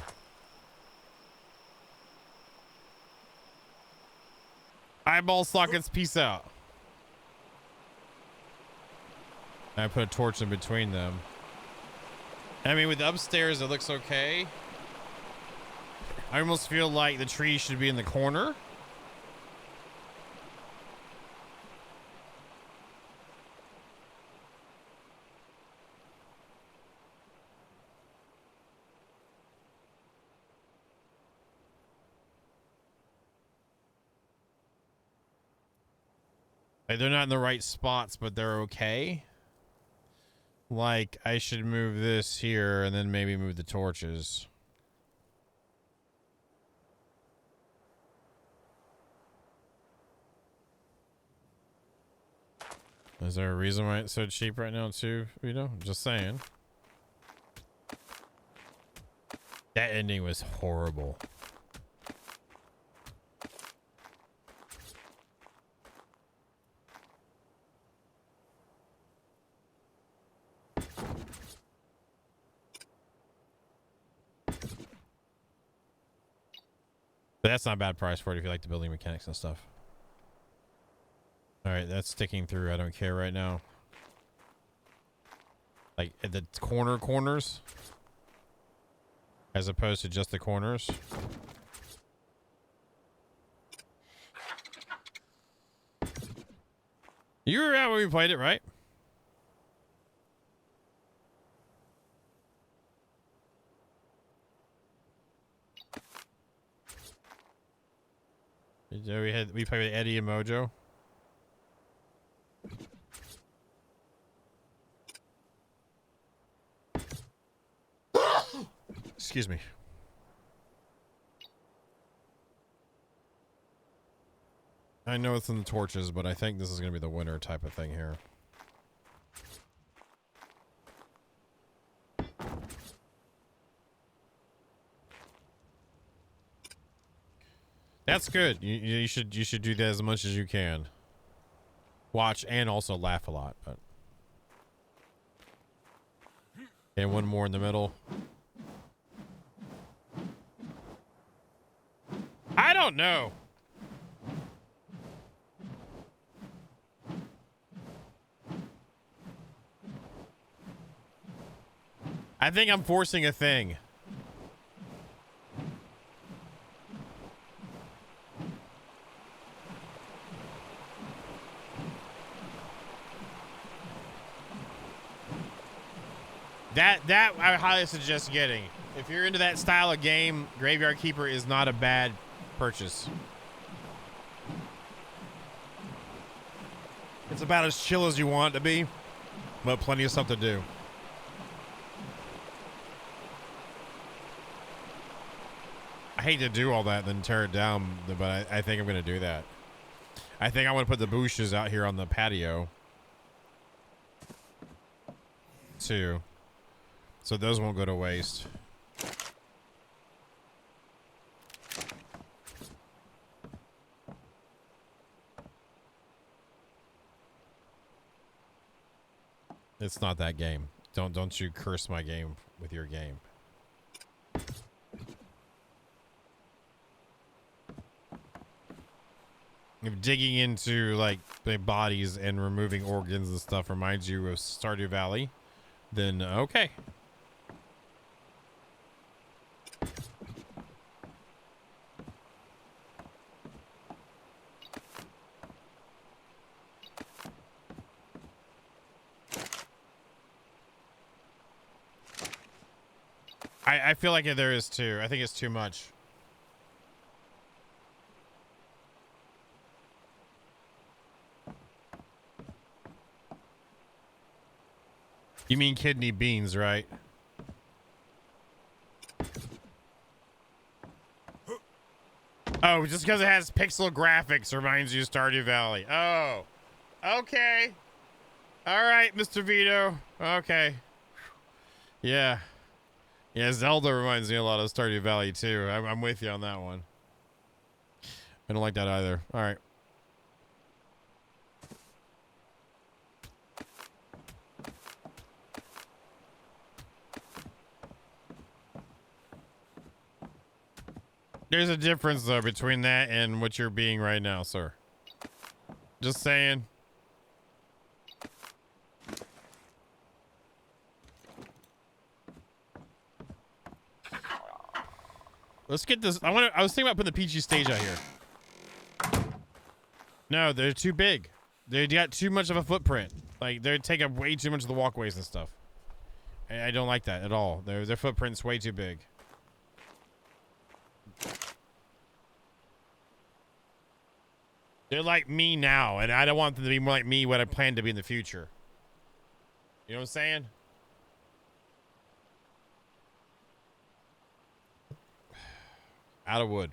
Eyeball sockets, peace out. I put a torch in between them. I mean, with the upstairs, it looks okay. I almost feel like the tree should be in the corner. Like, they're not in the right spots, but they're okay. Like, I should move this here and then maybe move the torches. Is there a reason why it's so cheap right now too, Vito? Just saying. That ending was horrible. But that's not a bad price for it if you like the building mechanics and stuff. All right, that's sticking through. I don't care right now. Like at the corners, as opposed to just the corners. You were around when we played it, right? We played with Eddie and Mojo. Excuse me. I know it's in the torches, but I think this is going to be the winner type of thing here. That's good. You should do that as much as you can. Watch and also laugh a lot, but. And one more in the middle. I don't know. I think I'm forcing a thing. That I highly suggest getting. If you're into that style of game, Graveyard Keeper is not a bad purchase. It's about as chill as you want it to be, but plenty of stuff to do. I hate to do all that and then tear it down, but I think I'm going to do that. I think I want to put the bushes out here on the patio. too. So those won't go to waste. It's not that game. Don't you curse my game with your game. If digging into like the bodies and removing organs and stuff reminds you of Stardew Valley, then okay. I feel like there is too. I think it's too much. You mean kidney beans, right? Oh, just because it has pixel graphics reminds you of Stardew Valley. Oh, okay. All right, Mr. Vito. Okay. Yeah. Yeah, Zelda reminds me a lot of Stardew Valley, too. I'm with you on that one. I don't like that either. All right. There's a difference, though, between that and what you're being right now, sir. Just saying. Let's get this. I was thinking about putting the Peachy stage out here. No, they're too big. They got too much of a footprint. Like, they take up way too much of the walkways and stuff. I don't like that at all. Their footprint's way too big. They're like me now, and I don't want them to be more like me what I plan to be in the future. You know what I'm saying? Out of wood.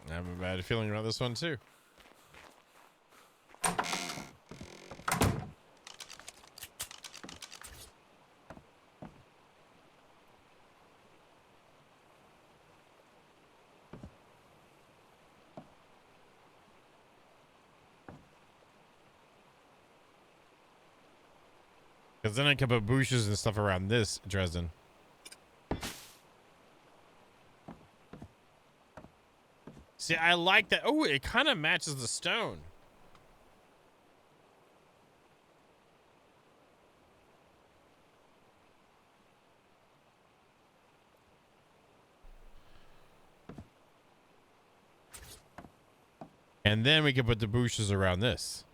I have a bad feeling about this one too. Because then I can put bushes and stuff around this, Dresden. See, I like that. Oh, it kind of matches the stone. And then we can put the bushes around this.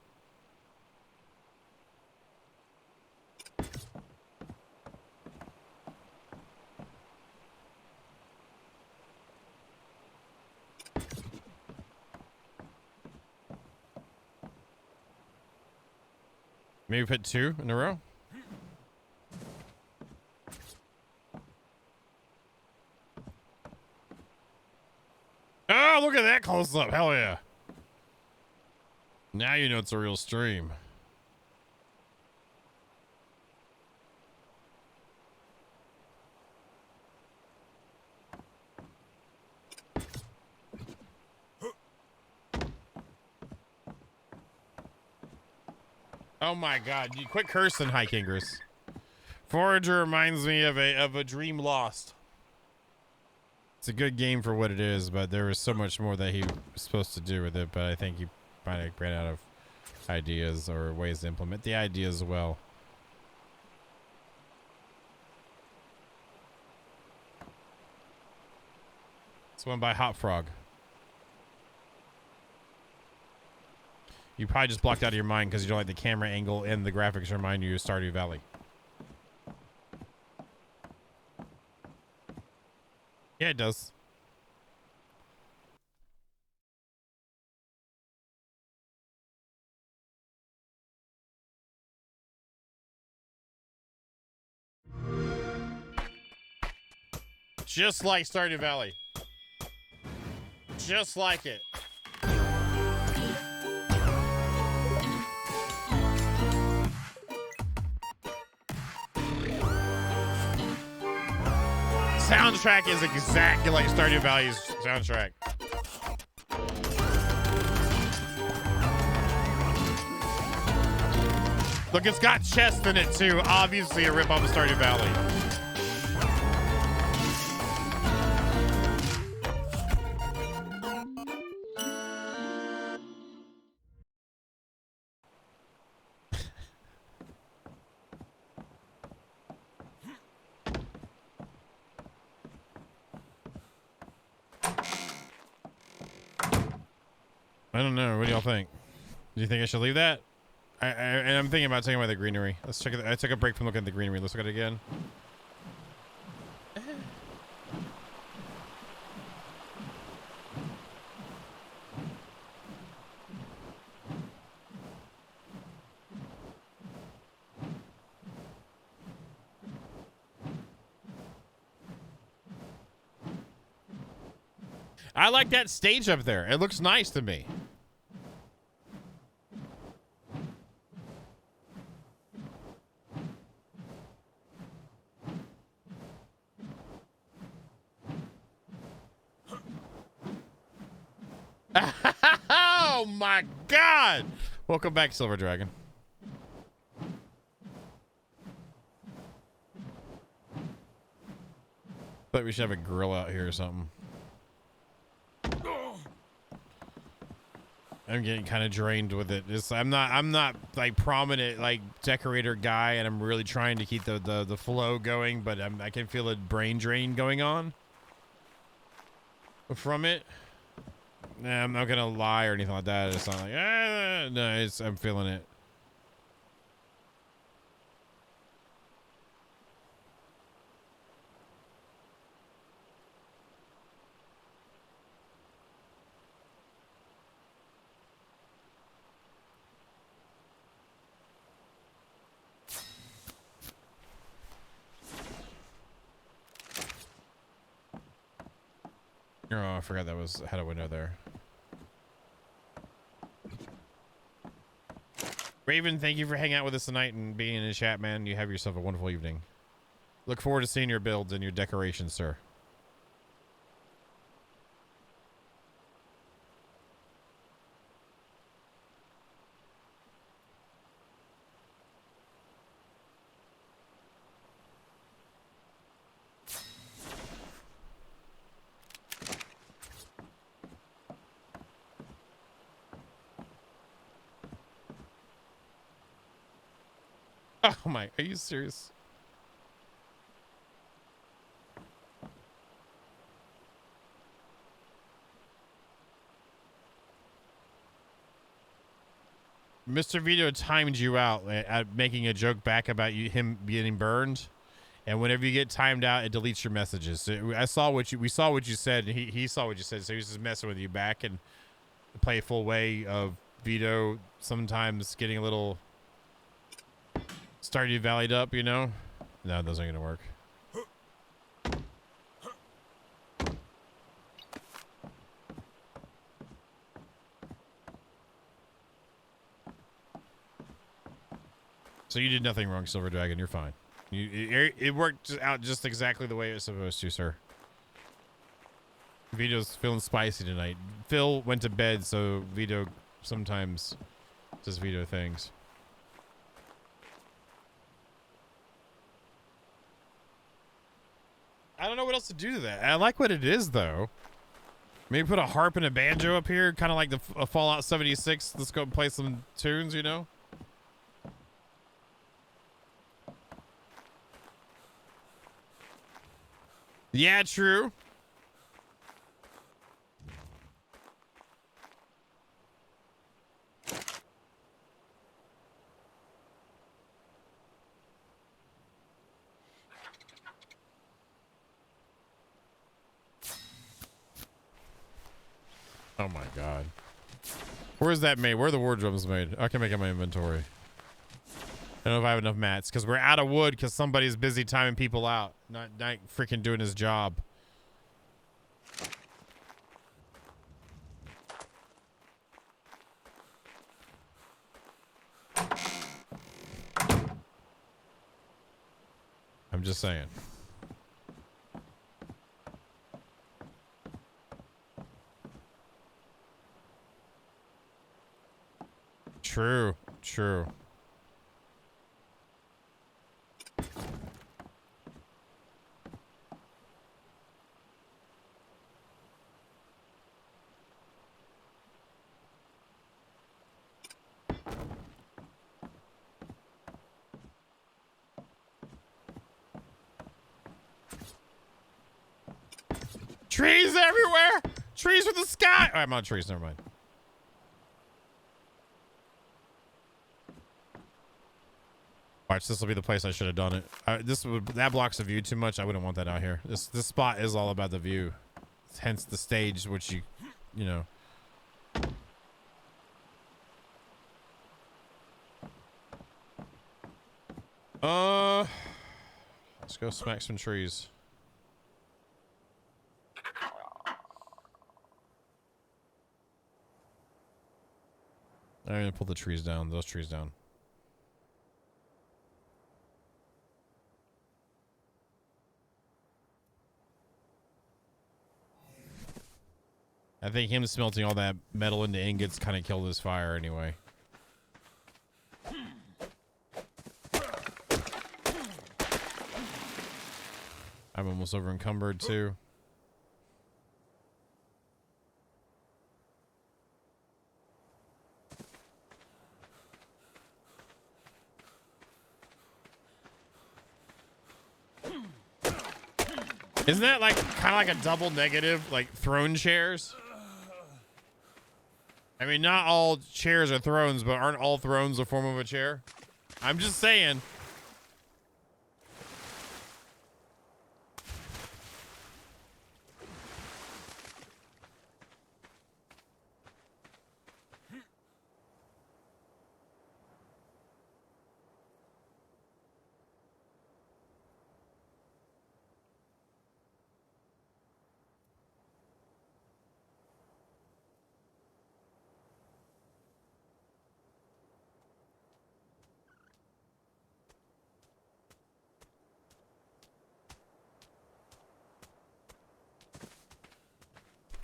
Maybe put 2 in a row. Oh, look at that close up. Hell yeah. Now you know it's a real stream. Oh my god, you quit cursing, Hikingers. Forager reminds me of a dream lost. It's a good game for what it is, but there was so much more that he was supposed to do with it, but I think he might have ran out of ideas or ways to implement the ideas well. It's one by Hot Frog. You probably just blocked out of your mind because you don't like the camera angle and the graphics remind you of Stardew Valley. Yeah, it does. Just like Stardew Valley. Just like it. Soundtrack is exactly like Stardew Valley's soundtrack. Look, it's got chest in it too. Obviously a rip on Stardew Valley. I don't know. What do y'all think? Do you think I should leave that? And I'm thinking about taking away the greenery. Let's check it. I took a break from looking at the greenery. Let's look at it again. I like that stage up there. It looks nice to me. Oh my God! Welcome back, Silver Dragon. Thought we should have a grill out here or something. I'm getting kind of drained with it. I'm not like prominent like decorator guy, and I'm really trying to keep the flow going, but I can feel a brain drain going on from it. Nah, I'm not gonna lie or anything like that. It's not like no, I'm feeling it. Oh, I forgot that had a window there. Raven, thank you for hanging out with us tonight and being in the chat, man. You have yourself a wonderful evening. Look forward to seeing your builds and your decorations, sir. Oh my, are you serious? Mr. Vito timed you out at making a joke back about him getting burned, and whenever you get timed out, it deletes your messages. So we saw what you said, and he saw what you said, so he was just messing with you back and playful way of Vito sometimes getting a little Stardew Valley'd up, you know? No, those aren't gonna work. So you did nothing wrong, Silver Dragon. You're fine. It worked out just exactly the way it was supposed to, sir. Vito's feeling spicy tonight. Phil went to bed, so Vito sometimes does Vito things. I don't know what else to do to that. I like what it is, though. Maybe put a harp and a banjo up here, kind of like the Fallout 76. Let's go play some tunes, you know? Yeah, true. Oh my God. Where's that made? Where are the wardrobes made? I can make it in my inventory. I don't know if I have enough mats because we're out of wood because somebody's busy timing people out, not freaking doing his job. I'm just saying. True. True. Trees everywhere! Trees with the sky! Oh, I'm on trees, never mind. Watch, this will be the place I should have done it. That blocks the view too much. I wouldn't want that out here. This spot is all about the view. Hence the stage, which you know. Let's go smack some trees. I'm gonna pull the trees down. Those trees down. I think him smelting all that metal into ingots kind of killed his fire anyway. I'm almost over encumbered too. Isn't that like kind of like a double negative, like throne chairs? I mean, not all chairs are thrones, but aren't all thrones a form of a chair? I'm just saying.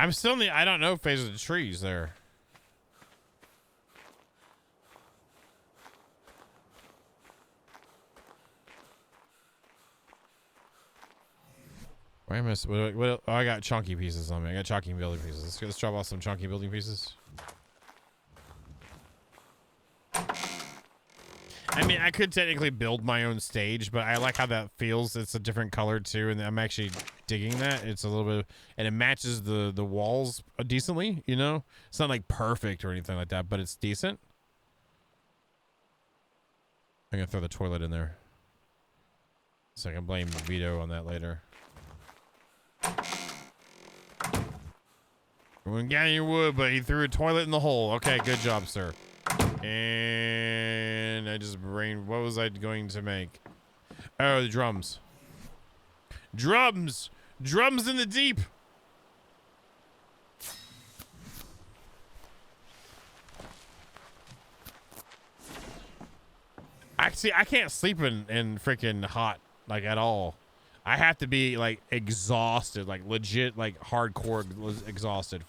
I'm still in the I don't know phase of the trees there. Where am I? What, oh, I got chunky pieces on me. I got chunky building pieces. Let's drop off some chunky building pieces. I mean, I could technically build my own stage, but I like how that feels. It's a different color too, and I'm actually digging that. It's a little bit, and it matches the walls decently. You know, it's not like perfect or anything like that, but it's decent. I'm gonna throw the toilet in there, so I can blame Vito on that later. We got any wood, but he threw a toilet in the hole. Okay, good job, sir. And I just brain. What was I going to make? Oh, the drums. Drums! Drums in the deep! Actually, I can't sleep in freaking hot, like, at all. I have to be, like, exhausted, like, legit, like, hardcore exhausted.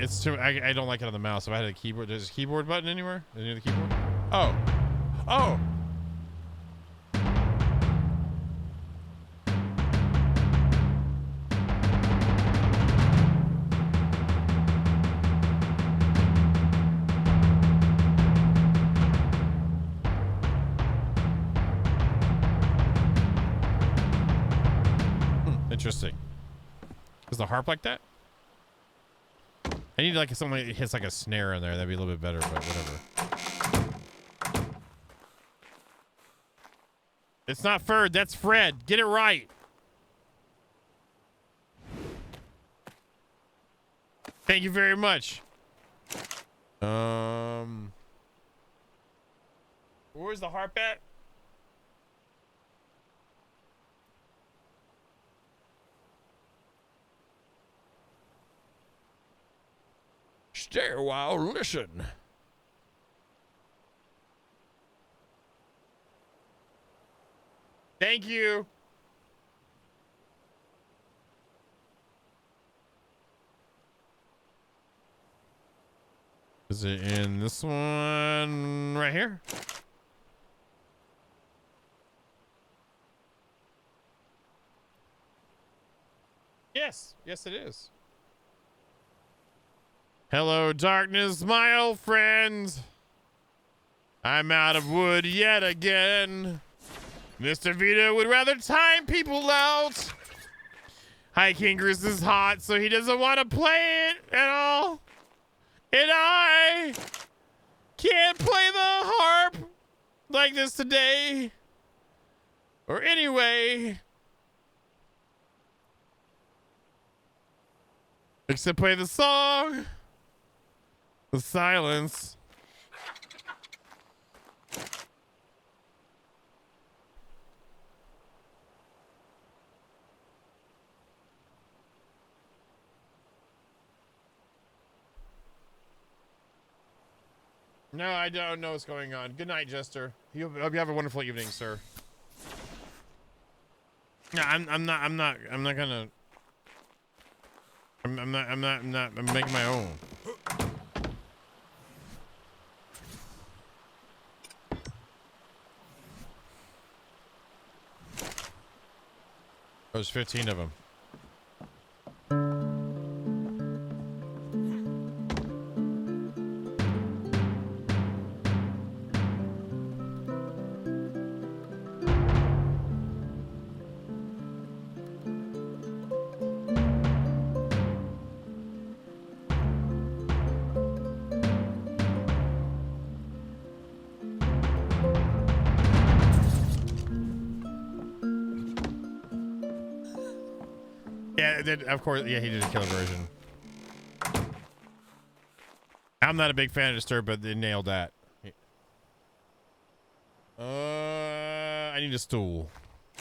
It's too. I don't like it on the mouse. If I had a keyboard, there's a keyboard button anywhere? Near the keyboard? Oh. Oh. Interesting. Is the harp like that? I need like something that hits like a snare in there. That'd be a little bit better, but whatever. It's not Ferd, that's Fred. Get it right. Thank you very much. Where's the harp at? Stay a while, listen. Thank you. Is it in this one right here? Yes. Yes, it is. Hello, darkness, my old friend. I'm out of wood yet again. Mr. Vito would rather time people out. High Kingers is hot, so he doesn't want to play it at all. And I can't play the harp like this today. Or anyway. Except play the song. The silence. No, I don't know what's going on. Good night, Jester. You hope you have a wonderful evening, sir. No, I'm making my own. There's 15 of them. Of course, yeah, he did a killer version. I'm not a big fan of Disturb, but they nailed that. I need a stool. I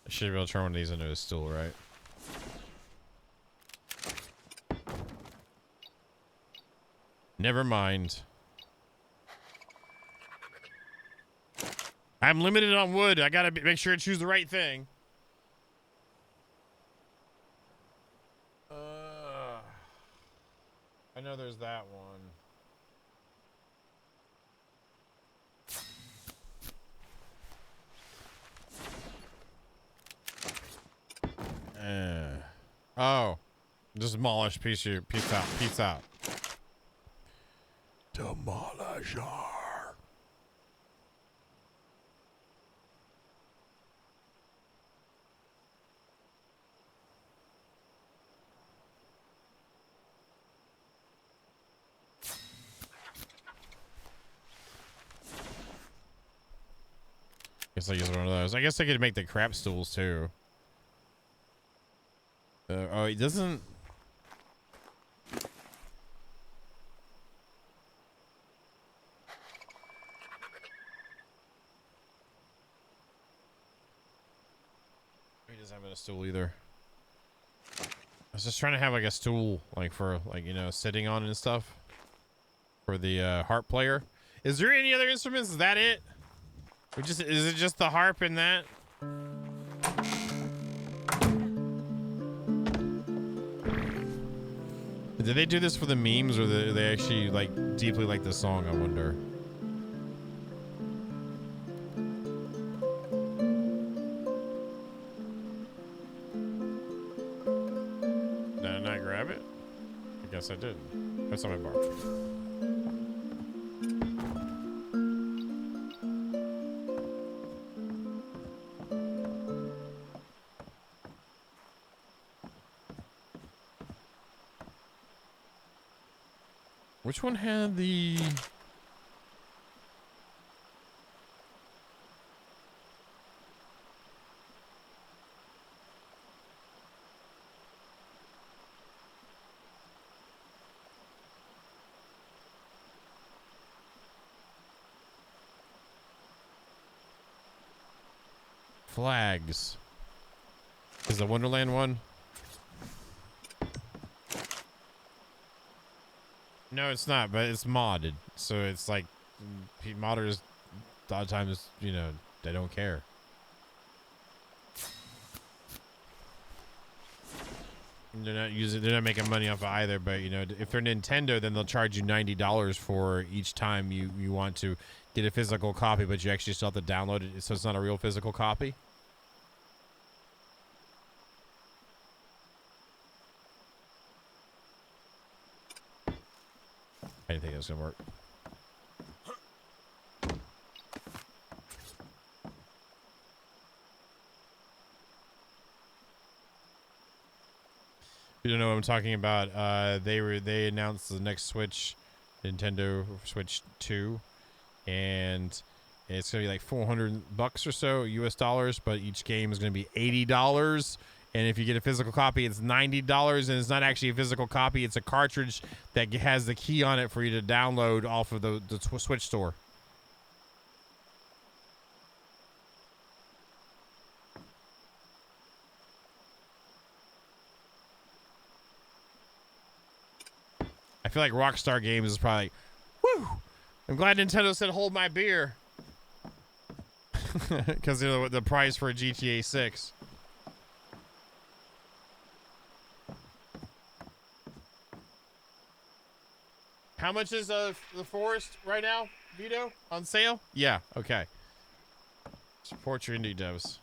should be able to turn one of these into a stool, right? Never mind. I'm limited on wood. I gotta make sure to choose the right thing. I know there's that one. Oh, just demolish, peace out. Demolisher. Guess I use one of those. I guess I could make the crap stools too. Oh, it doesn't. He doesn't have a stool either. I was just trying to have like a stool, like for like, you know, sitting on and stuff for the harp player. Is there any other instruments? Is that it? Is it just the harp and that? Did they do this for the memes, or they actually like deeply like the song? I wonder. Did I not grab it? I guess I did. That's on my bar. Which one had the... flags? Is the Wonderland one? No, it's not, but it's modded. So it's like modders a lot of times, you know, they don't care. They're not making money off of either, but you know, if they're Nintendo, then they'll charge you $90 for each time you want to get a physical copy, but you actually still have to download it, so it's not a real physical copy. I didn't think it was gonna work. You don't know what I'm talking about. They announced the next Switch, Nintendo Switch 2, and it's gonna be like $400 or so US dollars, but each game is gonna be $80. And if you get a physical copy, it's $90, and it's not actually a physical copy. It's a cartridge that has the key on it for you to download off of the Switch store. I feel like Rockstar Games is probably like, whew, I'm glad Nintendo said hold my beer. Because you know the price for a GTA 6. How much is the Forest right now, Vito? On sale? Yeah, okay. Support your indie devs.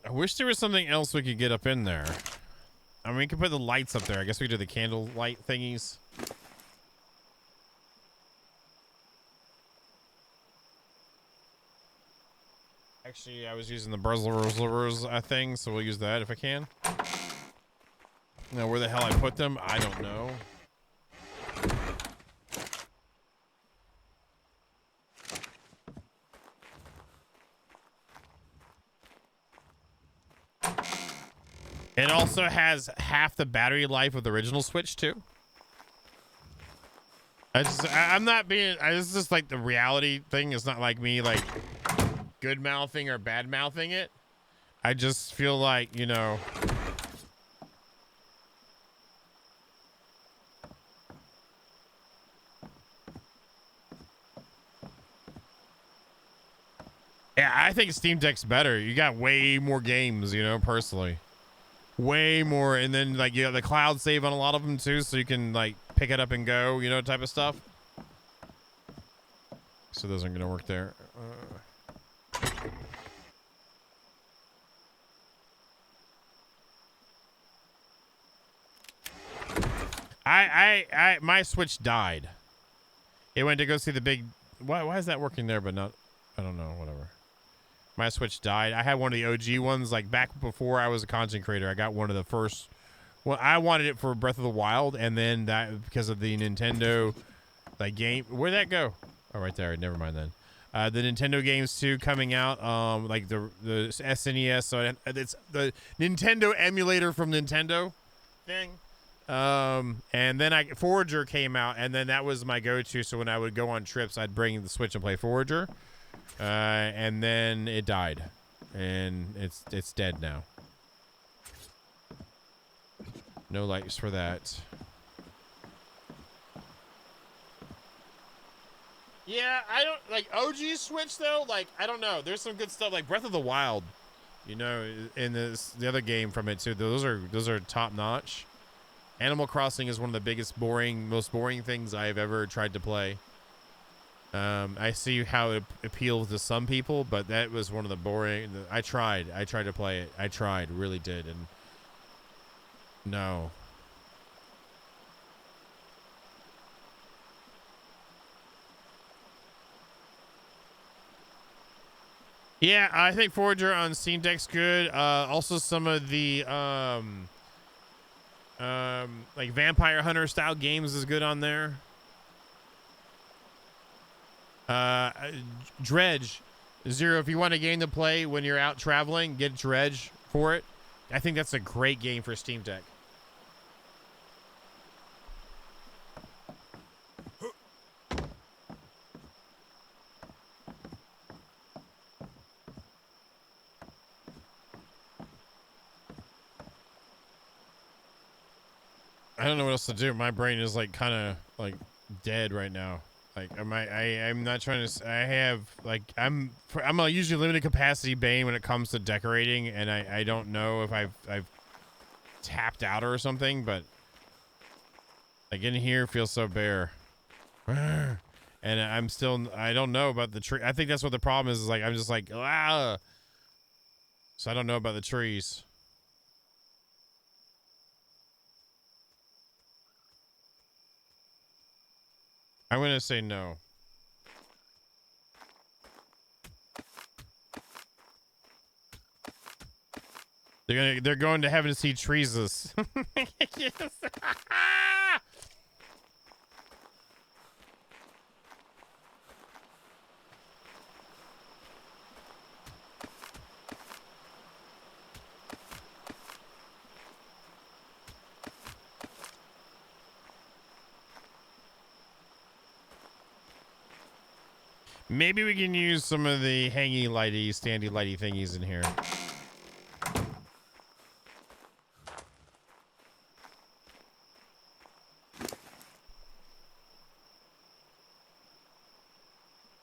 I wish there was something else we could get up in there. I mean, we could put the lights up there. I guess we could do the candle light thingies. Actually, I was using the Bruzzlers thing, so we'll use that if I can. Now, where the hell I put them, I don't know. It also has half the battery life of the original Switch too. I'm not being. It's just like the reality thing. It's not like me like good mouthing or bad mouthing it. I just feel like, you know. Yeah, I think Steam Deck's better. You got way more games, you know, personally. Way more, and then like you got the cloud save on a lot of them too, so you can like pick it up and go, you know, type of stuff. So those aren't gonna work there. My Switch died. It went to go see the big. Why is that working there, but not? I don't know. Whatever. My Switch died. I had one of the OG ones, like back before I was a content creator. I got one of the first. Well, I wanted it for Breath of the Wild, and then that because of the Nintendo, like game. Where'd that go? Oh, right there. Never mind then. The Nintendo games too coming out. Like the SNES. So it's the Nintendo emulator from Nintendo thing. And then Forager came out, and then that was my go-to. So when I would go on trips, I'd bring the Switch and play Forager. And then it died, and it's dead now. No lights for that. Yeah, I don't like OG Switch though. Like I don't know. There's some good stuff like Breath of the Wild, you know, in the other game from it too. Those are top notch. Animal Crossing is one of the most boring things I've ever tried to play. I see how it appeals to some people, but that was one of the boring. I tried to play it. I tried, really did, and no. Yeah, I think Forager on Steam Deck's good. Also some of the like Vampire Hunter style games is good on there. Dredge Zero, if you want a game to play when you're out traveling, get Dredge for it. I think that's a great game for Steam Deck. I don't know what else to do. My brain is like kind of like dead right now. Like I'm not trying to. I have like I'm a usually limited capacity Bane when it comes to decorating, and I don't know if I've tapped out or something, but like in here feels so bare, and I don't know about the tree. I think that's what the problem is like I'm just like ah, so I don't know about the trees. I'm gonna say no. They're going to heaven to see trees. Yes. Maybe we can use some of the hangy lighty, standy lighty thingies in here.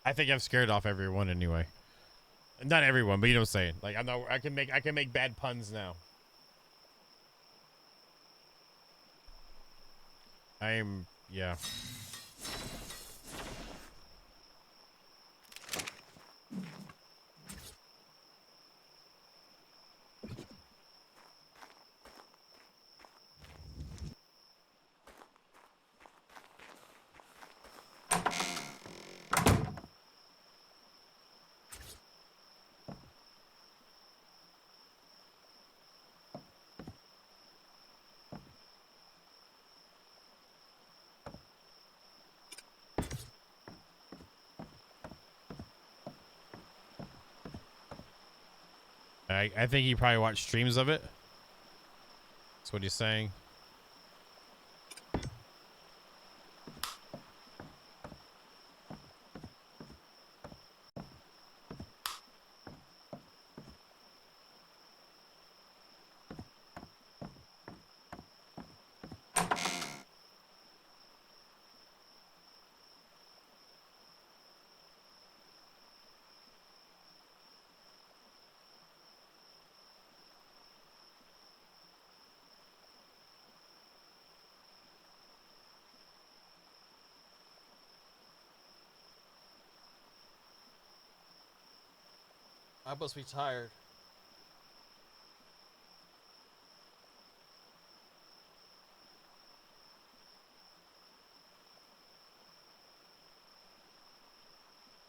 I think I've scared off everyone anyway. Not everyone, but you know what I'm saying. Like I can make bad puns now. Yeah. I think he probably watched streams of it. That's what he's saying. I must be tired.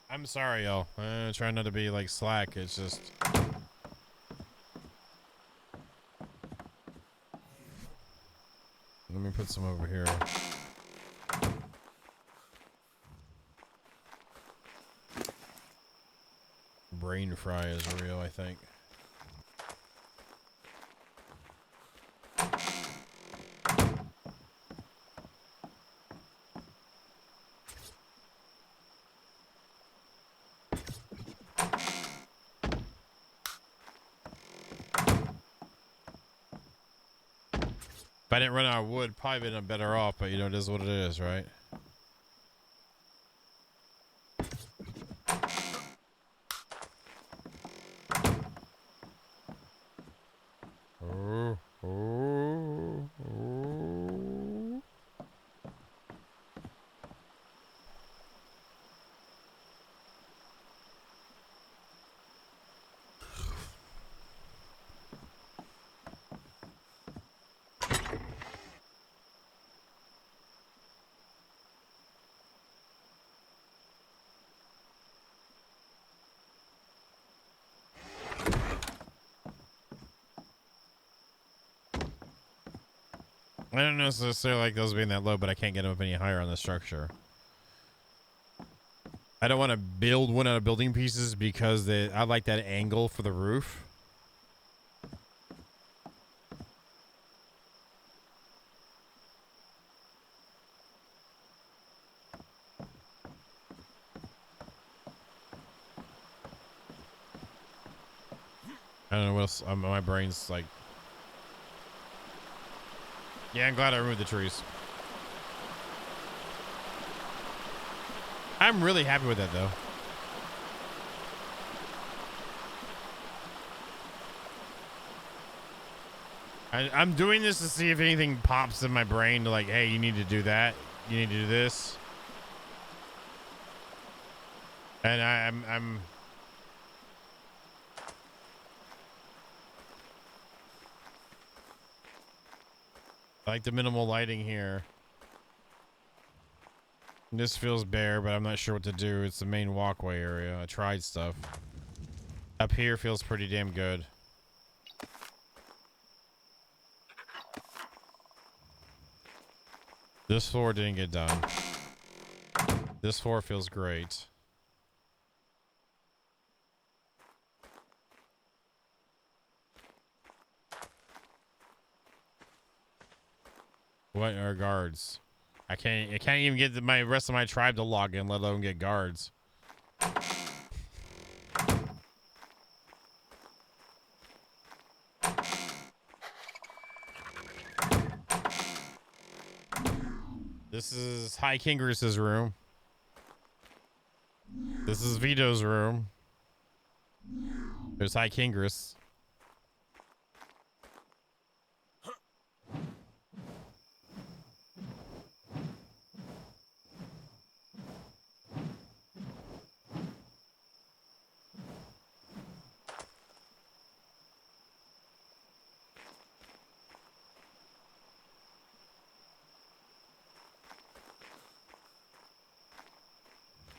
I'm sorry, y'all. I'm trying not to be like slack. It's just. Let me put some over here. Brain fry is real, I think. If I didn't run out of wood, probably been better off, but you know, it is what it is, right? Oh, oh, oh. I don't necessarily like those being that low, but I can't get them up any higher on the structure. I don't want to build one out of building pieces because I like that angle for the roof. I don't know what else. My brain's like... Yeah, I'm glad I removed the trees. I'm really happy with that, though. I'm doing this to see if anything pops in my brain to like, hey, you need to do that. You need to do this. And I'm I like the minimal lighting here. This feels bare, but I'm not sure what to do. It's the main walkway area. I tried stuff. Up here feels pretty damn good. This floor didn't get done. This floor feels great. What are guards? I can't even get my rest of my tribe to log in, let alone get guards. This is High Kingrus's room. This is Vito's room. There's High Kingrus.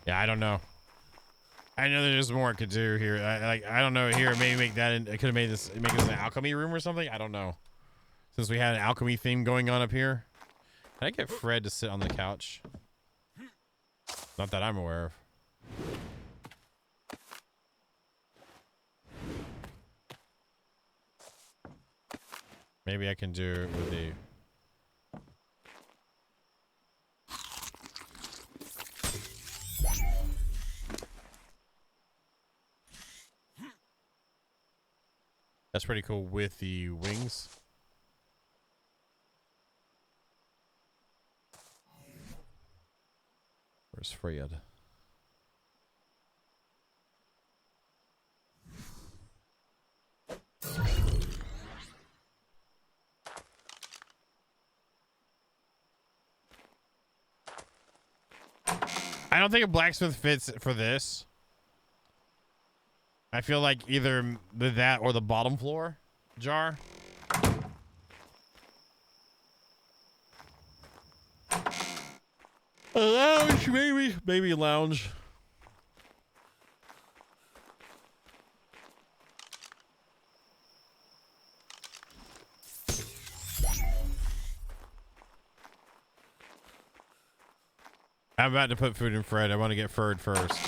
Yeah, I don't know. I know there's more I could do here. I don't know here. Maybe make that. I could have made this. Make this an alchemy room or something. I don't know. Since we had an alchemy theme going on up here, can I get Fred to sit on the couch? Not that I'm aware of. Maybe I can do it with the. That's pretty cool with the wings. Where's Fred? I don't think a blacksmith fits for this. I feel like either that or the bottom floor jar. A lounge, maybe lounge. I'm about to put food in Fred. I want to get Fred first.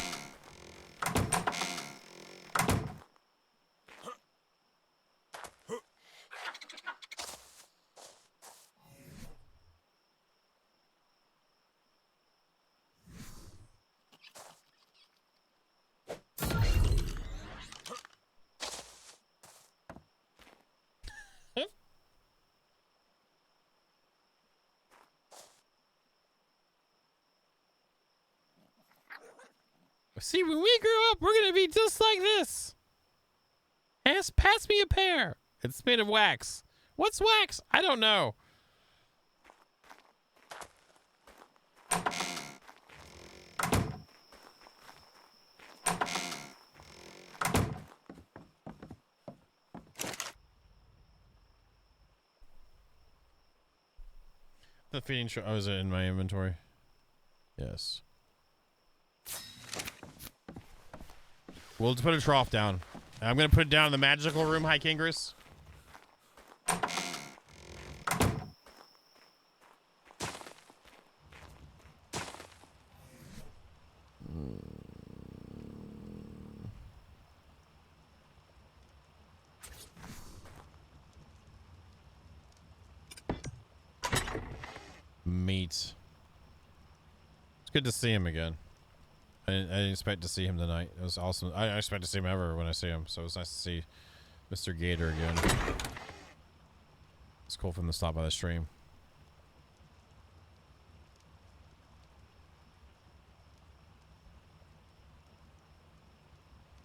See, when we grow up, we're going to be just like this. Pass me a pear. It's made of wax. What's wax? I don't know. The feeding show. Oh, is it in my inventory? Yes. We'll just put a trough down. I'm going to put it down in the magical room, High Kingrus. meat. It's good to see him again. I didn't expect to see him tonight. It was awesome. I don't expect to see him ever when I see him. So it was nice to see Mr. Gator again. It's cool for him to stop by the stream.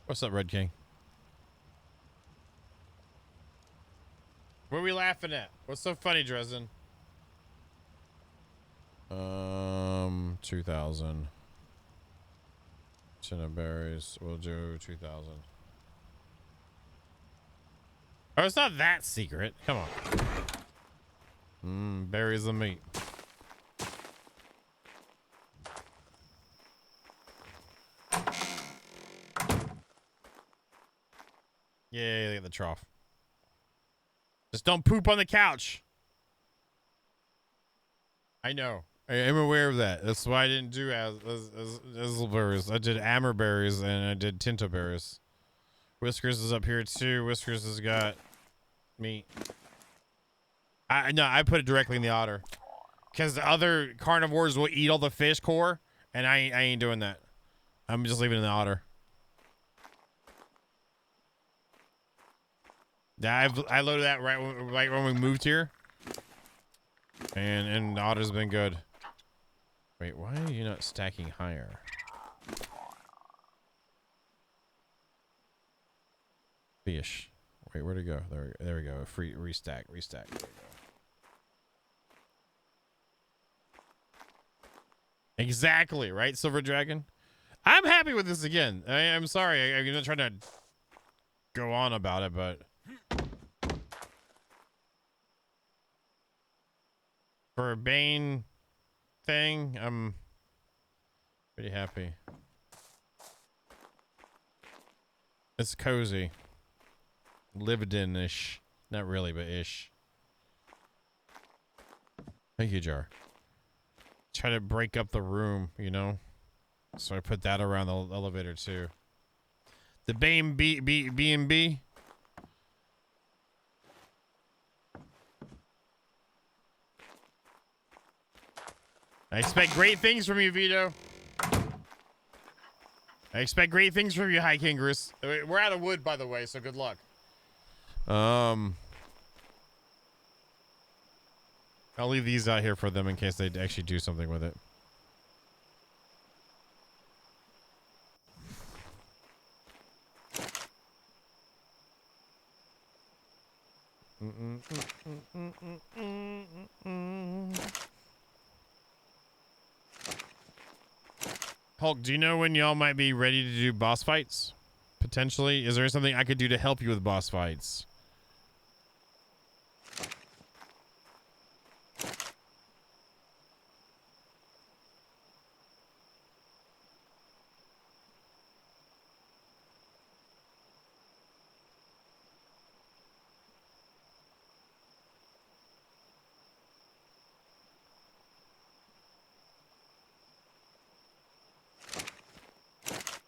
What's up, Red King? What are we laughing at? What's so funny, Dresden? 2,000. Berries. We'll do 2,000. Oh, it's not that secret. Come on. Berries and meat. Yeah, look at the trough. Just don't poop on the couch. I know. I am aware of that. That's why I didn't do berries. I did amberberries and I did tinto berries. Whiskers is up here too. Whiskers has got meat. I put it directly in the otter because the other carnivores will eat all the fish core, and I ain't doing that. I'm just leaving it in the otter. Yeah, I loaded that right when we moved here, and the otter's been good. Wait, why are you not stacking higher? Fish. Wait, where'd it go? There we go. Free restack. There we go. Exactly, right, Silver Dragon? I'm happy with this again. I'm sorry. I'm not trying to go on about it, but for a Bane thing, I'm pretty happy. It's cozy. Lived-in-ish. Not really, but ish. Thank you, Jar. Try to break up the room, you know? So I put that around the elevator, too. The Bane B&B. I expect great things from you, Vito. I expect great things from you, High Kingrus. We're out of wood, by the way, so good luck. I'll leave these out here for them in case they actually do something with it. Hulk, do you know when y'all might be ready to do boss fights? Potentially? Is there something I could do to help you with boss fights?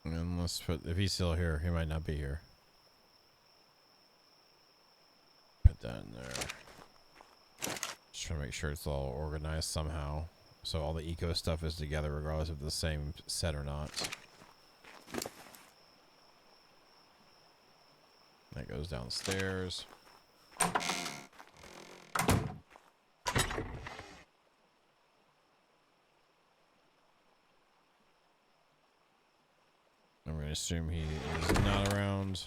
And let's put, if he's still here, he might not be here. Put that in there. Just trying to make sure it's all organized somehow. So all the eco stuff is together regardless of the same set or not. That goes downstairs. I'm going to assume he is not around.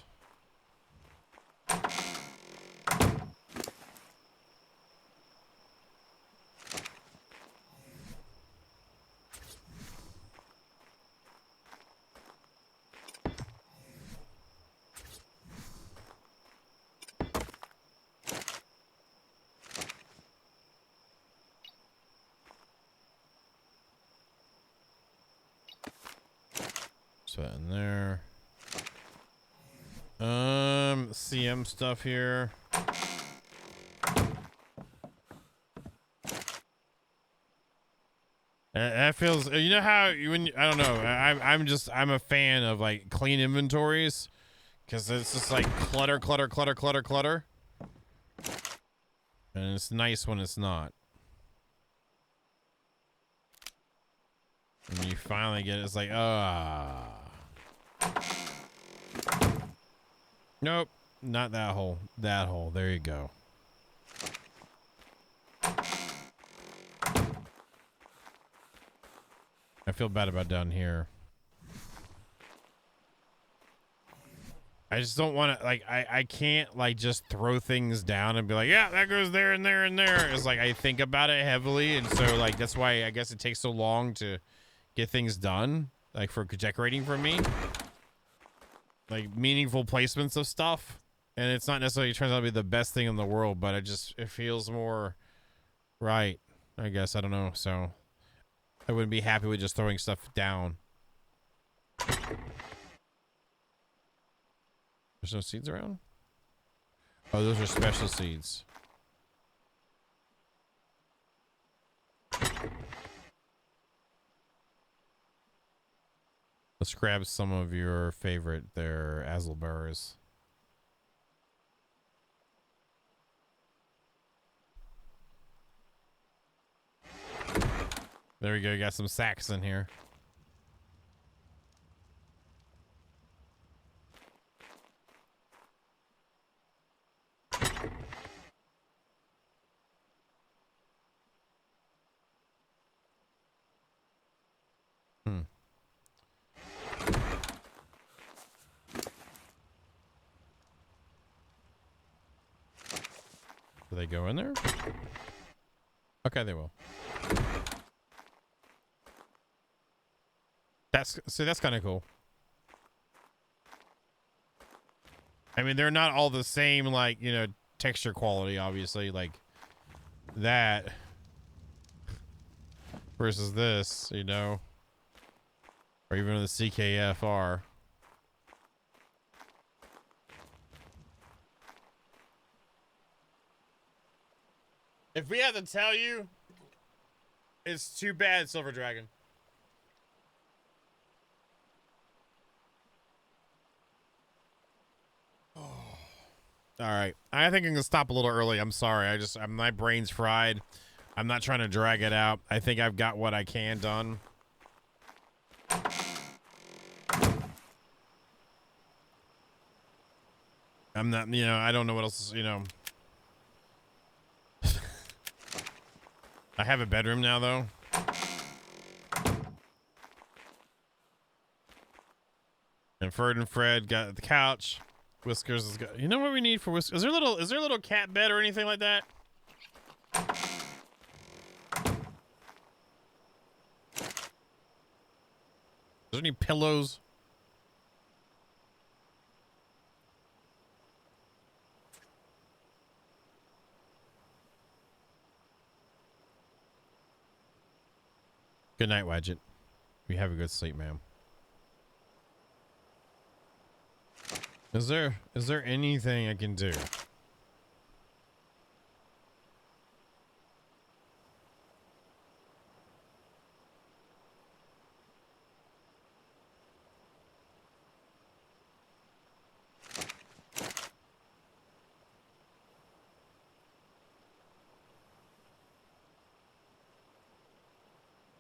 So that in there. CM stuff here. That feels, you know how when I don't know, I'm a fan of like clean inventories because it's just like clutter, and it's nice when it's not. And you finally get it, it's like, ah. Nope, not that hole. That hole. There you go. I feel bad about down here. I just don't want to, like, I can't, like, just throw things down and be like, yeah, that goes there and there and there. It's like I think about it heavily, and so, like, that's why I guess it takes so long to get things done, like, for decorating for me. Like, meaningful placements of stuff. And it's not necessarily turns out to be the best thing in the world, but it feels more right, I guess. I don't know. So I wouldn't be happy with just throwing stuff down. There's no seeds around? Oh, those are special seeds. Let's grab some of your favorite there, Azelburrs. There we go. You got some sacks in here. Do they go in there? Okay, they will. That's kind of cool. I mean, they're not all the same, like, you know, texture quality, obviously, like that versus this, you know, or even the CKFR. If we had to tell you, it's too bad, Silver Dragon. All right. I think I'm going to stop a little early. I'm sorry. My brain's fried. I'm not trying to drag it out. I think I've got what I can done. I'm not, you know, I don't know what else, you know. I have a bedroom now, though. And Fred got the couch. Whiskers has got. You know what we need for Whiskers? Is there a little cat bed or anything like that? Is there any pillows? Good night, Wadget. We have a good sleep, ma'am. Is there anything I can do?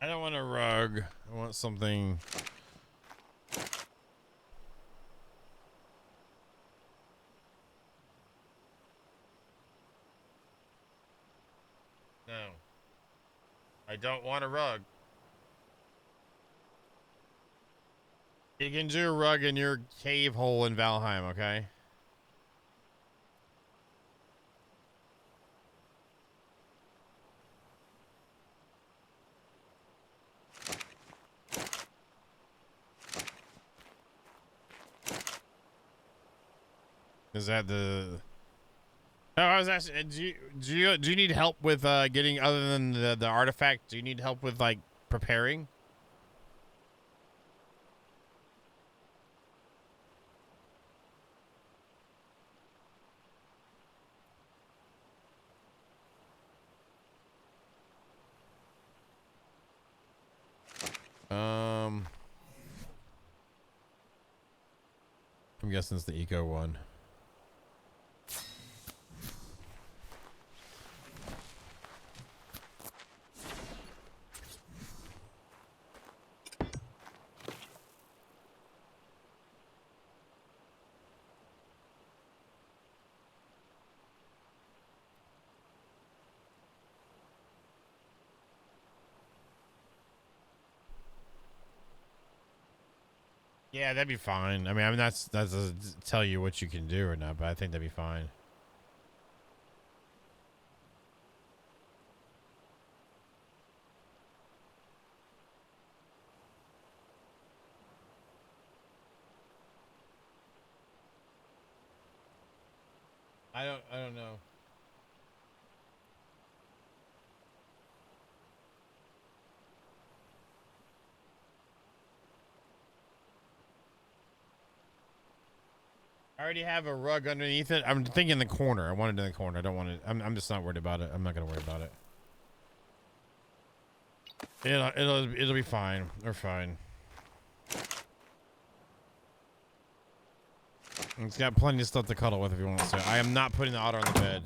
I don't want a rug. I want something. No. I don't want a rug. You can do a rug in your cave hole in Valheim, okay? Is that the... No, I was asking, do you need help with getting, other than the artifact, do you need help with, like, preparing? I'm guessing it's the eco one. Yeah, that'd be fine. I mean that's doesn't tell you what you can do or not, but I think that'd be fine. I don't know. I already have a rug underneath it. I'm thinking the corner. I want it in the corner. I don't want it. I'm just not worried about it. I'm not gonna worry about it. It'll be fine. We're fine. It's got plenty of stuff to cuddle with if you want to. I am not putting the otter on the bed.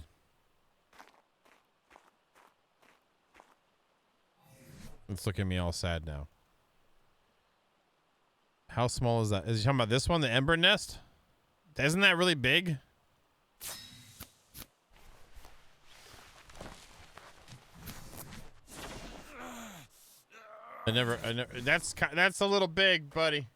It's looking at me all sad now. How small is that? Is he talking about this one, the ember nest? Isn't that really big? I never. That's a little big, buddy.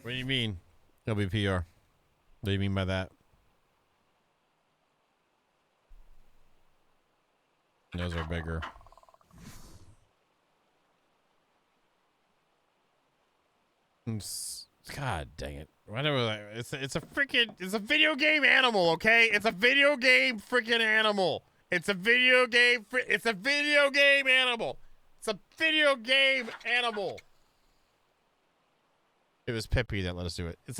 What do you mean? LBPR. What do you mean by that? Those are bigger. God dang it. Whatever. It's a video game animal, okay? It's a video game freaking animal. It's a video game animal. It's a video game animal. It was Pippi that let us do it. It's a